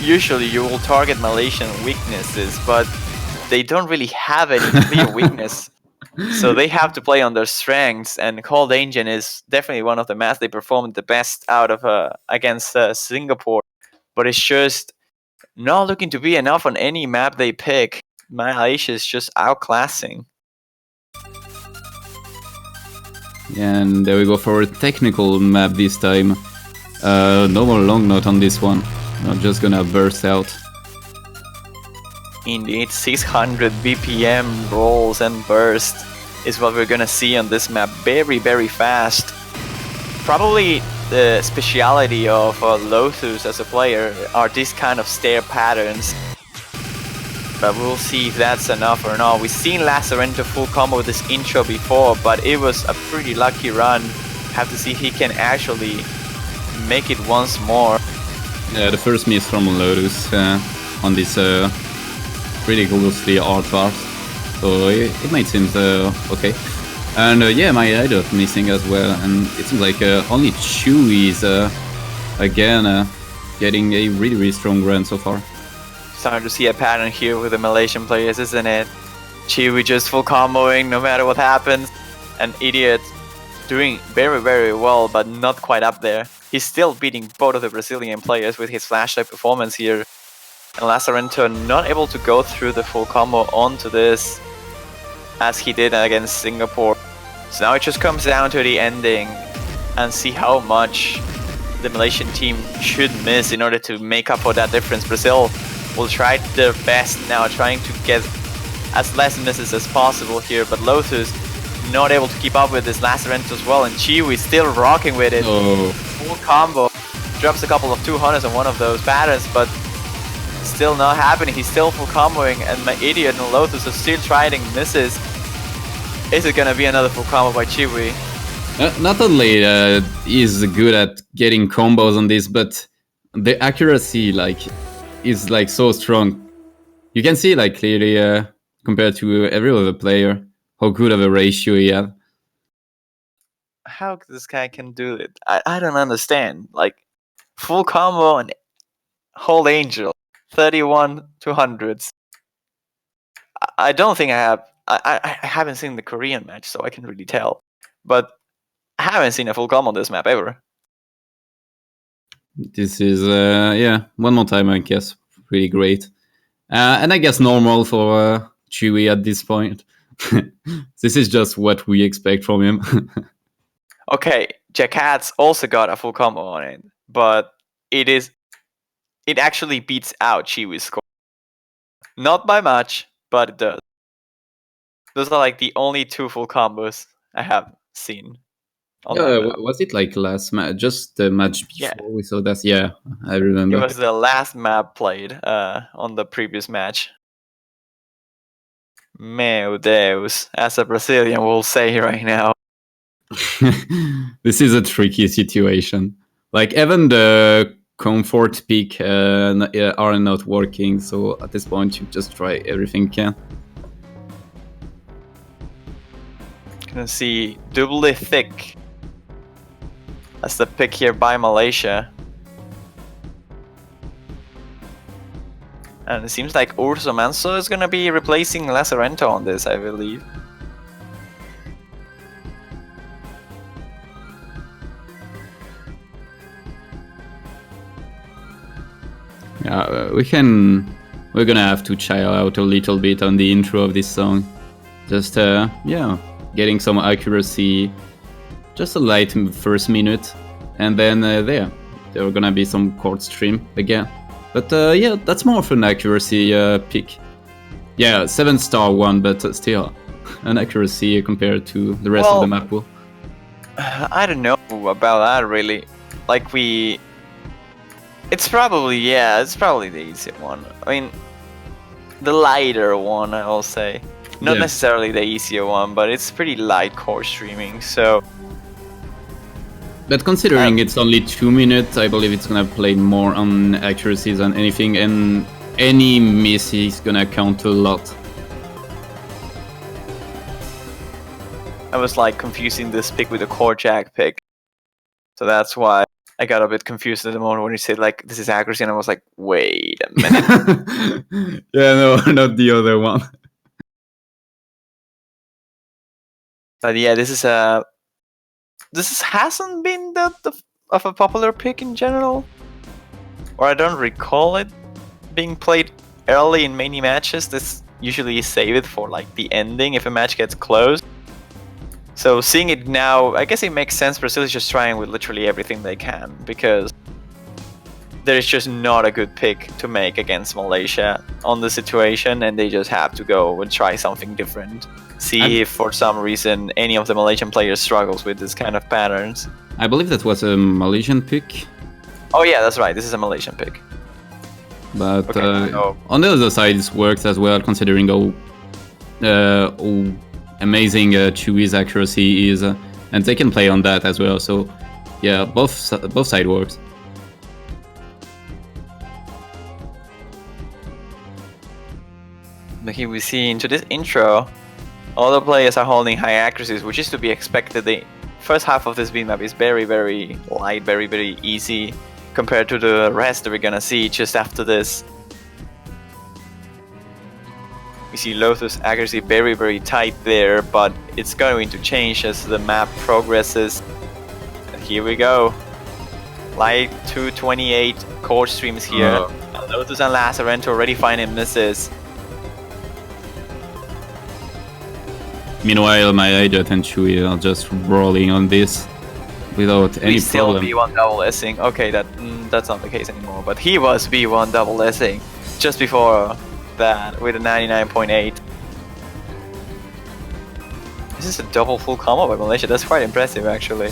usually you will target Malaysian weaknesses, but they don't really have any clear weakness. So they have to play on their strengths, and Cold Angel is definitely one of the maps they performed the best out of against Singapore, but it's just not looking to be enough on any map they pick. Malaysia is just outclassing. And there we go for a technical map this time. No more long note on this one. I'm just gonna burst out. Indeed, 600 BPM rolls and burst is what we're gonna see on this map very, very fast. Probably the speciality of Lotus as a player are these kind of stair patterns. But we'll see if that's enough or not. We've seen Lazarento full combo with this intro before, but it was a pretty lucky run. Have to see if he can actually make it once more. Yeah, the first miss from Lotus on this ridiculously hard part, so it might seem okay. And yeah, my idol missing as well, and it seems like only Chewy is again getting a really strong run so far. Starting to see a pattern here with the Malaysian players, isn't it? Chewy just full comboing no matter what happens, and Idiot doing very well, but not quite up there. He's still beating both of the Brazilian players with his flashlight performance here. And Lazarento not able to go through the full combo onto this as he did against Singapore. So now it just comes down to the ending and see how much the Malaysian team should miss in order to make up for that difference. Brazil will try their best now, trying to get as less misses as possible here, but Lotus not able to keep up with this Lazarento as well, and Chiwi still rocking with it. Oh. Full combo. Drops a couple of 200s on one of those patterns, but still not happening. He's still full comboing, and my Idiot and Lotus are still trying misses. Is it gonna be another full combo by Chiwi? Not only is good at getting combos on this, but the accuracy is so strong. You can see clearly compared to every other player how good of a ratio he had. How this guy can do it? I don't understand. Full combo and Whole Angel, 31 200s. I don't think I have. I haven't seen the Korean match, so I can really tell. But I haven't seen a full combo on this map ever. This is yeah, one more time I guess pretty great, and I guess normal for Chewy at this point. This is just what we expect from him. Okay, Jackat's also got a full combo on it, but it actually beats out Chiwi's score. Not by much, but it does. Those are the only two full combos I have seen. Was it last match? Just the match before we saw that? Yeah, I remember. It was the last map played on the previous match. Meu Deus, as a Brazilian will say right now. This is a tricky situation. Even the comfort pick are not working, so at this point you just try everything you can. Gonna see doubly thick. That's the pick here by Malaysia. And it seems like Urso Manso is gonna be replacing Lazarento on this, I believe. Yeah, we're gonna have to chill out a little bit on the intro of this song. Just yeah, getting some accuracy, just a light first minute, and then there are gonna be some chord stream again. But yeah, that's more of an accuracy pick. Yeah, 7-star one, but still an accuracy compared to the rest of the map pool. I don't know about that really. Like it's probably the easy one. I mean, the lighter one, I will say. Not necessarily the easier one, but it's pretty light core streaming. So. But considering it's only 2 minutes, I believe it's gonna play more on accuracy than anything, and any miss is gonna count a lot. I was like confusing this pick with the core jack pick, so that's why I got a bit confused at the moment when you said like this is accuracy, and I was like, wait a minute. Yeah, no, not the other one. But yeah, this hasn't been of a popular pick in general, or I don't recall it being played early in many matches. This usually save it for like the ending if a match gets close. So seeing it now, I guess it makes sense. Brazil is just trying with literally everything they can, because there is just not a good pick to make against Malaysia on the situation, and they just have to go and try something different. See if for some reason any of the Malaysian players struggles with this kind of patterns. I believe that was a Malaysian pick. Oh yeah, that's right. This is a Malaysian pick. But on the other side, it works as well, considering how amazing Chewie's accuracy is, and they can play on that as well. So yeah, both side works. But here we see into this intro, all the players are holding high accuracies, which is to be expected. The first half of this beat map is very, very light, very, very easy compared to the rest that we're gonna see just after this. We see Lothus accuracy very, very tight there, but it's going to change as the map progresses. And here we go. Light 228 core streams here. Lothus and Lazarento already finding misses. Meanwhile, my Idiot and Chewie are just rolling on this without any problem. We still B1 double S-ing. Okay, that's not the case anymore, but he was B1 double S-ing just before that with a 99.8. This is a double full combo by Malaysia. That's quite impressive, actually.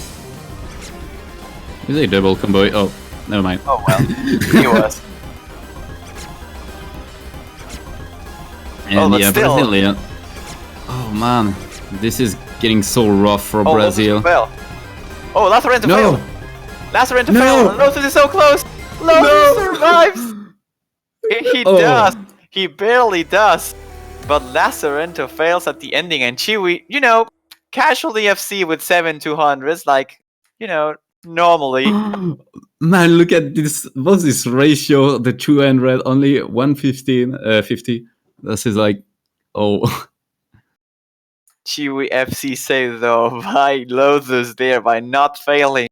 Is a double combo? Oh, never mind. Oh well, he was. And yeah, still. Brazilian. Oh man, this is getting so rough for Brazil. Oh, Lazarento failed! Lazarento failed! Lothus is so close! Lothus survives! He does! He barely does! But Lazarento fails at the ending, and Chewie, you know, casually FC with 7-200s, like, you know, normally. Man, look at this, what's this ratio? The 200, only 115, 50. This is like, oh. Chewie FC saved though by Lothus there, by not failing.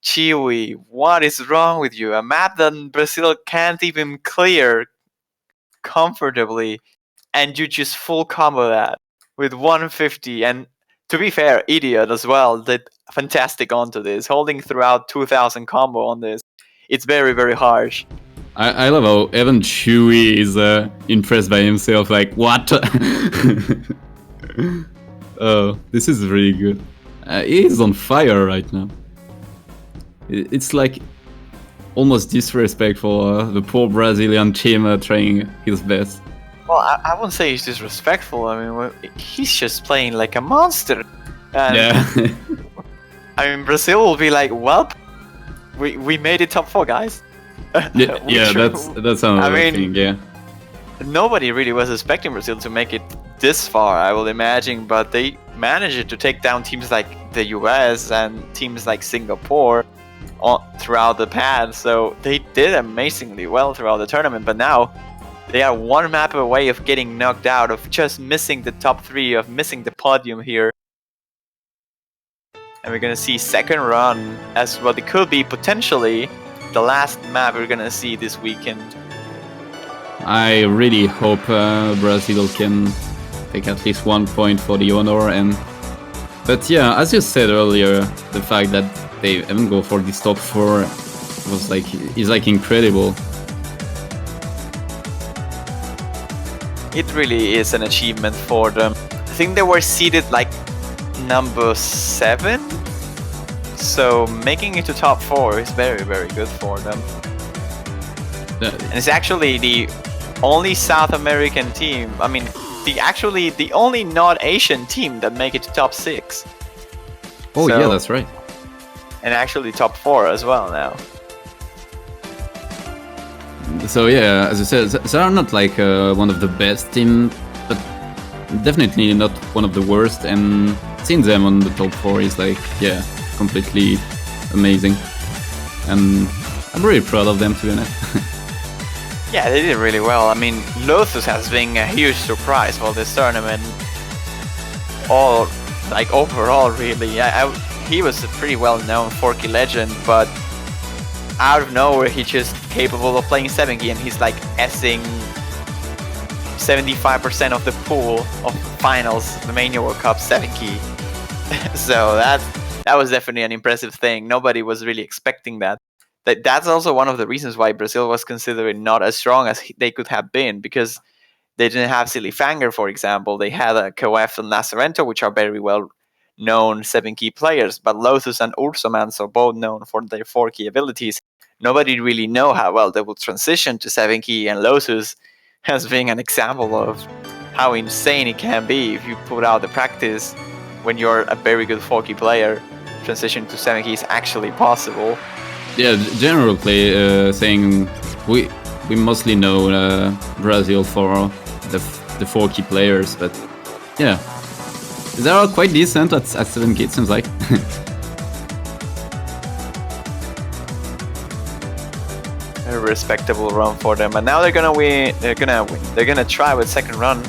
Chewie, what is wrong with you? A map that Brazil can't even clear comfortably, and you just full combo that with 150. And to be fair, Idiot as well did fantastic onto this, holding throughout 2000 combo on this. It's very, very harsh. I love how even Chewie is impressed by himself, like, what? Oh, this is really good. He is on fire right now. It's like almost disrespect for the poor Brazilian team trying his best. Well, I wouldn't say he's disrespectful. I mean, he's just playing like a monster. And yeah. I mean, Brazil will be like, well, we made it top 4, guys. Yeah, that's another thing, yeah. Nobody really was expecting Brazil to make it this far, I will imagine, but they managed to take down teams like the US and teams like Singapore throughout the pad, so they did amazingly well throughout the tournament, but now they are one map away of getting knocked out, of just missing the top 3, of missing the podium here. And we're gonna see second run as what it could be potentially the last map we're gonna see this weekend. I really hope Brazil can take at least 1 point for the honor. But yeah, as you said earlier, the fact that they even go for this top 4 is like incredible. It really is an achievement for them. I think they were seeded like number 7, so making it to top 4 is very, very good for them. And it's actually the only South American team, I mean, the only not Asian team that make it to top 6. Oh, So- yeah, that's right. And actually top 4 as well now. So yeah, as you said, they are not like one of the best team, but definitely not one of the worst. And seeing them on the top 4 is like, yeah, completely amazing. And I'm really proud of them, to be honest. Yeah, they did really well. I mean, Lotus has been a huge surprise for this tournament. Overall, really. He was a pretty well-known Forky legend, but out of nowhere, he's just capable of playing 7-key, and he's like S-ing 75% of the pool of finals, the Mania World Cup 7-key. So that was definitely an impressive thing. Nobody was really expecting that. That's also one of the reasons why Brazil was considered not as strong as they could have been, because they didn't have Silly Fanger, for example. They had a Coef and Lazarento, which are very well known 7-key players, but Lotus and Ursomans are both known for their 4-key abilities. Nobody really know how well they will transition to 7-key, and Lotus has been an example of how insane it can be if you put out the practice. When you're a very good 4-key player, transition to 7-key is actually possible. Yeah, general play saying we mostly know Brazil for the 4-key players, but yeah, they are quite decent at 7-key, it seems like. A respectable run for them, and now they're gonna win. They're gonna try with second run.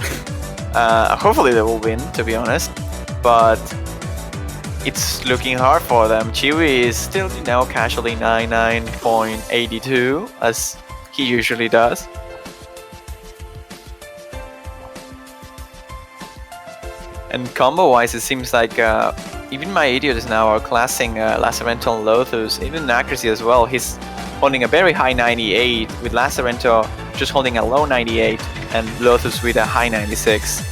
Hopefully they will win, to be honest, but it's looking hard for them. Chewy is still, casually 99.82 as he usually does. And combo-wise, it seems like even my idiots now are classing Lazarento and Lotus, even accuracy as well. He's holding a very high 98, with Lazarento just holding a low 98, and Lotus with a high 96.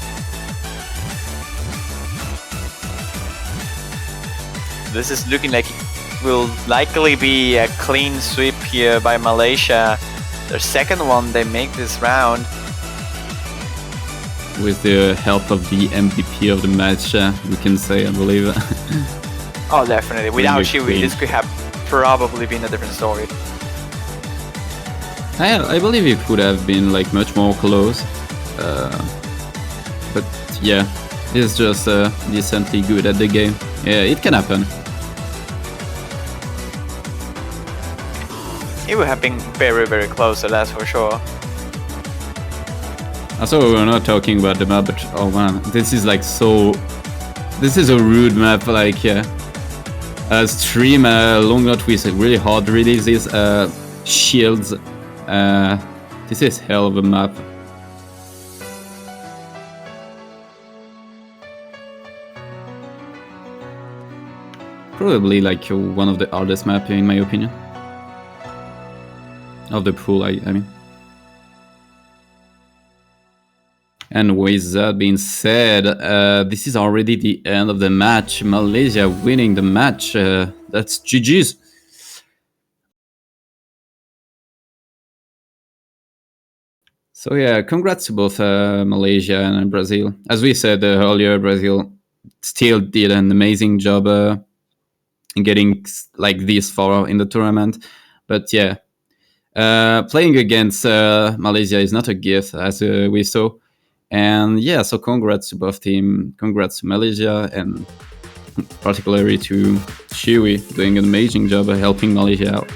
This is looking like it will likely be a clean sweep here by Malaysia. Their second one they make this round. With the help of the MVP of the match, we can say, I believe. Oh, definitely. Without Really Chewy, clean. this could have probably been a different story. I believe it could have been like much more close, but yeah, he's just decently good at the game. Yeah, it can happen. It would have been very, very close, so that's for sure. Also, we're not talking about the map, but oh man, this is like so. This is a rude map. Like, stream long not with really hard releases, shields. This is hell of a map. Probably like one of the hardest map in my opinion. Of the pool, I mean. And with that being said, this is already the end of the match. Malaysia winning the match. That's GG's. So yeah, congrats to both Malaysia and Brazil. As we said earlier, Brazil still did an amazing job in getting like this far in the tournament. But yeah, playing against Malaysia is not a gift, as we saw. And yeah, so congrats to both teams. Congrats to Malaysia, and particularly to Chewy doing an amazing job of helping Malaysia out.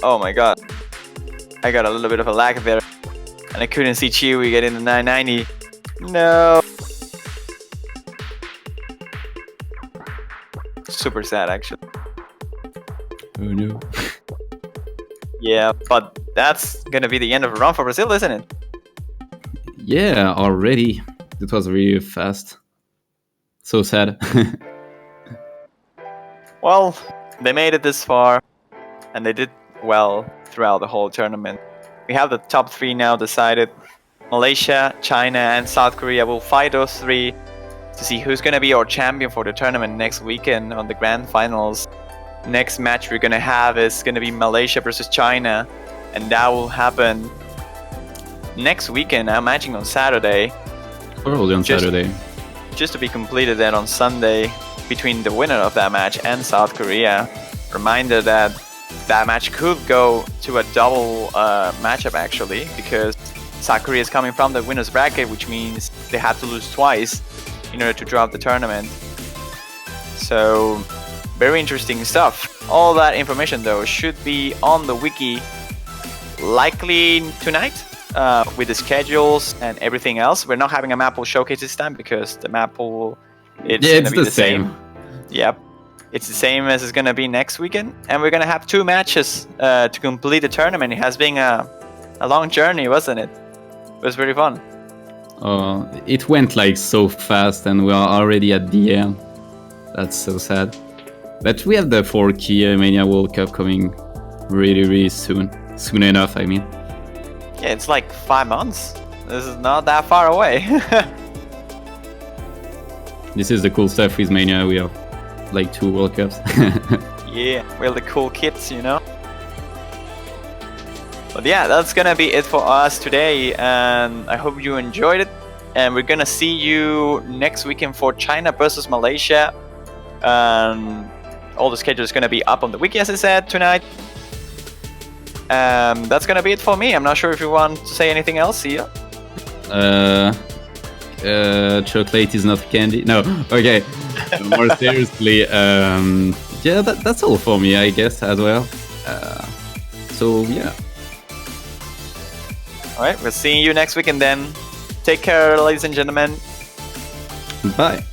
Oh my god. I got a little bit of a lag there, and I couldn't see Chewy get in the 990. No. Super sad, actually. Oh no. Yeah, but that's gonna be the end of a run for Brazil, isn't it? Yeah, already. It was really fast. So sad. Well, they made it this far, and they did well throughout the whole tournament. We have the top 3 now decided. Malaysia, China, and South Korea will fight those 3 to see who's going to be our champion for the tournament next weekend on the grand finals. Next match we're going to have is going to be Malaysia versus China, and that will happen next weekend. I'm imagining on Saturday. Probably on Saturday. Just to be completed then on Sunday between the winner of that match and South Korea. Reminder that that match could go to a double matchup actually, because South Korea is coming from the winner's bracket, which means they have to lose twice in order to drop the tournament. So very interesting stuff. All that information though should be on the wiki likely tonight with the schedules and everything else. We're not having a map pool showcase this time because the map pool it's the same. Yep. It's the same as it's gonna be next weekend, and we're gonna have 2 matches to complete the tournament. It has been a long journey, wasn't it? It was very fun. It went like so fast, and we are already at the end. That's so sad. But we have the 4K Mania World Cup coming really soon. Soon enough, I mean. Yeah, it's like 5 months. This is not that far away. This is the cool stuff with Mania. We have like 2 World Cups. Yeah, we're the cool kids, you know. But yeah, that's gonna be it for us today, and I hope you enjoyed it. And we're gonna see you next weekend for China versus Malaysia. All the schedule is gonna be up on the wiki, as I said, tonight. That's gonna be it for me. I'm not sure if you want to say anything else here. Chocolate is not candy. No, okay. More seriously, yeah, that's all for me, I guess, as well. So yeah. Alright, we'll see you next weekend then. Take care, ladies and gentlemen. Bye.